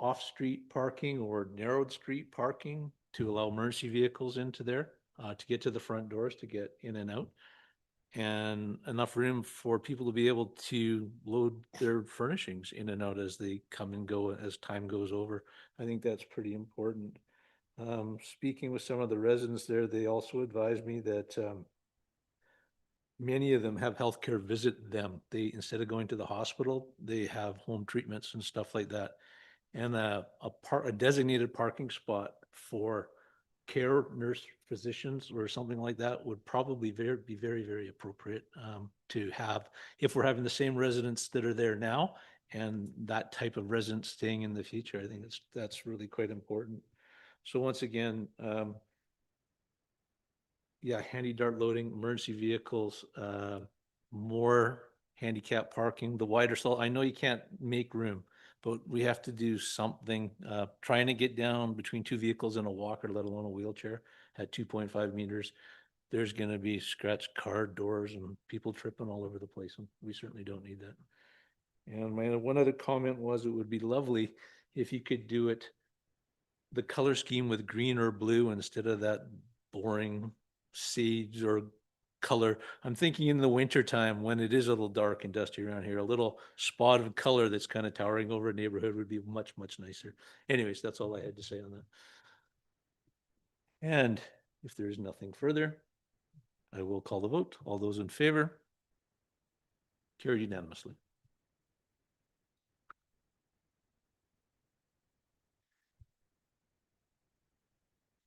off-street parking or narrowed street parking to allow emergency vehicles into there to get to the front doors, to get in and out, and enough room for people to be able to load their furnishings in and out as they come and go as time goes over. I think that's pretty important. Speaking with some of the residents there, they also advised me that many of them have healthcare visit them. They, instead of going to the hospital, they have home treatments and stuff like that. And a designated parking spot for care nurse physicians or something like that would probably be very, very appropriate to have if we're having the same residents that are there now and that type of resident staying in the future. I think that's really quite important. So once again, yeah, handy dart loading, emergency vehicles, more handicap parking, the wider stall. I know you can't make room, but we have to do something. Trying to get down between 2 vehicles and a walker, let alone a wheelchair, at 2.5 meters. There's going to be scratched car doors and people tripping all over the place, and we certainly don't need that. And my one other comment was, it would be lovely if you could do it, the color scheme with green or blue instead of that boring sage or color. I'm thinking in the winter time when it is a little dark and dusty around here, a little spot of color that's kind of towering over a neighborhood would be much, much nicer. Anyways, that's all I had to say on that. And if there's nothing further, I will call the vote. All those in favor? Carried unanimously.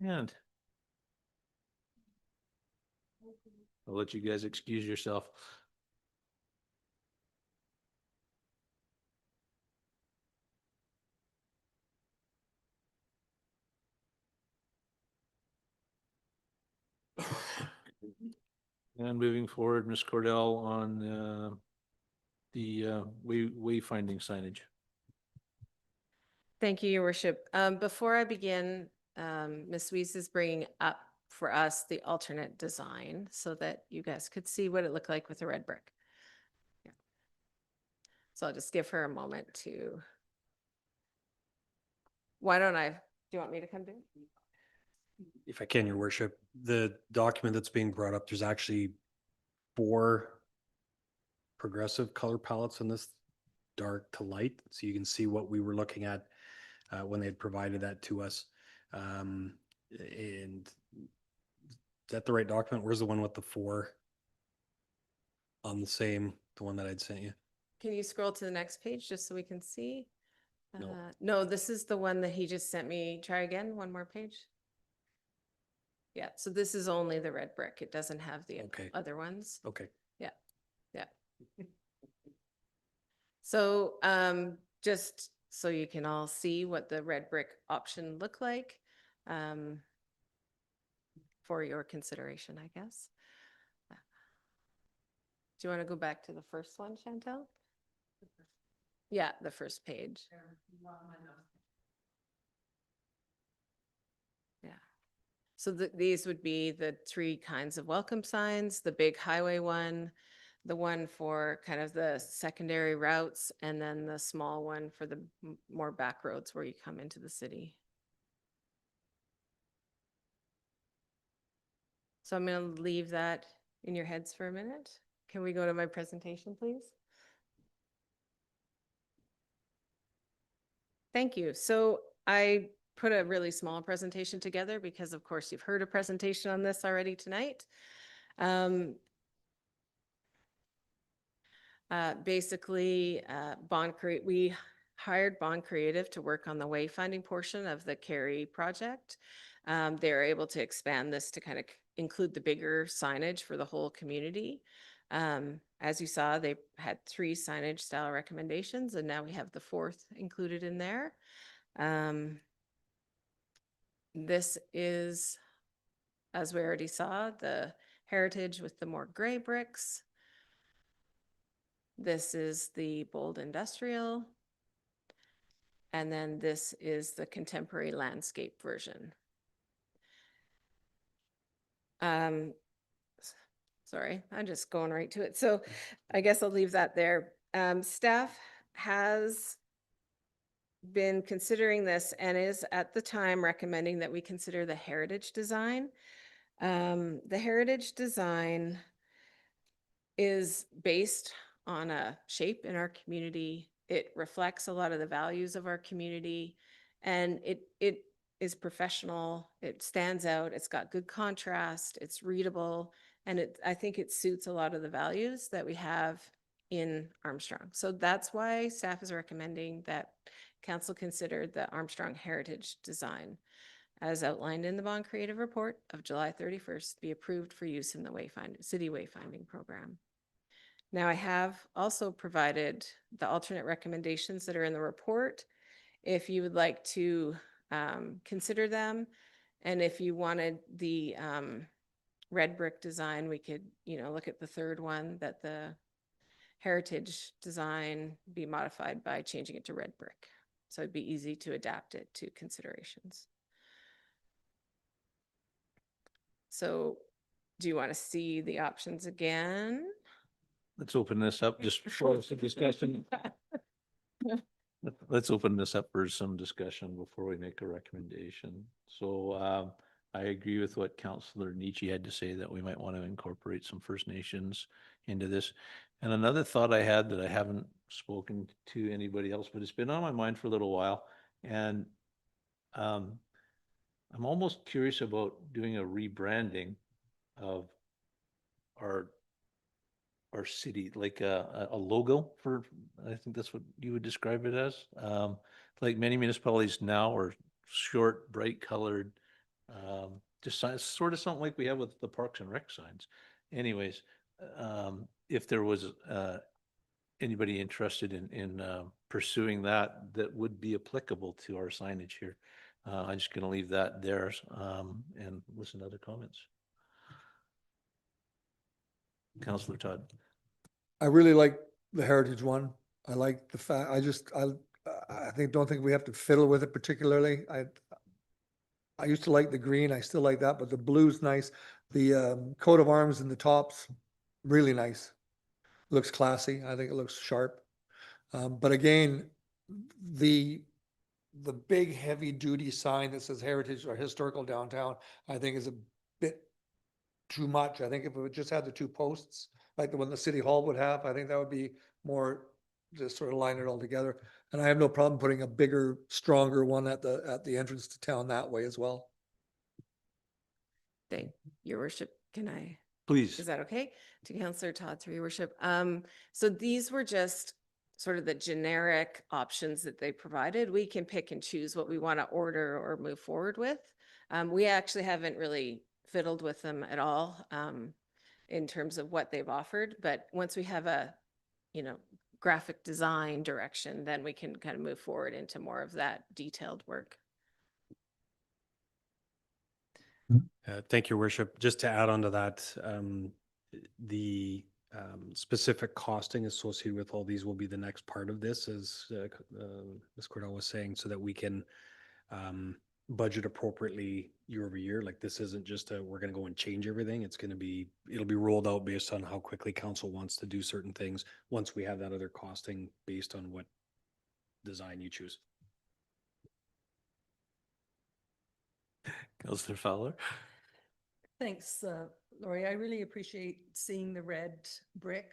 And I'll let you guys excuse yourself. And moving forward, Ms. Cordell on the wayfinding signage. Thank you, Your Worship. Before I begin, Ms. Weiss is bringing up for us the alternate design so that you guys could see what it looked like with the red brick. Yeah. So I'll just give her a moment to Why don't I, do you want me to come do? If I can, your worship, the document that's being brought up, there's actually 4 progressive color palettes in this, dark to light. So you can see what we were looking at when they had provided that to us. And is that the right document? Where's the one with the 4 on the same, the one that I'd sent you? Can you scroll to the next page just so we can see? No. No, this is the one that he just sent me. Try again, one more page. Yeah, so this is only the red brick. It doesn't have the Okay. other ones. Okay. Yeah, yeah. So just so you can all see what the red brick option look like for your consideration, I guess. Do you want to go back to the first one, Chantel? Yeah, the first page. Yeah. So these would be the 3 kinds of welcome signs, the big highway one, the one for kind of the secondary routes, and then the small one for the more back roads where you come into the city. So I'm going to leave that in your heads for a minute. Can we go to my presentation, please? Thank you. So I put a really small presentation together because, of course, you've heard a presentation on this already tonight. Basically, we hired Bond Creative to work on the wayfinding portion of the Cary project. They're able to expand this to kind of include the bigger signage for the whole community. As you saw, they had 3 signage style recommendations, and now we have the 4th included in there. This is, as we already saw, the heritage with the more gray bricks. This is the bold industrial. And then this is the contemporary landscape version. Sorry, I'm just going right to it. So I guess I'll leave that there. Staff has been considering this and is at the time recommending that we consider the heritage design. The heritage design is based on a shape in our community. It reflects a lot of the values of our community, and it is professional. It stands out. It's got good contrast. It's readable, and I think it suits a lot of the values that we have in Armstrong. So that's why staff is recommending that council consider the Armstrong heritage design as outlined in the Bond Creative Report of July 31st be approved for use in the city wayfinding program. Now I have also provided the alternate recommendations that are in the report if you would like to consider them. And if you wanted the red brick design, we could, look at the 3rd one, that the heritage design be modified by changing it to red brick. So it'd be easy to adapt it to considerations. So do you want to see the options again? Let's open this up just for some discussion. Let's open this up for some discussion before we make a recommendation. So I agree with what Councillor Nietzsche had to say, that we might want to incorporate some First Nations into this. And another thought I had that I haven't spoken to anybody else, but it's been on my mind for a little while. And I'm almost curious about doing a rebranding of our city, like a logo for, I think that's what you would describe it as. Like many municipalities now are short, bright colored, just sort of something like we have with the Parks and Rec signs. Anyways, if there was anybody interested in pursuing that would be applicable to our signage here. I'm just going to leave that there and listen to other comments. Councillor Todd. I really like the heritage one. I like the fact, don't think we have to fiddle with it particularly. I used to like the green. I still like that, but the blue's nice. The coat of arms and the tops, really nice. Looks classy. I think it looks sharp. But again, the the big heavy duty sign that says heritage or historical downtown, I think is a bit too much. I think if it just had the two posts, like the one the city hall would have, I think that would be more, just sort of line it all together. And I have no problem putting a bigger, stronger one at the entrance to town that way as well. Thank your worship. Can I? Please. Is that okay? To Councillor Todd, through your worship. So these were just sort of the generic options that they provided. We can pick and choose what we want to order or move forward with. We actually haven't really fiddled with them at all in terms of what they've offered. But once we have a, graphic design direction, then we can kind of move forward into more of that detailed work. Thank you, Worship. Just to add on to that, the specific costing associated with all these will be the next part of this, as Ms. Cordell was saying, so that we can budget appropriately year over year. Like, this isn't just we're going to go and change everything. It'll be rolled out based on how quickly council wants to do certain things once we have that other costing based on what design you choose. Councillor Fowler. Thanks, Lori. I really appreciate seeing the red brick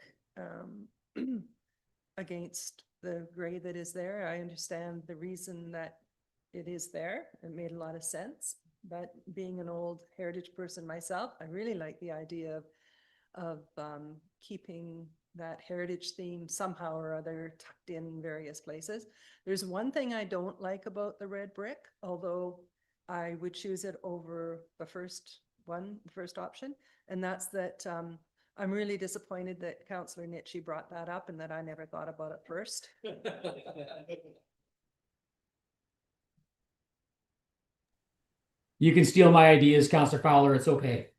against the gray that is there. I understand the reason that it is there. It made a lot of sense. But being an old heritage person myself, I really like the idea of keeping that heritage theme somehow or other tucked in various places. There's one thing I don't like about the red brick, although I would choose it over the first option. And that's that I'm really disappointed that Councillor Nitchie brought that up and that I never thought about it first. You can steal my ideas, Councillor Fowler. It's okay.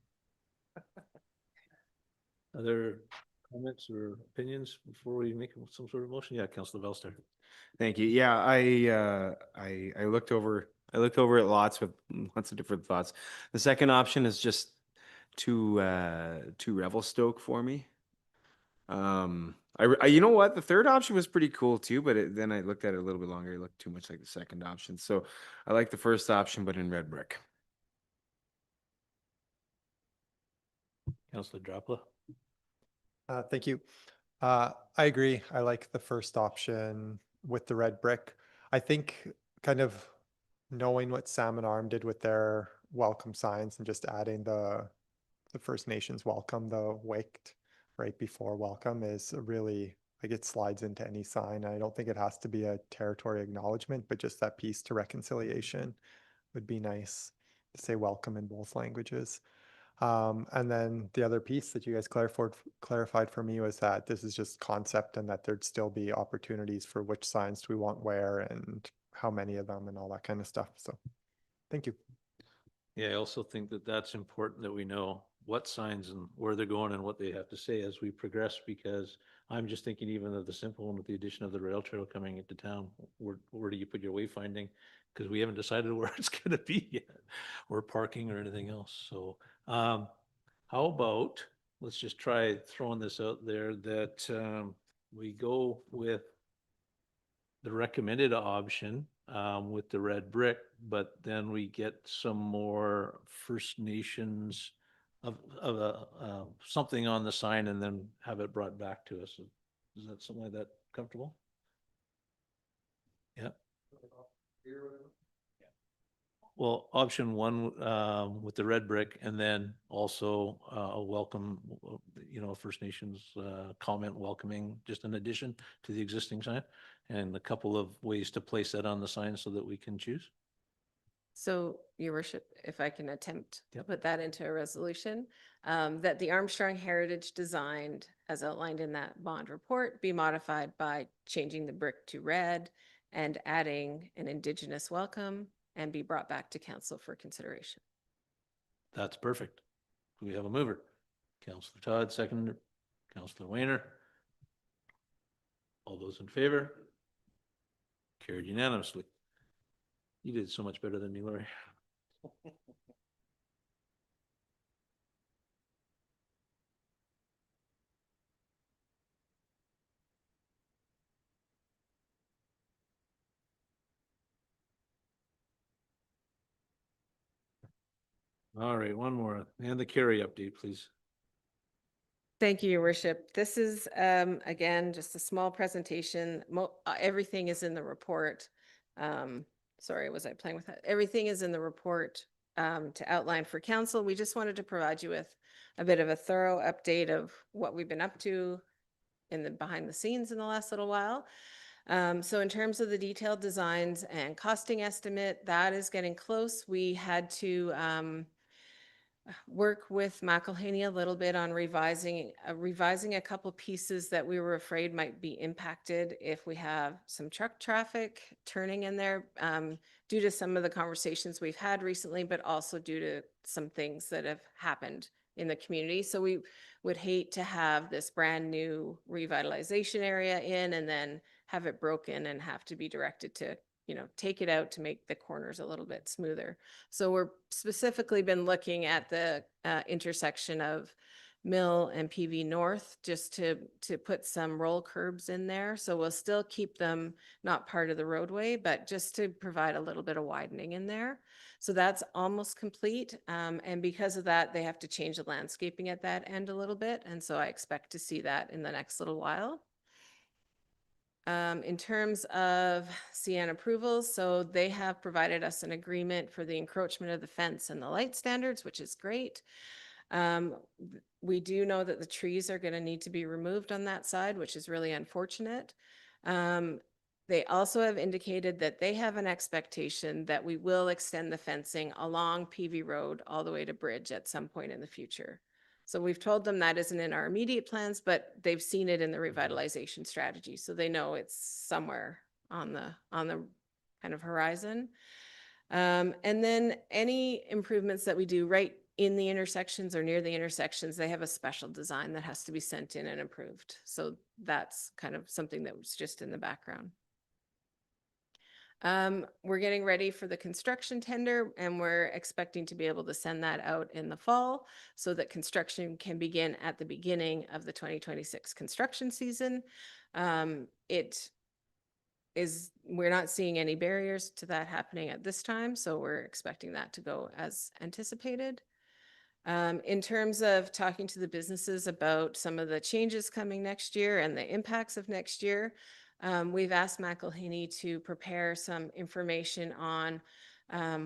Other comments or opinions before we make some sort of motion? Yeah, Councillor Velster. Thank you. Yeah, I looked over it lots with lots of different thoughts. The second option is just too Revelstoke for me. You know what? The third option was pretty cool too, but then I looked at it a little bit longer. It looked too much like the second option. So I like the first option, but in red brick. Councillor Dropla. Thank you. I agree. I like the first option with the red brick. I think kind of knowing what Salmon Arm did with their welcome signs and just adding the First Nations welcome, the waked right before welcome is really, like, it slides into any sign. I don't think it has to be a territory acknowledgement, but just that piece to reconciliation would be nice to say welcome in both languages. And then the other piece that you guys clarified for me was that this is just concept and that there'd still be opportunities for which signs do we want where and how many of them and all that kind of stuff. So thank you. Yeah, I also think that that's important that we know what signs and where they're going and what they have to say as we progress, because I'm just thinking even of the simple one with the addition of the rail trail coming into town. Where do you put your wayfinding? Because we haven't decided where it's going to be yet, or parking or anything else. So how about, let's just try throwing this out there that we go with the recommended option with the red brick, but then we get some more First Nations of something on the sign and then have it brought back to us. Is that something like that comfortable? Yeah. Well, option one with the red brick, and then also a welcome, First Nations comment welcoming, just an addition to the existing sign, and a couple of ways to place that on the sign so that we can choose. So, Your Worship, if I can attempt to put that into a resolution, that the Armstrong heritage designed, as outlined in that bond report, be modified by changing the brick to red and adding an Indigenous welcome, and be brought back to council for consideration. That's perfect. We have a mover. Councillor Todd, second. Councillor Wayner. All those in favor? Carried unanimously. You did so much better than me, Lori. All right, one more. And the carry update, please. Thank you, Your Worship. This is, again, just a small presentation. Everything is in the report. Sorry, was I playing with that? Everything is in the report to outline for council. We just wanted to provide you with a bit of a thorough update of what we've been up to in the behind the scenes in the last little while. So in terms of the detailed designs and costing estimate, that is getting close. We had to work with McElhaney a little bit on revising a couple pieces that we were afraid might be impacted if we have some truck traffic turning in there, due to some of the conversations we've had recently, but also due to some things that have happened in the community. So we would hate to have this brand new revitalization area in and then have it broken and have to be directed to, take it out to make the corners a little bit smoother. So we're specifically been looking at the intersection of Mill and PV North just to put some roll curbs in there. So we'll still keep them not part of the roadway, but just to provide a little bit of widening in there. So that's almost complete. And because of that, they have to change the landscaping at that end a little bit. And so I expect to see that in the next little while. In terms of CN approvals, so they have provided us an agreement for the encroachment of the fence and the light standards, which is great. We do know that the trees are going to need to be removed on that side, which is really unfortunate. They also have indicated that they have an expectation that we will extend the fencing along PV Road all the way to Bridge at some point in the future. So we've told them that isn't in our immediate plans, but they've seen it in the revitalization strategy. So they know it's somewhere on the kind of horizon. And then any improvements that we do right in the intersections or near the intersections, they have a special design that has to be sent in and approved. So that's kind of something that was just in the background. We're getting ready for the construction tender and we're expecting to be able to send that out in the fall so that construction can begin at the beginning of the 2026 construction season. We're not seeing any barriers to that happening at this time, so we're expecting that to go as anticipated. In terms of talking to the businesses about some of the changes coming next year and the impacts of next year, we've asked McElhaney to prepare some information on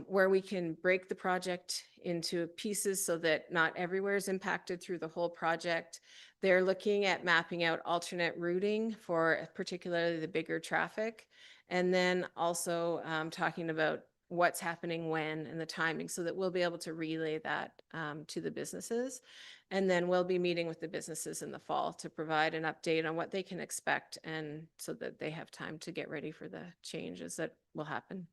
where we can break the project into pieces so that not everywhere is impacted through the whole project. They're looking at mapping out alternate routing for particularly the bigger traffic, and then also talking about what's happening when and the timing so that we'll be able to relay that to the businesses. And then we'll be meeting with the businesses in the fall to provide an update on what they can expect and so that they have time to get ready for the changes that will happen.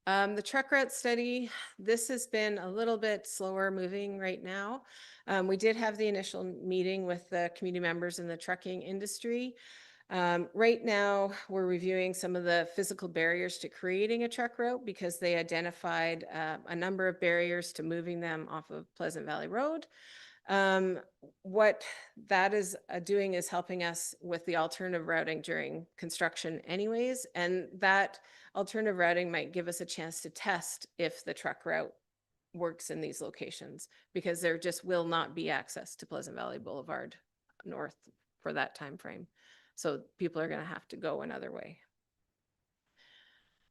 The truck route study, this has been a little bit slower moving right now. We did have the initial meeting with the community members in the trucking industry. Right now, we're reviewing some of the physical barriers to creating a truck route because they identified a number of barriers to moving them off of Pleasant Valley Road. What that is doing is helping us with the alternative routing during construction anyways, and that alternative routing might give us a chance to test if the truck route works in these locations because there just will not be access to Pleasant Valley Boulevard North for that time frame. So people are going to have to go another way.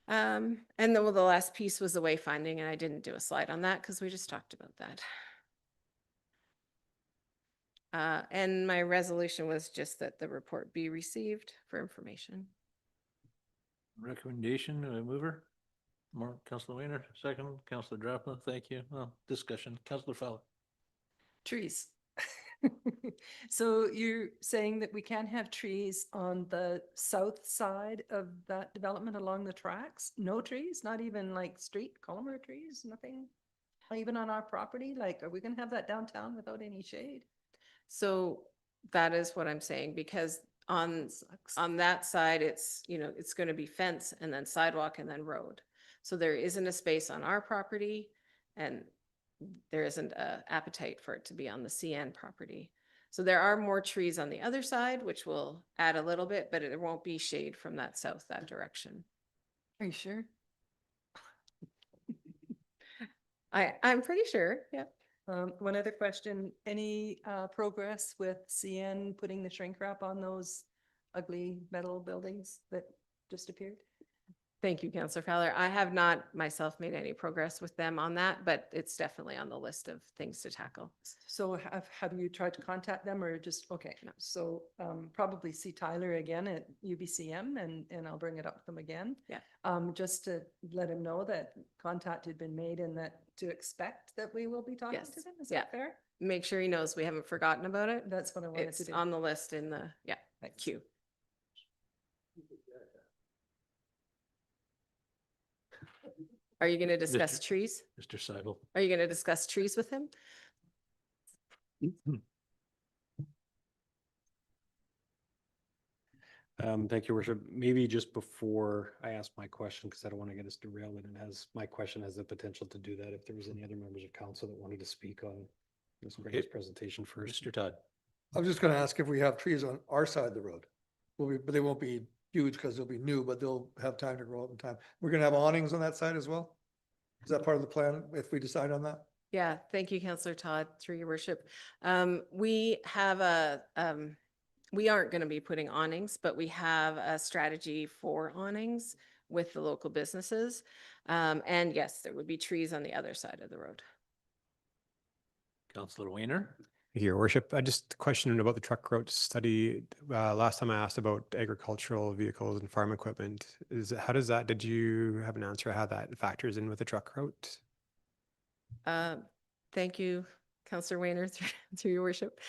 And then the last piece was the wayfinding, and I didn't do a slide on that because we just talked about that. And my resolution was just that the report be received for information. Recommendation, mover? More, Councillor Weiner, second, Councillor Drapna, thank you. Well, discussion, Councillor Fowler. Trees. So you're saying that we can't have trees on the south side of that development along the tracks? No trees, not even like street columnar trees, nothing? Not even on our property? Like, are we gonna have that downtown without any shade? So that is what I'm saying, because on that side, it's, it's going to be fence and then sidewalk and then road. So there isn't a space on our property and there isn't an appetite for it to be on the CN property. So there are more trees on the other side, which will add a little bit, but it won't be shade from that south, that direction. Are you sure? I'm pretty sure, yeah. One other question, any progress with CN putting the shrink wrap on those ugly metal buildings that just appeared? Thank you, Councillor Fowler. I have not myself made any progress with them on that, but it's definitely on the list of things to tackle. So have you tried to contact them or just, okay, so probably see Tyler again at UBCM and I'll bring it up with them again. Yeah. Just to let him know that contact had been made and that to expect that we will be talking Yes. to them. Is Yeah. that fair? Make sure he knows we haven't forgotten about it. That's what I wanted to It's do. on the list in the, yeah, Thanks. queue. Are you going to discuss trees? Mr. Seibel. Are you going to discuss trees with him? Thank you, Worship. Maybe just before I ask my question, because I don't want to get us derailed, and my question has the potential to do that. If there was any other members of council that wanted to speak on this great presentation first. Mr. Todd. I was just gonna ask if we have trees on our side of the road. But they won't be huge because they'll be new, but they'll have time to grow up in time. We're gonna have awnings on that side as well? Is that part of the plan if we decide on that? Yeah, thank you, Councillor Todd, through your worship. We have we aren't going to be putting awnings, but we have a strategy for awnings with the local businesses. And yes, there would be trees on the other side of the road. Councillor Weiner. Your worship, I just questioned about the truck route study. Last time I asked about agricultural vehicles and farm equipment. How does that, did you have an answer how that factors in with the truck route? Thank you, Councillor Weiner, through your worship.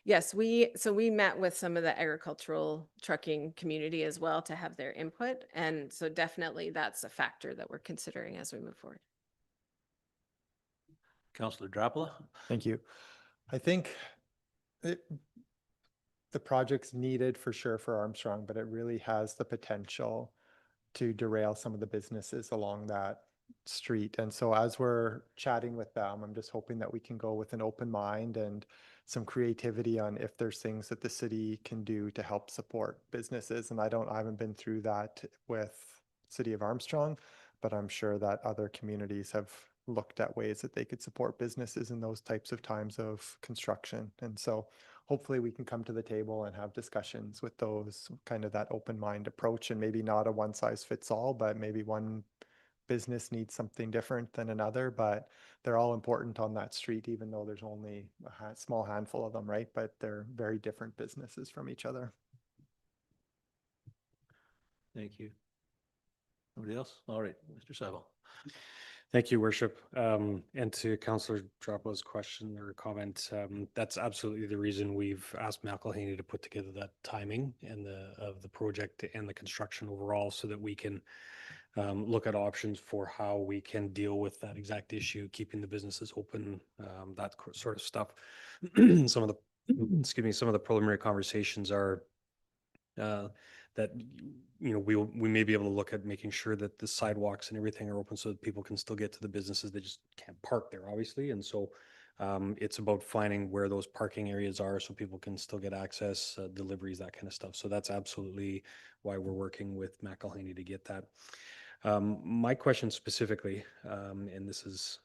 Yes, we met with some of the agricultural trucking community as well to have their input. And so definitely that's a factor that we're considering as we move forward. Councillor Drapala. Thank you. I think the project's needed for sure for Armstrong, but it really has the potential to derail some of the businesses along that street. And so as we're chatting with them, I'm just hoping that we can go with an open mind and some creativity on if there's things that the city can do to help support businesses. And I haven't been through that with City of Armstrong, but I'm sure that other communities have looked at ways that they could support businesses in those types of times of construction. And so hopefully we can come to the table and have discussions with those, kind of that open mind approach, and maybe not a one size fits all, but maybe one business needs something different than another, but they're all important on that street, even though there's only a small handful of them, right? But they're very different businesses from each other. Thank you. Nobody else? All right, Mr. Seibel. Thank you, Worship. And to Councillor Drapala's question or comment, that's absolutely the reason we've asked McElhaney to put together that timing and of the project and the construction overall, so that we can look at options for how we can deal with that exact issue, keeping the businesses open, that sort of stuff. Some of the preliminary conversations are that we may be able to look at making sure that the sidewalks and everything are open so that people can still get to the businesses. They just can't park there, obviously. And so it's about finding where those parking areas are so people can still get access, deliveries, that kind of stuff. So that's absolutely why we're working with McElhaney to get that. My question specifically, and this is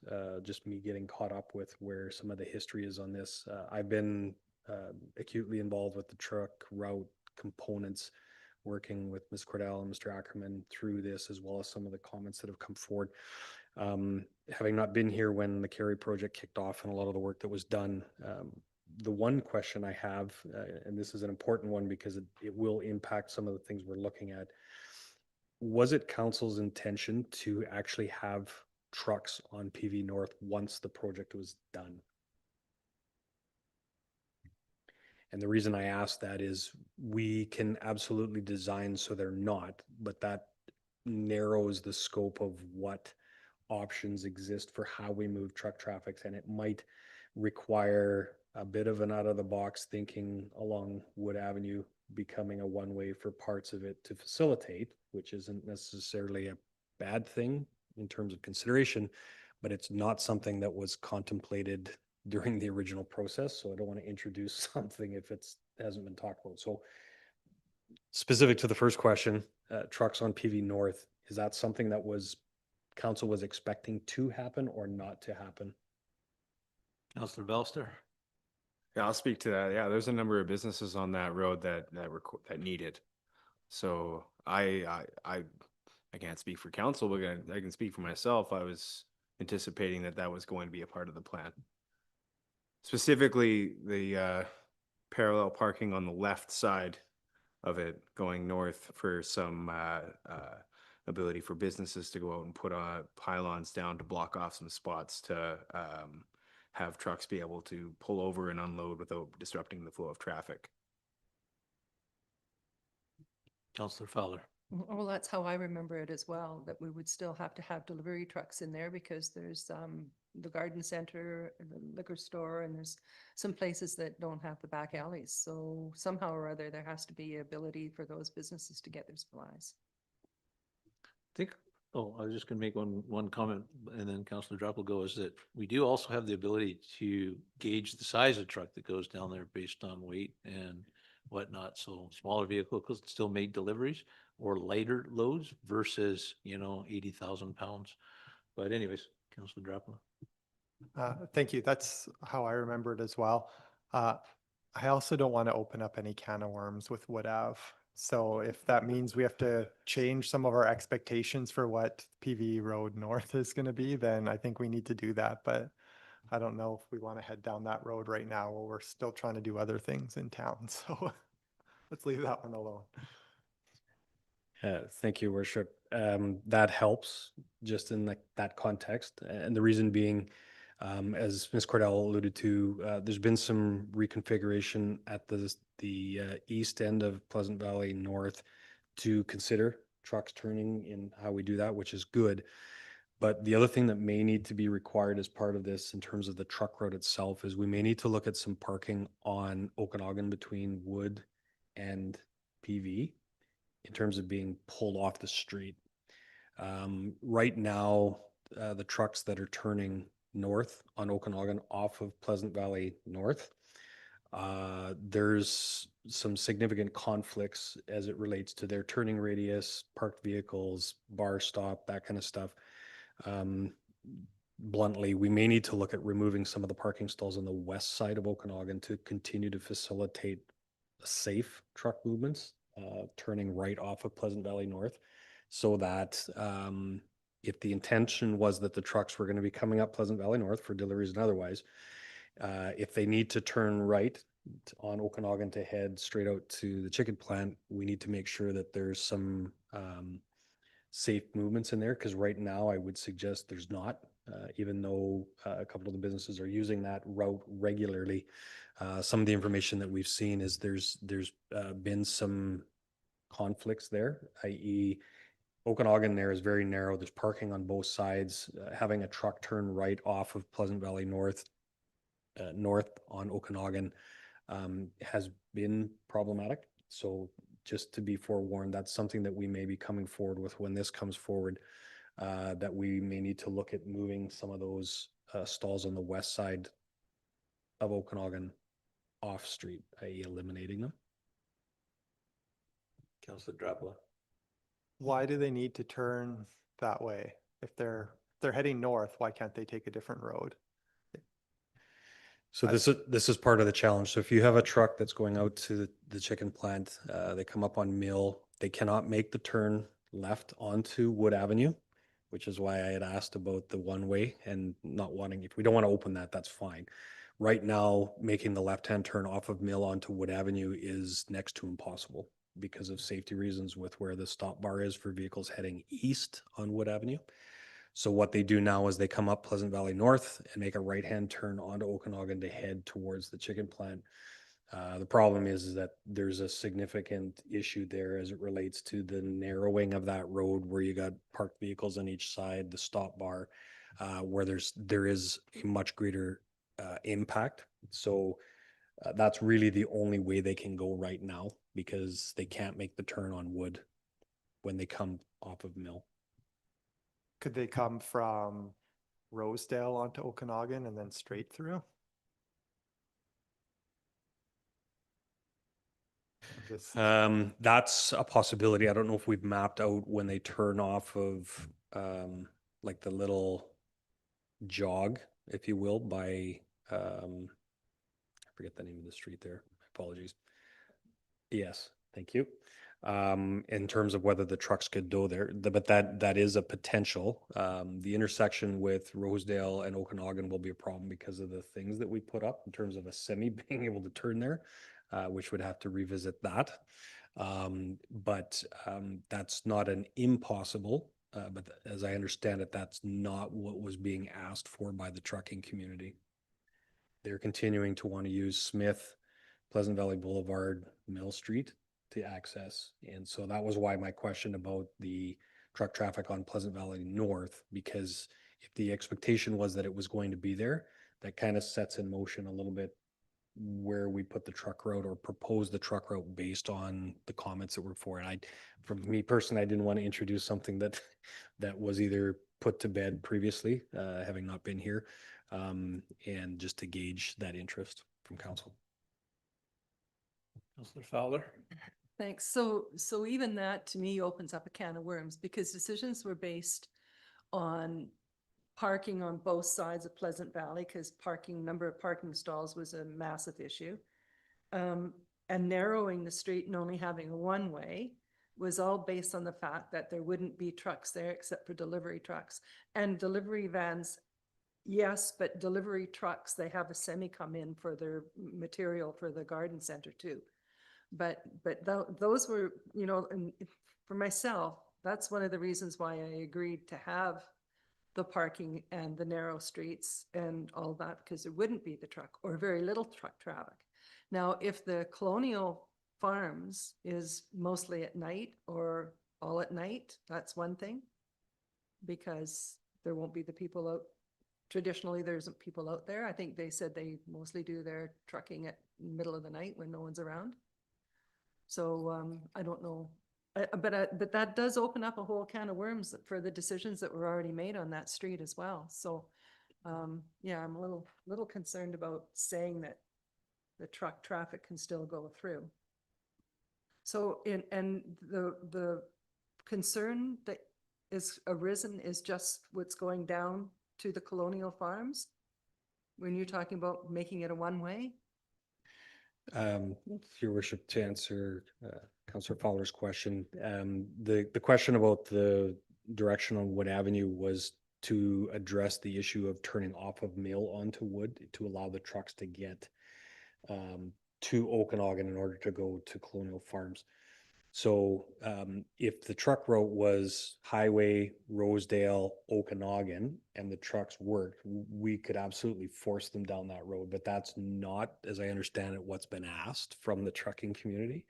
just me getting caught up with where some of the history is on this. I've been acutely involved with the truck route components, working with Ms. Cordell and Mr. Ackerman through this, as well as some of the comments that have come forward. Having not been here when the Kerry project kicked off and a lot of the work that was done, the one question I have, and this is an important one because it will impact some of the things we're looking at, was it council's intention to actually have trucks on PV North once the project was done? And the reason I ask that is we can absolutely design so they're not, but that narrows the scope of what options exist for how we move truck traffic. And it might require a bit of an out of the box thinking along Wood Avenue becoming a one-way for parts of it to facilitate, which isn't necessarily a bad thing in terms of consideration, but it's not something that was contemplated during the original process. So I don't want to introduce something if it hasn't been talked about. So specific to the first question, trucks on PV North, is that something that was council was expecting to happen or not to happen. Councillor Belster. Yeah, I'll speak to that. Yeah, there's a number of businesses on that road that need it. So I can't speak for council, but I can speak for myself. I was anticipating that was going to be a part of the plan. Specifically, the parallel parking on the left side of it going north for some ability for businesses to go out and put pylons down to block off some spots to have trucks be able to pull over and unload without disrupting the flow of traffic. Councillor Fowler. Well, that's how I remember it as well, that we would still have to have delivery trucks in there because there's the garden center, and the liquor store, and there's some places that don't have the back alleys. So somehow or other, there has to be ability for those businesses to get their supplies. I think, oh, I was just gonna make one comment and then Councillor Drop will go, is that we do also have the ability to gauge the size of truck that goes down there based on weight and whatnot. So smaller vehicles could still make deliveries or lighter loads versus, 80,000 pounds. But anyways, Councillor Drop. Thank you. That's how I remember it as well. I also don't want to open up any can of worms with Wood Ave. So if that means we have to change some of our expectations for what PV Road North is going to be, then I think we need to do that. But I don't know if we want to head down that road right now while we're still trying to do other things in town. So let's leave that one alone. Thank you, Worship. That helps just in that context. And the reason being, as Ms. Cordell alluded to, there's been some reconfiguration at the east end of Pleasant Valley North to consider trucks turning in how we do that, which is good. But the other thing that may need to be required as part of this in terms of the truck route itself is we may need to look at some parking on Okanagan between Wood and PV in terms of being pulled off the street. Right now, the trucks that are turning north on Okanagan off of Pleasant Valley North, there's some significant conflicts as it relates to their turning radius, parked vehicles, bar stop, that kind of stuff. Bluntly, we may need to look at removing some of the parking stalls on the west side of Okanagan to continue to facilitate safe truck movements, turning right off of Pleasant Valley North, so that if the intention was that the trucks were going to be coming up Pleasant Valley North for deliveries and otherwise, if they need to turn right on Okanagan to head straight out to the chicken plant, we need to make sure that there's some safe movements in there, because right now I would suggest there's not, even though a couple of the businesses are using that route regularly. Some of the information that we've seen is there's been some conflicts there, i.e. Okanagan there is very narrow. There's parking on both sides. Having a truck turn right off of Pleasant Valley North on Okanagan has been problematic. So just to be forewarned, that's something that we may be coming forward with when this comes forward, that we may need to look at moving some of those stalls on the west side of Okanagan off street, i.e. eliminating them. Councillor Drapla. Why do they need to turn that way? If they're heading north, why can't they take a different road? So this is part of the challenge. So if you have a truck that's going out to the chicken plant, they come up on Mill, they cannot make the turn left onto Wood Avenue, which is why I had asked about the one way and not wanting, if we don't want to open that, that's fine. Right now, making the left-hand turn off of Mill onto Wood Avenue is next to impossible because of safety reasons with where the stop bar is for vehicles heading east on Wood Avenue. So what they do now is they come up Pleasant Valley North and make a right-hand turn onto Okanagan to head towards the chicken plant. The problem is that there's a significant issue there as it relates to the narrowing of that road where you got parked vehicles on each side, the stop bar, where there is a much greater impact. So that's really the only way they can go right now, because they can't make the turn on Wood when they come off of Mill. Could they come from Rosedale onto Okanagan and then straight through? That's a possibility. I don't know if we've mapped out when they turn off of like the little jog, if you will, by, I forget the name of the street there. Apologies. Yes, thank you. In terms of whether the trucks could go there, but that is a potential. The intersection with Rosedale and Okanagan will be a problem because of the things that we put up in terms of a semi being able to turn there, which would have to revisit that. But that's not an impossible, but as I understand it, that's not what was being asked for by the trucking community. They're continuing to want to use Smith, Pleasant Valley Boulevard, Mill Street to access. And so that was why my question about the truck traffic on Pleasant Valley North, because if the expectation was that it was going to be there, that kind of sets in motion a little bit where we put the truck route or propose the truck route based on the comments that were for. And from me personally, I didn't want to introduce something that was either put to bed previously, having not been here, and just to gauge that interest from council. Councillor Fowler? Thanks. So even that to me opens up a can of worms because decisions were based on parking on both sides of Pleasant Valley because number of parking stalls was a massive issue. And narrowing the street and only having a one-way was all based on the fact that there wouldn't be trucks there except for delivery trucks. And delivery vans, yes, but delivery trucks, they have a semi come in for their material for the garden center too. But those were, and for myself, that's one of the reasons why I agreed to have the parking and the narrow streets and all that, because there wouldn't be the truck or very little truck traffic. Now, if the Colonial Farms is mostly at night or all at night, that's one thing, because there won't be the people out. Traditionally, there isn't people out there. I think they said they mostly do their trucking at middle of the night when no one's around. So I don't know, but that does open up a whole can of worms for the decisions that were already made on that street as well. So yeah, I'm a little concerned about saying that the truck traffic can still go through. So and the concern that is arisen is just what's going down to the Colonial Farms when you're talking about making it a one-way. Your worship, to answer Councillor Fowler's question, the question about the direction on Wood Avenue was to address the issue of turning off of Mill onto Wood to allow the trucks to get to Okanagan in order to go to Colonial Farms. So if the truck route was Highway, Rosedale, Okanagan, and the trucks worked, we could absolutely force them down that road. But that's not, as I understand it, what's been asked from the trucking community.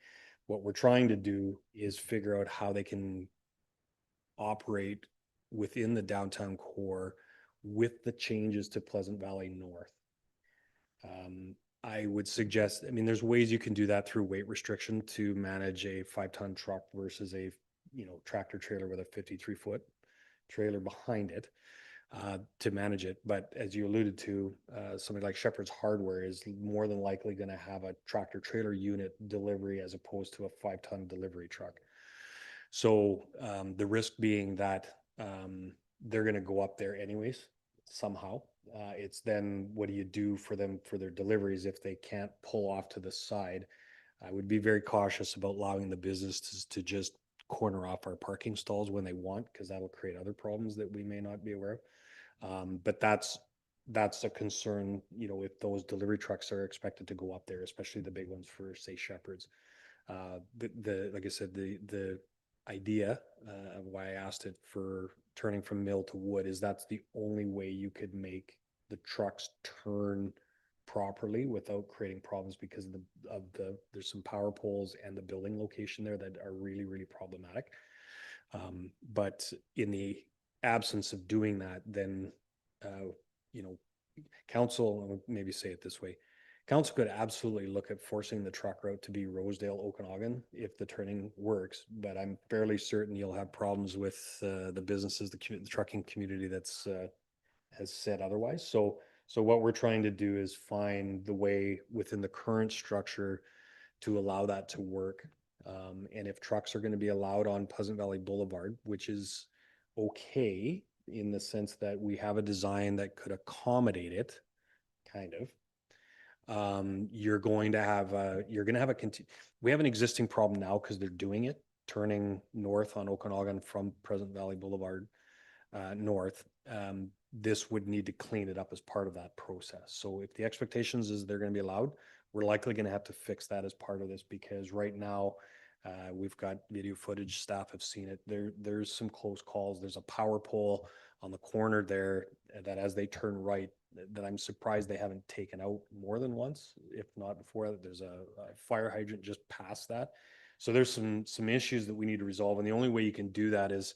What we're trying to do is figure out how they can operate within the downtown core with the changes to Pleasant Valley North. I would suggest, I mean, there's ways you can do that through weight restriction to manage a 5-ton truck versus a, tractor trailer with a 53-foot trailer behind it to manage it. But as you alluded to, somebody like Shepherd's Hardware is more than likely going to have a tractor trailer unit delivery as opposed to a 5-ton delivery truck. So the risk being that they're going to go up there anyways, somehow. It's then what do you do for them for their deliveries if they can't pull off to the side? I would be very cautious about allowing the businesses to just corner off our parking stalls when they want, because that will create other problems that we may not be aware of. But that's a concern, if those delivery trucks are expected to go up there, especially the big ones for, say, Shepherd's. Like I said, the idea of why I asked it for turning from Mill to Wood is that's the only way you could make the trucks turn properly without creating problems, because of the there's some power poles and the building location there that are really, really problematic. But in the absence of doing that, then council, I'll maybe say it this way, council could absolutely look at forcing the truck route to be Rosedale, Okanagan if the turning works, but I'm fairly certain you'll have problems with the businesses, the trucking community that's has said otherwise. So what we're trying to do is find the way within the current structure to allow that to work. And if trucks are going to be allowed on Pleasant Valley Boulevard, which is okay, in the sense that we have a design that could accommodate it, kind of. You're going to have we have an existing problem now because they're doing it, turning north on Okanagan from Pleasant Valley Boulevard north. This would need to clean it up as part of that process. So if the expectations is they're going to be allowed, we're likely going to have to fix that as part of this, because right now we've got video footage, staff have seen it. There's some close calls. There's a power pole on the corner there that as they turn right, that I'm surprised they haven't taken out more than once, if not before. There's a fire hydrant just past that. So there's some issues that we need to resolve. And the only way you can do that is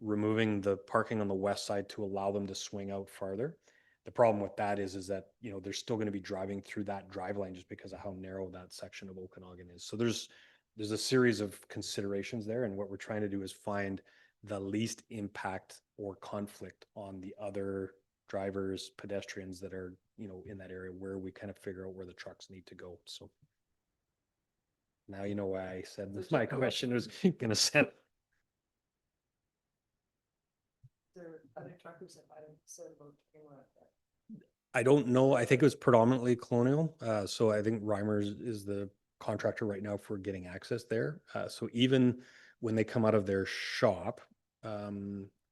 removing the parking on the west side to allow them to swing out farther. The problem with that is that, you know, they're still going to be driving through that drive lane just because of how narrow that section of Okanagan is. So there's a series of considerations there. And what we're trying to do is find the least impact or conflict on the other drivers, pedestrians that are, you know, in that area, where we kind of figure out where the trucks need to go. So now you know why I said this. My question was going to send. There are other truckers that might have said about taking one of that. I don't know. I think it was predominantly Colonial. So I think Reimers is the contractor right now for getting access there. So even when they come out of their shop,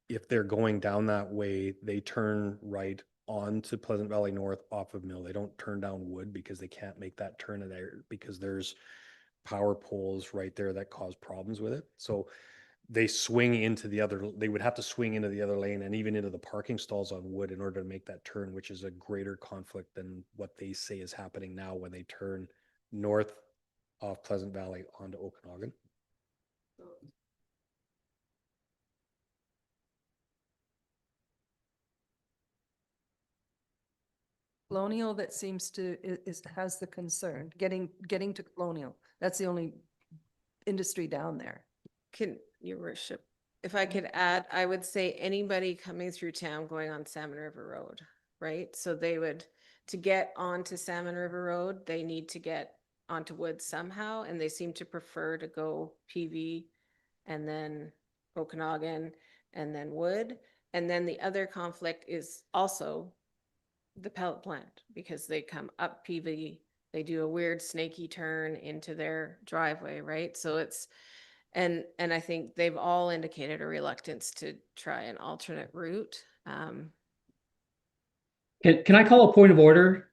if they're going down that way, they turn right onto Pleasant Valley North off of Mill. They don't turn down Wood because they can't make that turn in there because there's power poles right there that cause problems with it. So they swing into they would have to swing into the other lane and even into the parking stalls on Wood in order to make that turn, which is a greater conflict than what they say is happening now when they turn north off Pleasant Valley onto Okanagan. Colonial that seems to, has the concern, getting to Colonial. That's the only industry down there. Can, your worship, if I could add, I would say anybody coming through town going on Salmon River Road, right? So they would, to get onto Salmon River Road, they need to get onto Wood somehow, and they seem to prefer to go PV and then Okanagan and then Wood. And then the other conflict is also the pellet plant, because they come up PV, they do a weird snaky turn into their driveway, right? So it's, and I think they've all indicated a reluctance to try an alternate route. Can I call a point of order?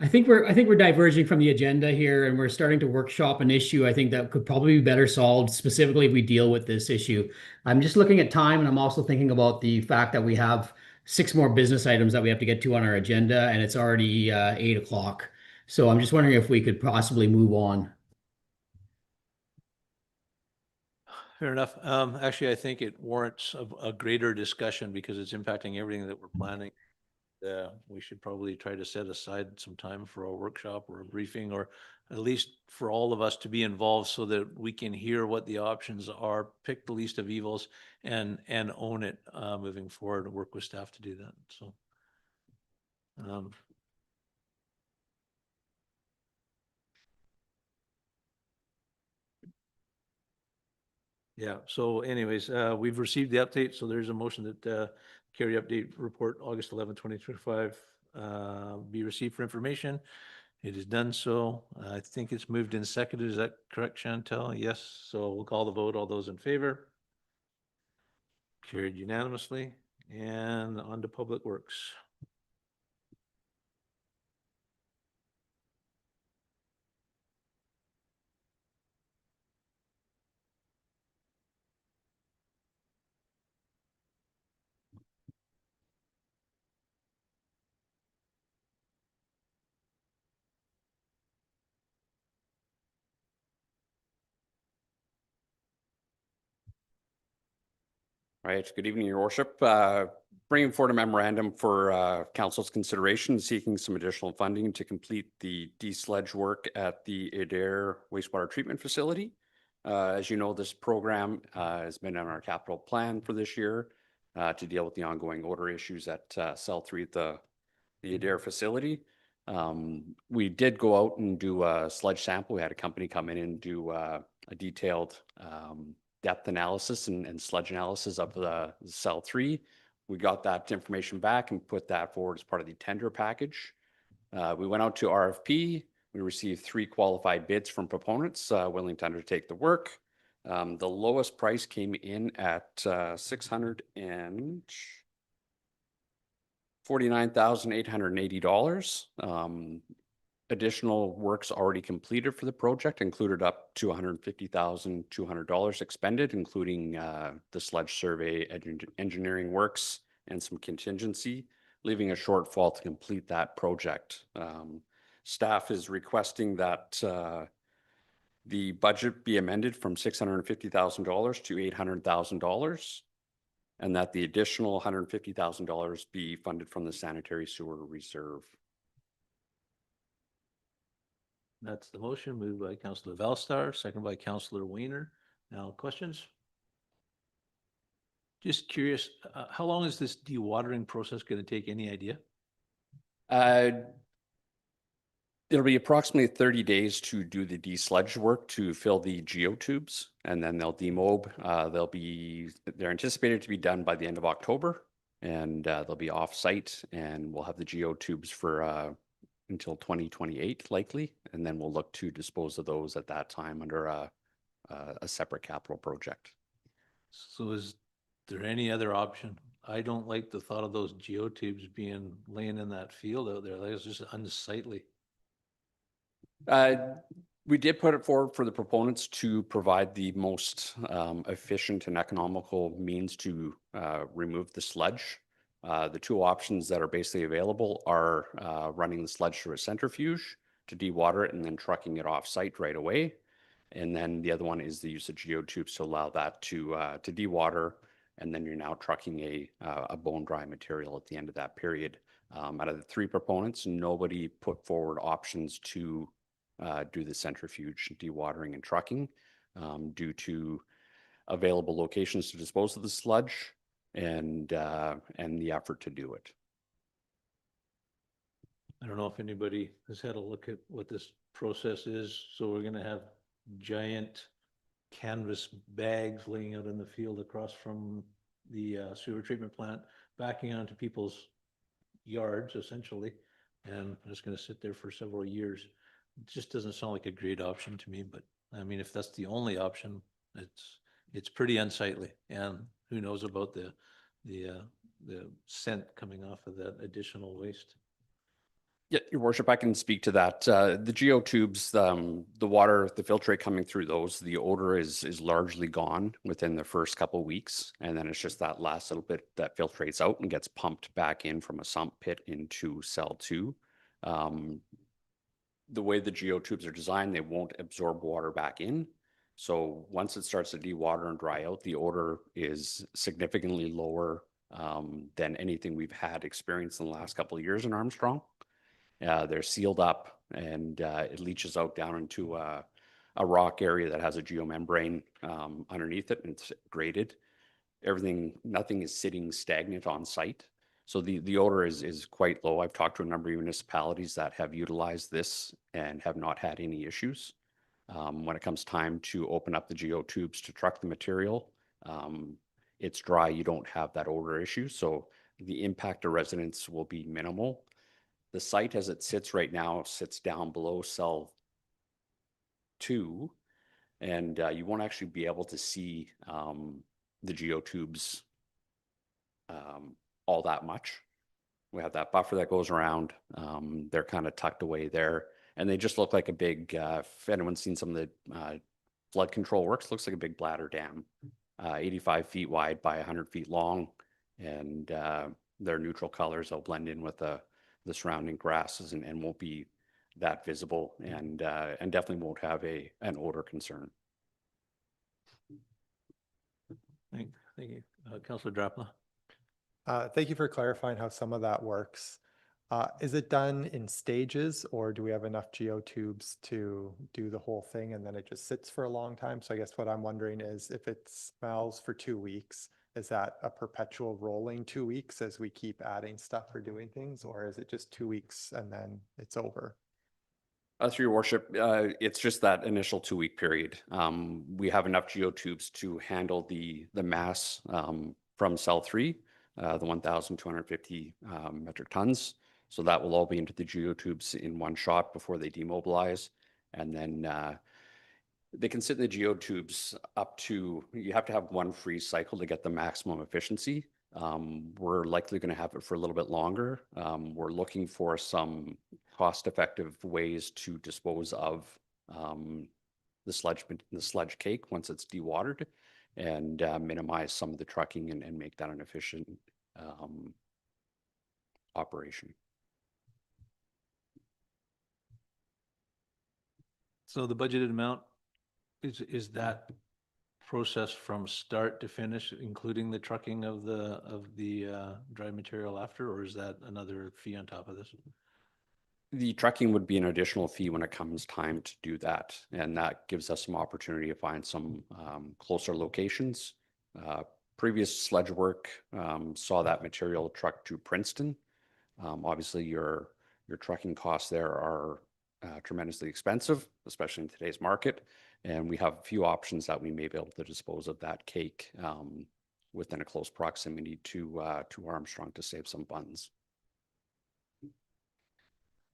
I think we're diverging from the agenda here, and we're starting to workshop an issue I think that could probably be better solved, specifically if we deal with this issue. I'm just looking at time, and I'm also thinking about the fact that we have 6 more business items that we have to get to on our agenda, and it's already 8 o'clock. So I'm just wondering if we could possibly move on. Fair enough. Actually, I think it warrants a greater discussion because it's impacting everything that we're planning. We should probably try to set aside some time for a workshop or a briefing, or at least for all of us to be involved so that we can hear what the options are, pick the least of evils, and own it moving forward, and work with staff to do that. So. Yeah, so anyways, we've received the update, so there's a motion that carry update report August 11, 2025 be received for information. It is done so. I think it's moved and seconded. Is that correct, Chantel? Yes, so we'll call the vote. All those in favor? Carried unanimously. And on to Public Works. Right. Good evening, Your Worship. Bringing forward a memorandum for Council's consideration, seeking some additional funding to complete the desludge work at the Adair wastewater treatment facility. As you know, this program has been on our capital plan for this year to deal with the ongoing odor issues at cell 3 at the Adair facility. We did go out and do a sludge sample. We had a company come in and do a detailed depth analysis and sludge analysis of the cell 3. we got that information back and put that forward as part of the tender package. We went out to RFP. We received 3 qualified bids from proponents willing to undertake the work. The lowest price came in at $649,880. Additional works already completed for the project included up to $150,200 expended, including the sludge survey, engineering works, and some contingency, leaving a shortfall to complete that project. Staff is requesting that the budget be amended from $650,000 to $800,000, and that the additional $150,000 be funded from the sanitary sewer reserve. That's the motion moved by Councillor Valstar, second by Councillor Weiner. Now, questions? Just curious, how long is this dewatering process going to take? Any idea? It'll be approximately 30 days to do the desludge work to fill the geotubes, and then they'll demob. They're anticipated to be done by the end of October, and they'll be off-site, and we'll have the geotubes for until 2028 likely, and then we'll look to dispose of those at that time under a separate capital project. So is there any other option? I don't like the thought of those geotubes being laying in that field out there. That's just unsightly. We did put it forward for the proponents to provide the most efficient and economical means to remove the sludge. The 2 options that are basically available are running the sludge through a centrifuge to dewater it and then trucking it off site right away. And then the other one is the use of geotubes to allow that to dewater, and then you're now trucking a bone dry material at the end of that period. Out of the 3 proponents, nobody put forward options to do the centrifuge dewatering and trucking due to available locations to dispose of the sludge and the effort to do it. I don't know if anybody has had a look at what this process is. So we're going to have giant canvas bags laying out in the field across from the sewer treatment plant, backing onto people's yards essentially, and it's going to sit there for several years. It just doesn't sound like a great option to me, but I mean, if that's the only option, it's pretty unsightly, and who knows about the scent coming off of that additional waste. Yeah, Your Worship, I can speak to that. The geotubes, the water, the filtrate coming through those, the odor is largely gone within the first couple of weeks, and then it's just that last little bit that filtrates out and gets pumped back in from a sump pit into cell 2. The way the geotubes are designed, they won't absorb water back in. So once it starts to dewater and dry out, the odor is significantly lower than anything we've had experienced in the last couple of years in Armstrong. They're sealed up, and it leaches out down into a rock area that has a geomembrane underneath it, and it's graded. Nothing is sitting stagnant on site. So the odor is quite low. I've talked to a number of municipalities that have utilized this and have not had any issues. When it comes time to open up the geotubes to truck the material, it's dry. You don't have that odor issue. So the impact to residents will be minimal. The site as it sits right now sits down below cell 2, and you won't actually be able to see the geotubes all that much. We have that buffer that goes around. They're kind of tucked away there, and they just look like a big, if anyone's seen some of the flood control works, looks like a big bladder dam, 85 feet wide by 100 feet long, and their neutral colors will blend in with the surrounding grasses and won't be that visible, and definitely won't have an odor concern. Thank you. Councillor Drapla. Thank you for clarifying how some of that works. Is it done in stages, or do we have enough geotubes to do the whole thing and then it just sits for a long time? So I guess what I'm wondering is, if it smells for 2 weeks, is that a perpetual rolling 2 weeks as we keep adding stuff or doing things, or is it just 2 weeks and then it's over? Through your worship, it's just that initial 2-week period. We have enough geotubes to handle the mass from cell 3. the 1,250 metric tons. So that will all be into the geotubes in one shot before they demobilize. And then they can sit in the geotubes up to, you have to have one freeze cycle to get the maximum efficiency. We're likely going to have it for a little bit longer. We're looking for some cost-effective ways to dispose of the sludge cake once it's dewatered, and minimize some of the trucking and make that an efficient operation. So the budgeted amount, is that process from start to finish, including the trucking of the dry material after, or is that another fee on top of this? The trucking would be an additional fee when it comes time to do that. And that gives us some opportunity to find some closer locations. Previous sledge work saw that material trucked to Princeton. Obviously, your trucking costs there are tremendously expensive, especially in today's market. And we have a few options that we may be able to dispose of that cake within a close proximity to Armstrong to save some funds.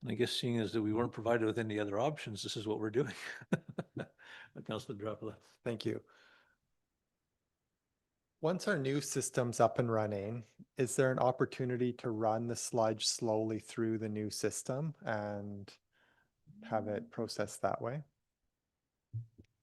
I guess seeing as that we weren't provided with any other options, this is what we're doing. Councilor Drapala. Thank you. Once our new system's up and running, is there an opportunity to run the sludge slowly through the new system and have it processed that way?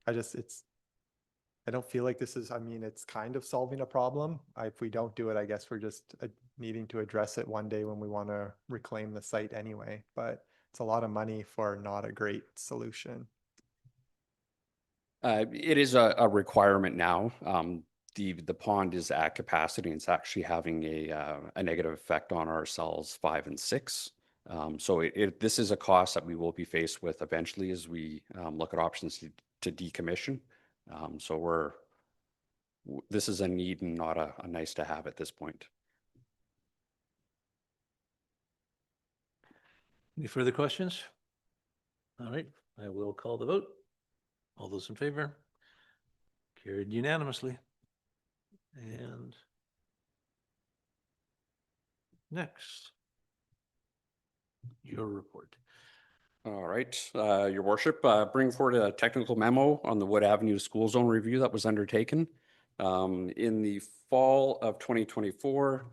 I don't feel like this is, I mean, it's kind of solving a problem. If we don't do it, I guess we're just needing to address it one day when we want to reclaim the site anyway, but it's a lot of money for not a great solution. It is a requirement now. The pond is at capacity, and it's actually having a negative effect on our cells 5 and 6. So this is a cost that we will be faced with eventually as we look at options to decommission. So this is a need and not a nice to have at this point. Any further questions? All right, I will call the vote. All those in favor? Carried unanimously. And next, your report. All right, Your Worship, bring forward a technical memo on the Wood Avenue School Zone review that was undertaken. In the fall of 2024,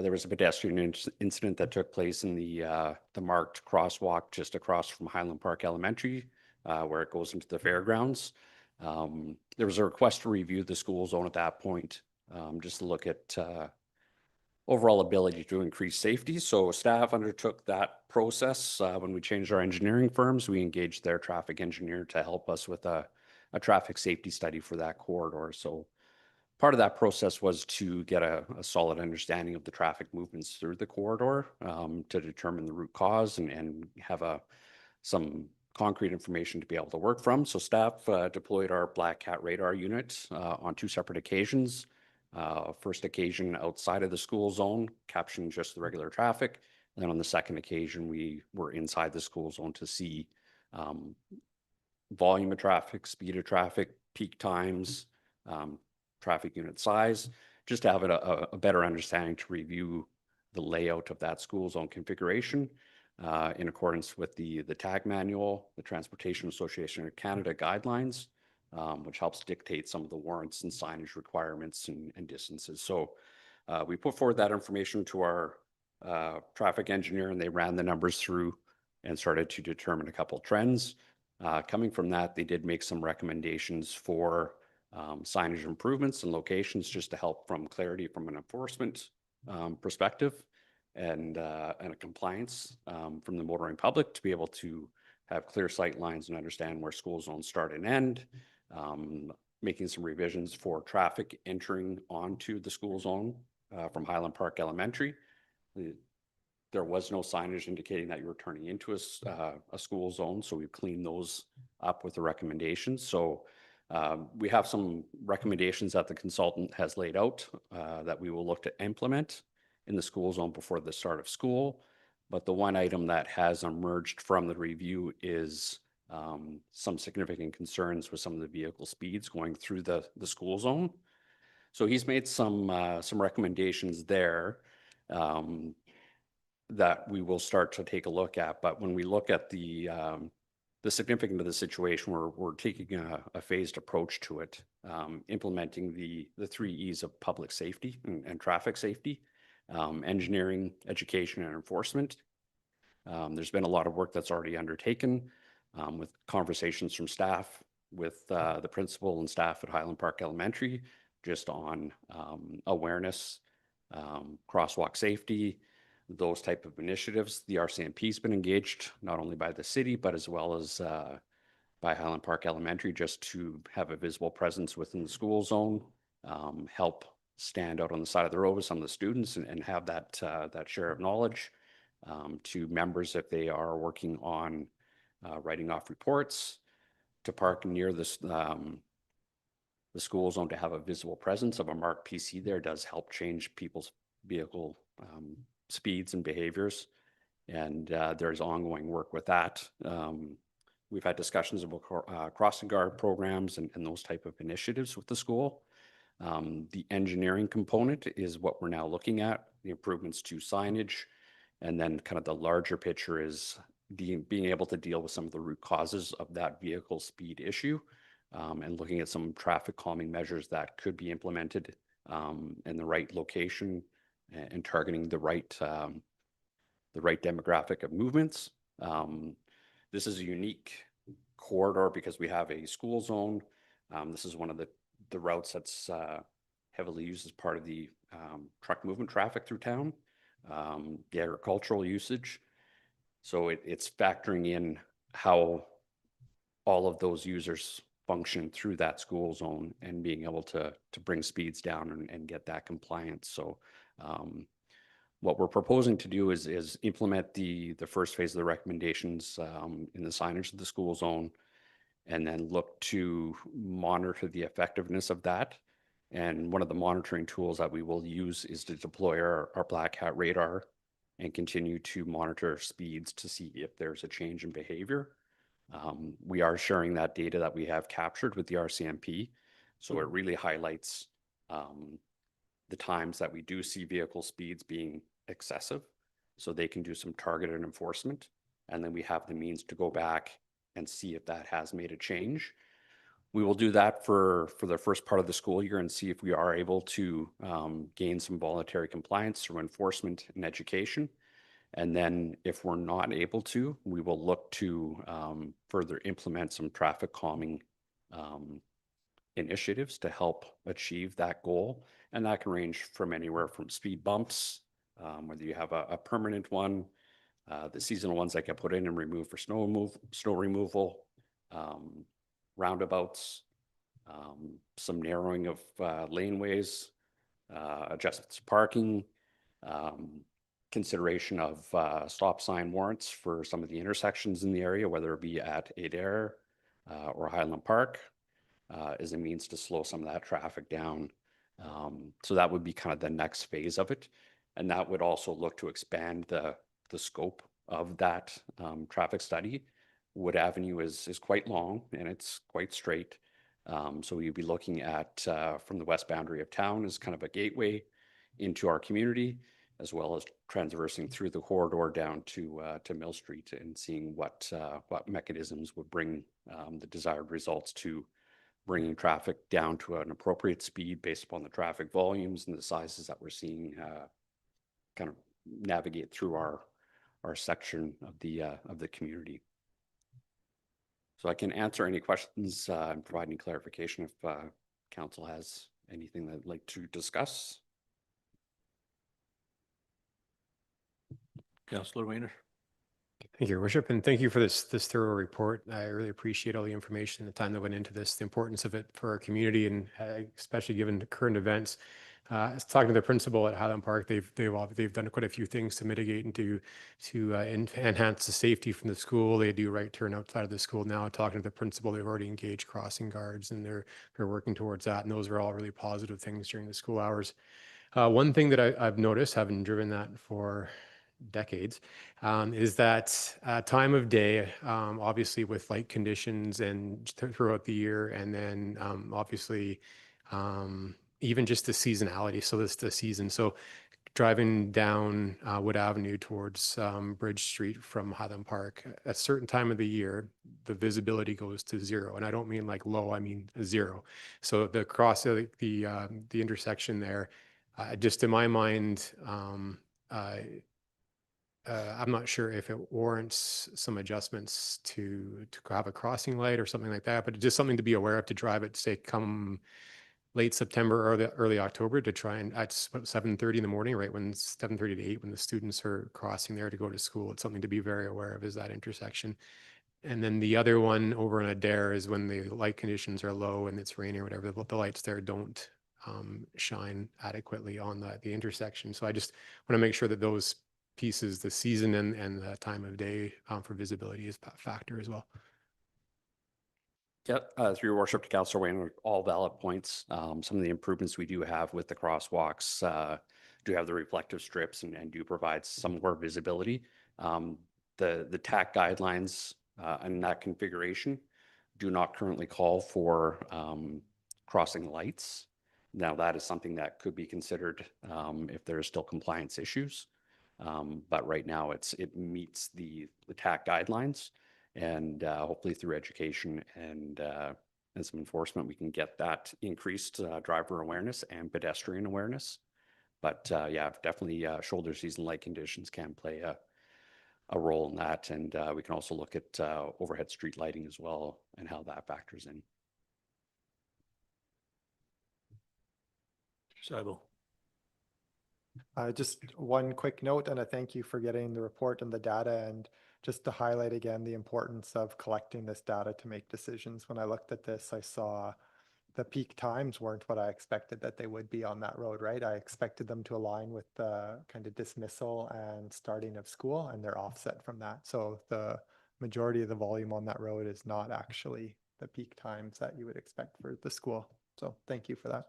there was a pedestrian incident that took place in the marked crosswalk just across from Highland Park Elementary, where it goes into the fairgrounds. There was a request to review the school zone at that point, just to look at overall ability to increase safety. So staff undertook that process. When we changed our engineering firms, we engaged their traffic engineer to help us with a traffic safety study for that corridor. So part of that process was to get a solid understanding of the traffic movements through the corridor to determine the root cause and have some concrete information to be able to work from. So staff deployed our Black Cat radar unit on 2 separate occasions. First occasion outside of the school zone, capturing just the regular traffic. And then on the second occasion, we were inside the school zone to see volume of traffic, speed of traffic, peak times, traffic unit size, just to have a better understanding to review the layout of that school zone configuration in accordance with the tag manual, the Transportation Association of Canada guidelines, which helps dictate some of the warrants and signage requirements and distances. So we put forward that information to our traffic engineer, and they ran the numbers through and started to determine a couple trends. Coming from that, they did make some recommendations for signage improvements and locations just to help from clarity from an enforcement perspective and a compliance from the motoring public to be able to have clear sight lines and understand where school zones start and end. Making some revisions for traffic entering onto the school zone from Highland Park Elementary. There was no signage indicating that you were turning into a school zone, so we've cleaned those up with the recommendations. So we have some recommendations that the consultant has laid out that we will look to implement in the school zone before the start of school. But the one item that has emerged from the review is some significant concerns with some of the vehicle speeds going through the school zone. So he's made some recommendations there that we will start to take a look at. But when we look at the significance of the situation, we're taking a phased approach to it, implementing the 3 E's of public safety and traffic safety, engineering, education, and enforcement. There's been a lot of work that's already undertaken with conversations from staff, with the principal and staff at Highland Park Elementary, just on awareness, crosswalk safety, those type of initiatives. The RCMP's been engaged not only by the city, but as well as by Highland Park Elementary, just to have a visible presence within the school zone, help stand out on the side of the road with some of the students and have that share of knowledge to members if they are working on writing off reports, to park near the school zone, to have a visible presence of a marked PC there does help change people's vehicle speeds and behaviors. And there's ongoing work with that. We've had discussions about crossing guard programs and those type of initiatives with the school. The engineering component is what we're now looking at, the improvements to signage. And then kind of the larger picture is being able to deal with some of the root causes of that vehicle speed issue, and looking at some traffic calming measures that could be implemented in the right location and targeting the right demographic of movements. This is a unique corridor because we have a school zone. This is one of the routes that's heavily used as part of the truck movement traffic through town, the agricultural usage. So it's factoring in how all of those users function through that school zone and being able to bring speeds down and get that compliance. So what we're proposing to do is implement the first phase of the recommendations in the signage of the school zone, and then look to monitor the effectiveness of that. And one of the monitoring tools that we will use is to deploy our Black Hat radar and continue to monitor speeds to see if there's a change in behavior. We are sharing that data that we have captured with the RCMP. So it really highlights the times that we do see vehicle speeds being excessive, so they can do some targeted enforcement. And then we have the means to go back and see if that has made a change. We will do that for the first part of the school year and see if we are able to gain some voluntary compliance through enforcement and education. And then if we're not able to, we will look to further implement some traffic calming initiatives to help achieve that goal. And that can range from anywhere from speed bumps, whether you have a permanent one, the seasonal ones that get put in and removed for snow removal, roundabouts, some narrowing of laneways, adjustments to parking, consideration of stop sign warrants for some of the intersections in the area, whether it be at Adair or Highland Park, as a means to slow some of that traffic down. So that would be kind of the next phase of it. And that would also look to expand the scope of that traffic study. Wood Avenue is quite long and it's quite straight. So we'd be looking at from the west boundary of town as kind of a gateway into our community, as well as transversing through the corridor down to Mill Street and seeing what mechanisms would bring the desired results to bringing traffic down to an appropriate speed based upon the traffic volumes and the sizes that we're seeing kind of navigate through our section of the community. So I can answer any questions and provide any clarification if council has anything they'd like to discuss. Councillor Weiner. Thank you, Your Worship, and thank you for this thorough report. I really appreciate all the information, the time that went into this, the importance of it for our community, and especially given the current events. Talking to the principal at Highland Park, they've done quite a few things to mitigate and to enhance the safety from the school. They do right turn outside of the school now. Talking to the principal, they've already engaged crossing guards, and they're working towards that. And those are all really positive things during the school hours. One thing that I've noticed, having driven that for decades, is that time of day, obviously with light conditions and throughout the year, and then obviously even just the seasonality. So this the season. So driving down Wood Avenue towards Bridge Street from Highland Park, at a certain time of the year, the visibility goes to zero. And I don't mean like low, I mean zero. So the the intersection there, just in my mind, I'm not sure if it warrants some adjustments to have a crossing light or something like that, but just something to be aware of to drive it, say, come late September or early October to try and at 7:30 in the morning, right when 7:30 to 8, when the students are crossing there to go to school. It's something to be very aware of, is that intersection. And then the other one over on Adair is when the light conditions are low and it's raining or whatever, the lights there don't shine adequately on the intersection. So I just want to make sure that those pieces, the season and the time of day for visibility is a factor as well. Yep, through your worship to Councillor Wayne, all valid points. Some of the improvements we do have with the crosswalks do have the reflective strips and do provide some more visibility. The TAC guidelines and that configuration do not currently call for crossing lights. Now that is something that could be considered if there are still compliance issues. But right now it meets the TAC guidelines. And hopefully through education and some enforcement, we can get that increased driver awareness and pedestrian awareness. But yeah, definitely shoulder season light conditions can play a role in that. And we can also look at overhead street lighting as well and how that factors in. Seibel. Just one quick note and a thank you for getting the report and the data, and just to highlight again the importance of collecting this data to make decisions. When I looked at this, I saw the peak times weren't what I expected that they would be on that road, right? I expected them to align with the kind of dismissal and starting of school, and they're offset from that. So the majority of the volume on that road is not actually the peak times that you would expect for the school. So thank you for that.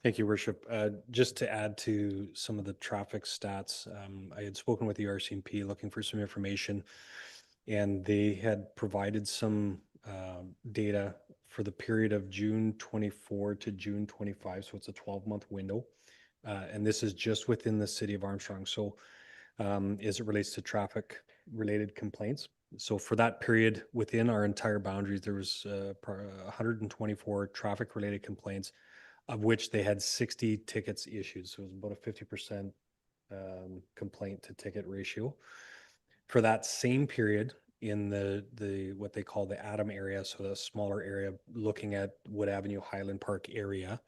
Thank you, Worship. Just to add to some of the traffic stats, I had spoken with the RCMP looking for some information, and they had provided some data for the period of June 24 to June 25. So it's a 12-month window. And this is just within the city of Armstrong. So as it relates to traffic related complaints. So for that period within our entire boundaries, there was 124 traffic related complaints, of which they had 60 tickets issued. So it was about a 50% complaint to ticket ratio. For that same period in the what they call the Adam area, so the smaller area looking at Wood Avenue, Highland Park area,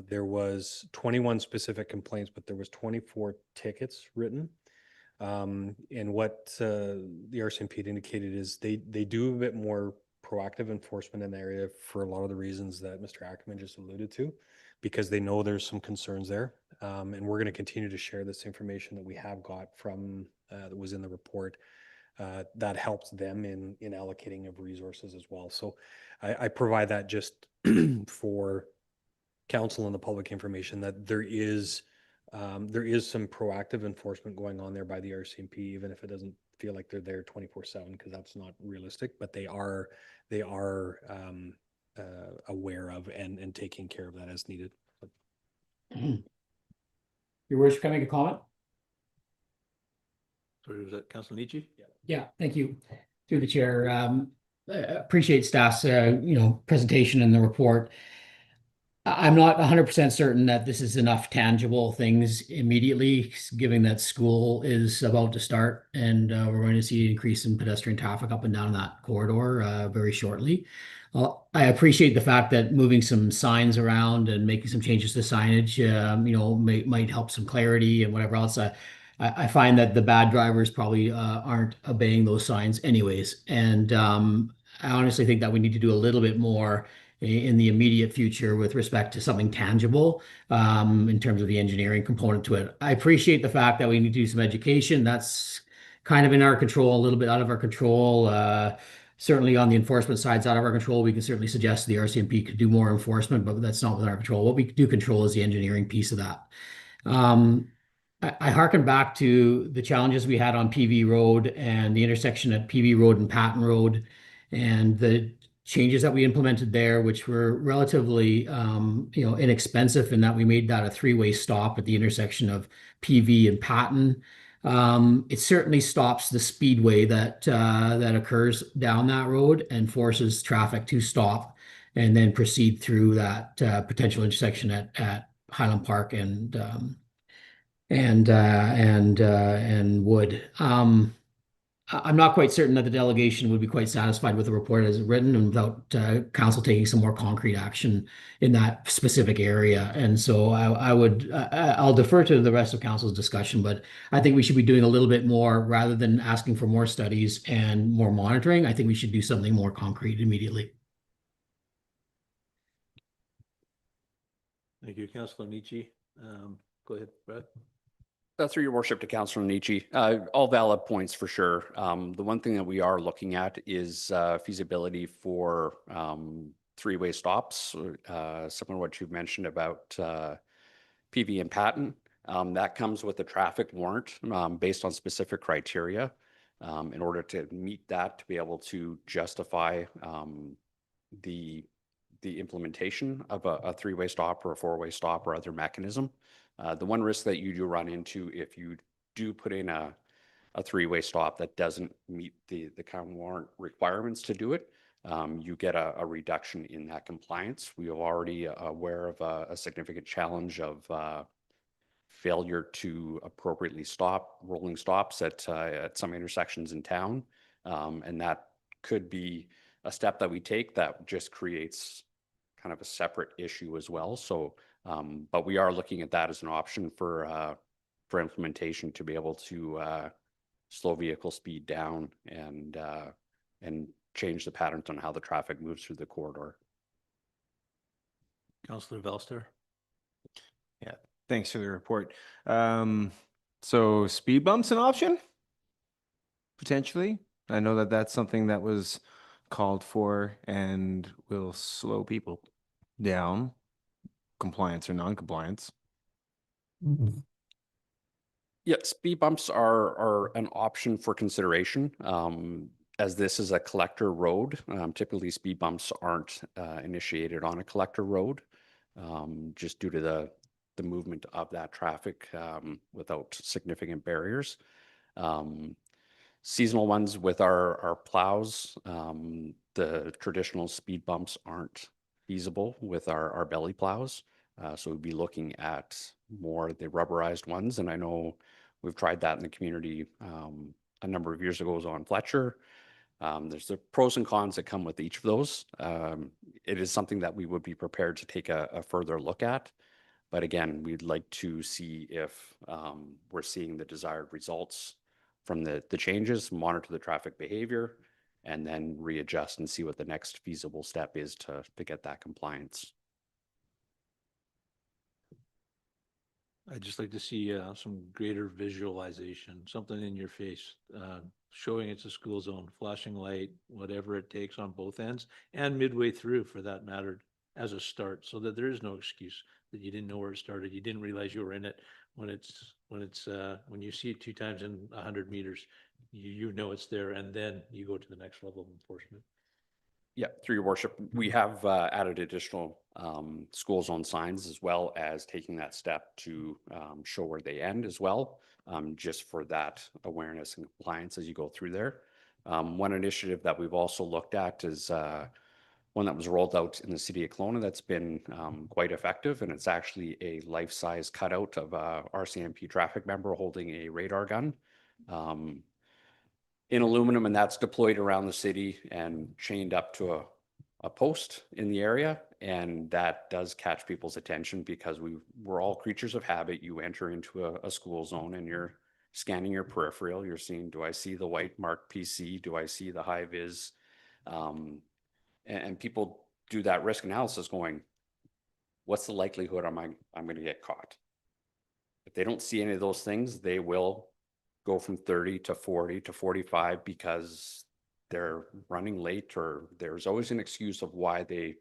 there was 21 specific complaints, but there was 24 tickets written. And what the RCMP indicated is they do a bit more proactive enforcement in the area for a lot of the reasons that Mr. Ackerman just alluded to, because they know there's some concerns there. And we're going to continue to share this information that we have got from that was in the report that helps them in allocating of resources as well. So I provide that just for council and the public information that there is some proactive enforcement going on there by the RCMP, even if it doesn't feel like they're there 24/7, because that's not realistic, but they are aware of and taking care of that as needed. Your worship, can I make a comment? Sorry, was that Councilor Nietzsche? Yeah, thank you. Through the chair, appreciate staff's presentation and the report. I'm not 100% certain that this is enough tangible things immediately, given that school is about to start and we're going to see an increase in pedestrian traffic up and down that corridor very shortly. I appreciate the fact that moving some signs around and making some changes to signage, might help some clarity and whatever else. I find that the bad drivers probably aren't obeying those signs anyways. And I honestly think that we need to do a little bit more in the immediate future with respect to something tangible in terms of the engineering component to it. I appreciate the fact that we need to do some education. That's kind of in our control, a little bit out of our control. Certainly on the enforcement side, it's out of our control. We can certainly suggest the RCMP could do more enforcement, but that's not within our control. What we do control is the engineering piece of that. I hearken back to the challenges we had on PV Road and the intersection at PV Road and Patton Road, and the changes that we implemented there, which were relatively, inexpensive in that we made that a three-way stop at the intersection of PV and Patton. It certainly stops the speedway that occurs down that road and forces traffic to stop and then proceed through that potential intersection at Highland Park and Wood. I'm not quite certain that the delegation would be quite satisfied with the report as written and without council taking some more concrete action in that specific area. And so I'll defer to the rest of council's discussion, but I think we should be doing a little bit more rather than asking for more studies and more monitoring. I think we should do something more concrete immediately. Thank you, Councillor Nietzsche. Go ahead, Brad. Through your worship to Councillor Nietzsche, all valid points for sure. The one thing that we are looking at is feasibility for three-way stops, similar to what you've mentioned about PV and Patton. That comes with a traffic warrant based on specific criteria. In order to meet that, to be able to justify the implementation of a three-way stop or a four-way stop or other mechanism. The one risk that you do run into if you do put in a three-way stop that doesn't meet the kind of warrant requirements to do it, you get a reduction in that compliance. We are already aware of a significant challenge of failure to appropriately stop rolling stops at some intersections in town. And that could be a step that we take that just creates kind of a separate issue as well. So, but we are looking at that as an option for implementation to be able to slow vehicle speed down and change the patterns on how the traffic moves through the corridor. Councillor Velster. Yeah, thanks for the report. So speed bumps an option? Potentially. I know that that's something that was called for and will slow people down, compliance or non-compliance. Yeah, speed bumps are an option for consideration. As this is a collector road, typically speed bumps aren't initiated on a collector road, just due to the movement of that traffic without significant barriers. Seasonal ones with our plows, the traditional speed bumps aren't feasible with our belly plows. So we'd be looking at more the rubberized ones. And I know we've tried that in the community a number of years ago on Fletcher. There's the pros and cons that come with each of those. It is something that we would be prepared to take a further look at. But again, we'd like to see if we're seeing the desired results from the changes, monitor the traffic behavior, and then readjust and see what the next feasible step is to get that compliance. I'd just like to see some greater visualization, something in your face, showing it's a school zone, flashing light, whatever it takes on both ends and midway through for that matter as a start, so that there is no excuse that you didn't know where it started. You didn't realize you were in it when when you see it 2 times in 100 meters, you know it's there, and then you go to the next level of enforcement. Yeah, through your worship, we have added additional school zone signs as well as taking that step to show where they end as well, just for that awareness and compliance as you go through there. One initiative that we've also looked at is one that was rolled out in the city of Kelowna that's been quite effective, and it's actually a life-size cutout of a RCMP traffic member holding a radar gun in aluminum, and that's deployed around the city and chained up to a post in the area. And that does catch people's attention because we're all creatures of habit. You enter into a school zone and you're scanning your peripheral. You're seeing, do I see the white marked PC? Do I see the high vis? And people do that risk analysis going, what's the likelihood I'm going to get caught? If they don't see any of those things, they will go from 30 to 40 to 45 because they're running late, or there's always an excuse of why they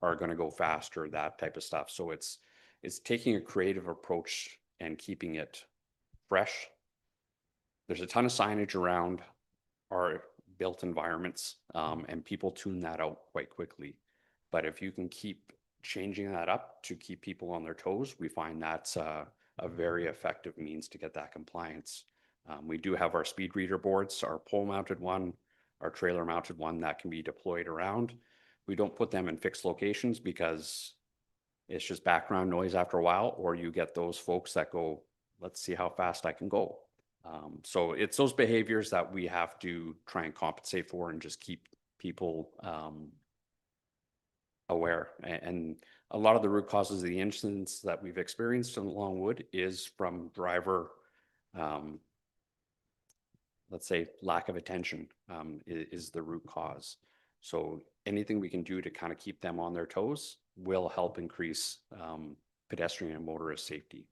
are going to go faster, that type of stuff. So it's taking a creative approach and keeping it fresh. There's a ton of signage around our built environments, and people tune that out quite quickly. But if you can keep changing that up to keep people on their toes, we find that's a very effective means to get that compliance. We do have our speed reader boards, our pole mounted one, our trailer mounted one that can be deployed around. We don't put them in fixed locations because it's just background noise after a while, or you get those folks that go, let's see how fast I can go. So it's those behaviors that we have to try and compensate for and just keep people aware. And a lot of the root causes of the incidents that we've experienced in Longwood is from driver, let's say, lack of attention is the root cause. So anything we can do to kind of keep them on their toes will help increase pedestrian and motorist safety.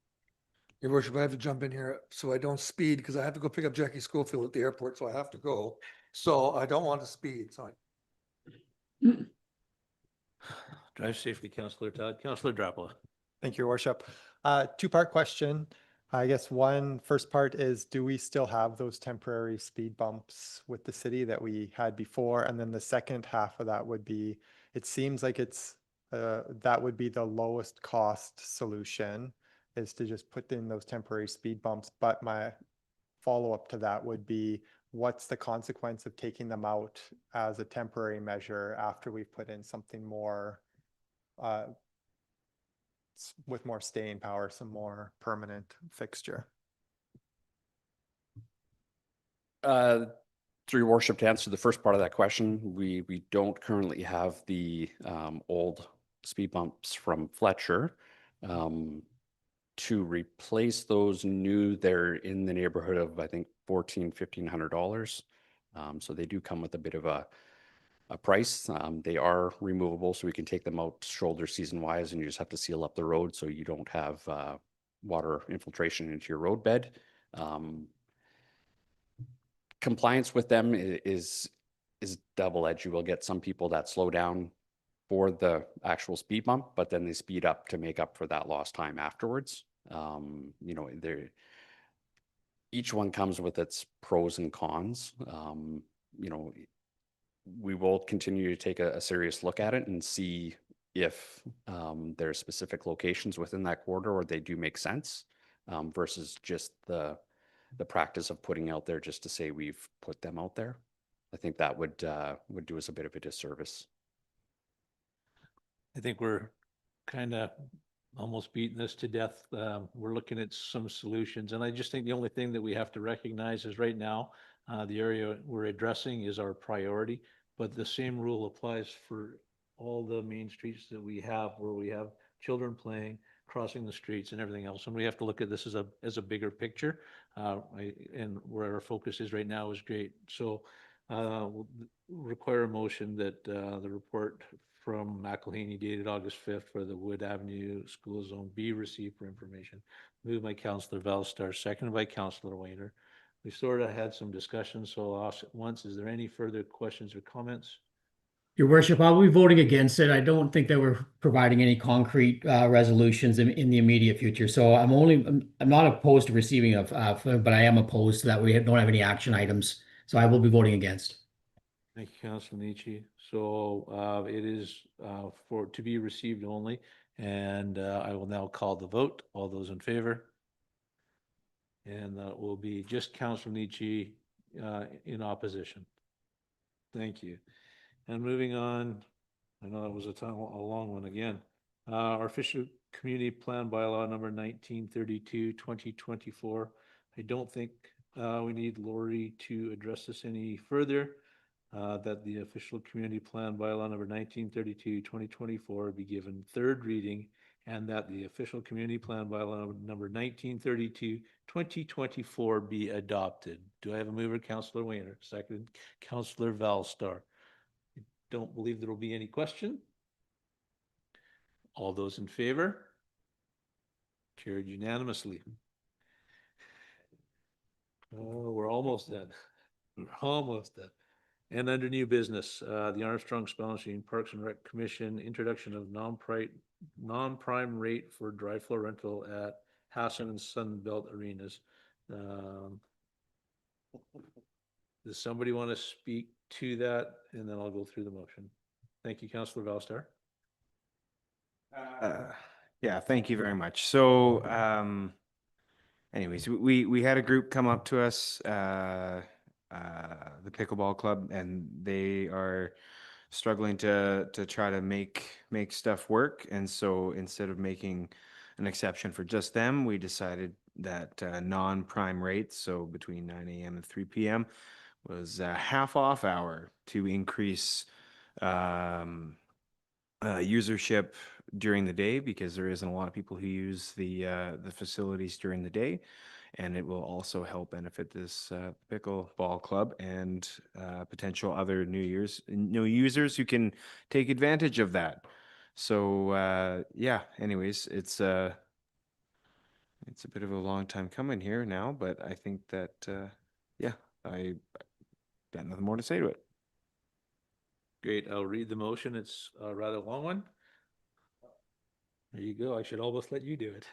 Your worship, I have to jump in here so I don't speed because I have to go pick up Jackie Schofield at the airport, so I have to go. So I don't want to speed, so Drive safely, Councillor Todd. Councillor Drapala. Thank you, Your Worship. Two-part question. I guess first part is, do we still have those temporary speed bumps with the city that we had before? And then the second half of that would be, it seems like that would be the lowest cost solution, is to just put in those temporary speed bumps. But my follow-up to that would be, what's the consequence of taking them out as a temporary measure after we've put in something more with more staying power, some more permanent fixture? Through your worship, to answer the first part of that question, we don't currently have the old speed bumps from Fletcher. To replace those new, they're in the neighborhood of, I think, $1,400-$1,500. So they do come with a bit of a price. They are removable, so we can take them out shoulder season wise, and you just have to seal up the road so you don't have water infiltration into your road bed. Compliance with them is double-edged. You will get some people that slow down for the actual speed bump, but then they speed up to make up for that lost time afterwards. You know, each one comes with its pros and cons. You know, we will continue to take a serious look at it and see if there are specific locations within that corridor where they do make sense, versus just the practice of putting out there just to say we've put them out there. I think that would do us a bit of a disservice. I think we're kind of almost beating this to death. We're looking at some solutions, and I just think the only thing that we have to recognize is right now, the area we're addressing is our priority, but the same rule applies for all the main streets that we have, where we have children playing, crossing the streets and everything else. And we have to look at this as a bigger picture, and where our focus is right now is great. So we'll require a motion that the report from McElhaney dated August 5th for the Wood Avenue School Zone be received for information. Moved by Councillor Valstar, seconded by Councillor Wainer. We sort of had some discussion, so I'll ask at once, is there any further questions or comments? Your Worship, I'll be voting against it. I don't think that we're providing any concrete resolutions in the immediate future. So I'm not opposed to receiving but I am opposed to that we don't have any action items. So I will be voting against. Thank you, Councillor Nietzsche. So it is to be received only, and I will now call the vote. All those in favor? And that will be just Councillor Nietzsche in opposition. Thank you. And moving on, I know that was a long one again. Our official community plan bylaw number 1932-2024. I don't think we need Lori to address this any further. That the official community plan bylaw number 1932-2024 be given third reading, and that the official community plan bylaw number 1932-2024 be adopted. Do I have a mover? Councillor Wainer. Second, Councillor Valstar. I don't believe there will be any question. All those in favor? Carried unanimously. Oh, we're almost done. We're almost done. And under new business, the Armstrong Spelling Parks and Rec Commission introduction of non-prime rate for dry floor rental at Hassan and Sunbelt Arenas. Does somebody want to speak to that, and then I'll go through the motion. Thank you, Councillor Valstar. Yeah, thank you very much. So, anyways, we had a group come up to us, the pickleball club, and they are struggling to try to make stuff work. And so instead of making an exception for just them, we decided that non-prime rates, so between 9 a.m. and 3 p.m., was a half off hour to increase usership during the day, because there isn't a lot of people who use the facilities during the day, and it will also help benefit this pickleball club and potential other new users who can take advantage of that. So yeah, anyways, it's a bit of a long time coming here now, but I think that yeah, I got nothing more to say to it. Great, I'll read the motion. It's a rather long one. There you go. I should almost let you do it.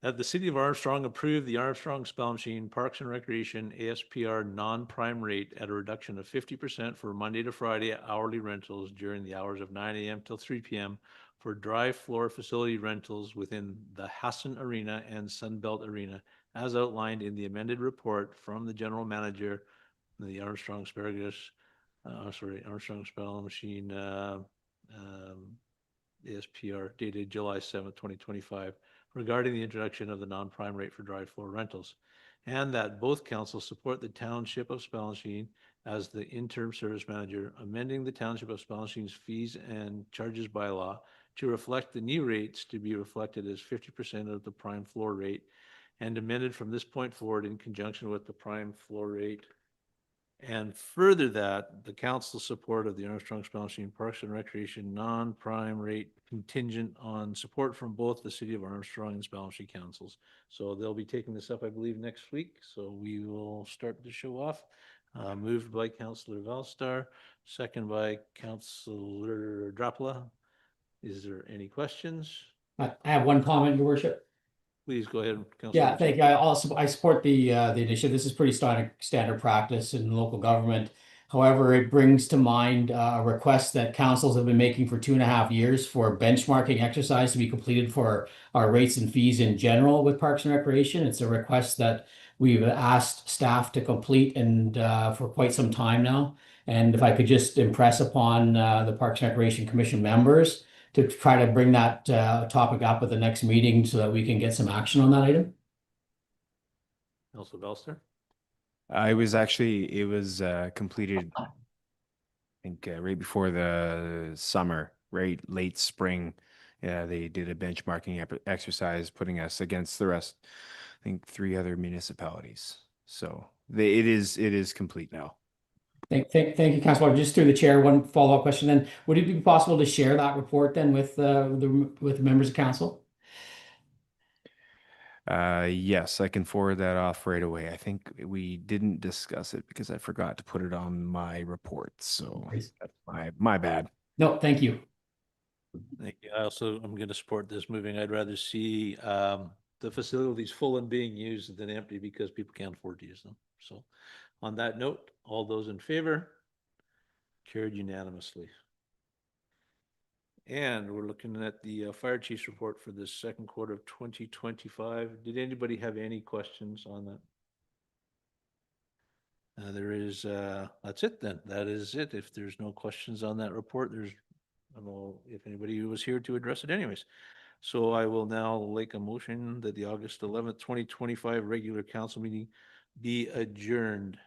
That the City of Armstrong approve the Armstrong Spell Machine Parks and Recreation ASPR non-prime rate at a reduction of 50% for Monday to Friday hourly rentals during the hours of 9 a.m. till 3 p.m. for dry floor facility rentals within the Hassan Arena and Sunbelt Arena, as outlined in the amended report from the General Manager, the Armstrong Armstrong Spell Machine ASPR dated July 7th, 2025, regarding the introduction of the non-prime rate for dry floor rentals, and that both councils support the Township of Spalmachine as the interim service manager, amending the Township of Spalmachine's fees and charges bylaw to reflect the new rates to be reflected as 50% of the prime floor rate, and amended from this point forward in conjunction with the prime floor rate. And further, that the council support of the Armstrong Spalmachine Parks and Recreation non-prime rate contingent on support from both the City of Armstrong and Spalmachine councils. So they'll be taking this up, I believe, next week. So we will start the show off. Moved by Councillor Valstar, second by Councillor Drapla. Is there any questions? I have one comment, Your Worship. Please go ahead, Councillor. Yeah, thank you. I support the initiative. This is pretty standard practice in local government. However, it brings to mind a request that councils have been making for 2.5 years for benchmarking exercise to be completed for our rates and fees in general with Parks and Recreation. It's a request that we've asked staff to complete and for quite some time now. And if I could just impress upon the Parks and Recreation Commission members to try to bring that topic up at the next meeting so that we can get some action on that item. Councillor Valstar. It was completed, I think, right before the summer, right late spring. Yeah, they did a benchmarking exercise, putting us against the rest. I think 3 other municipalities. So it is complete now. Thank you, Councilor. Just through the chair, one follow-up question then. Would it be possible to share that report then with the members of council? Yes, I can forward that off right away. I think we didn't discuss it because I forgot to put it on my report. So that's my bad. No, thank you. Thank you. I'm going to support this moving. I'd rather see the facilities full and being used than empty because people can't afford to use them. So on that note, all those in favor? Carried unanimously. And we're looking at the fire chief's report for the second quarter of 2025. Did anybody have any questions on that? That's it then. That is it. If there's no questions on that report, I don't know if anybody was here to address it anyways. So I will now make a motion that the August 11th, 2025 regular council meeting be adjourned.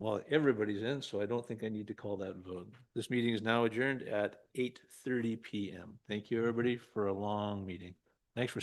Well, everybody's in, so I don't think I need to call that vote. This meeting is now adjourned at 8:30 p.m. Thank you, everybody, for a long meeting. Thanks for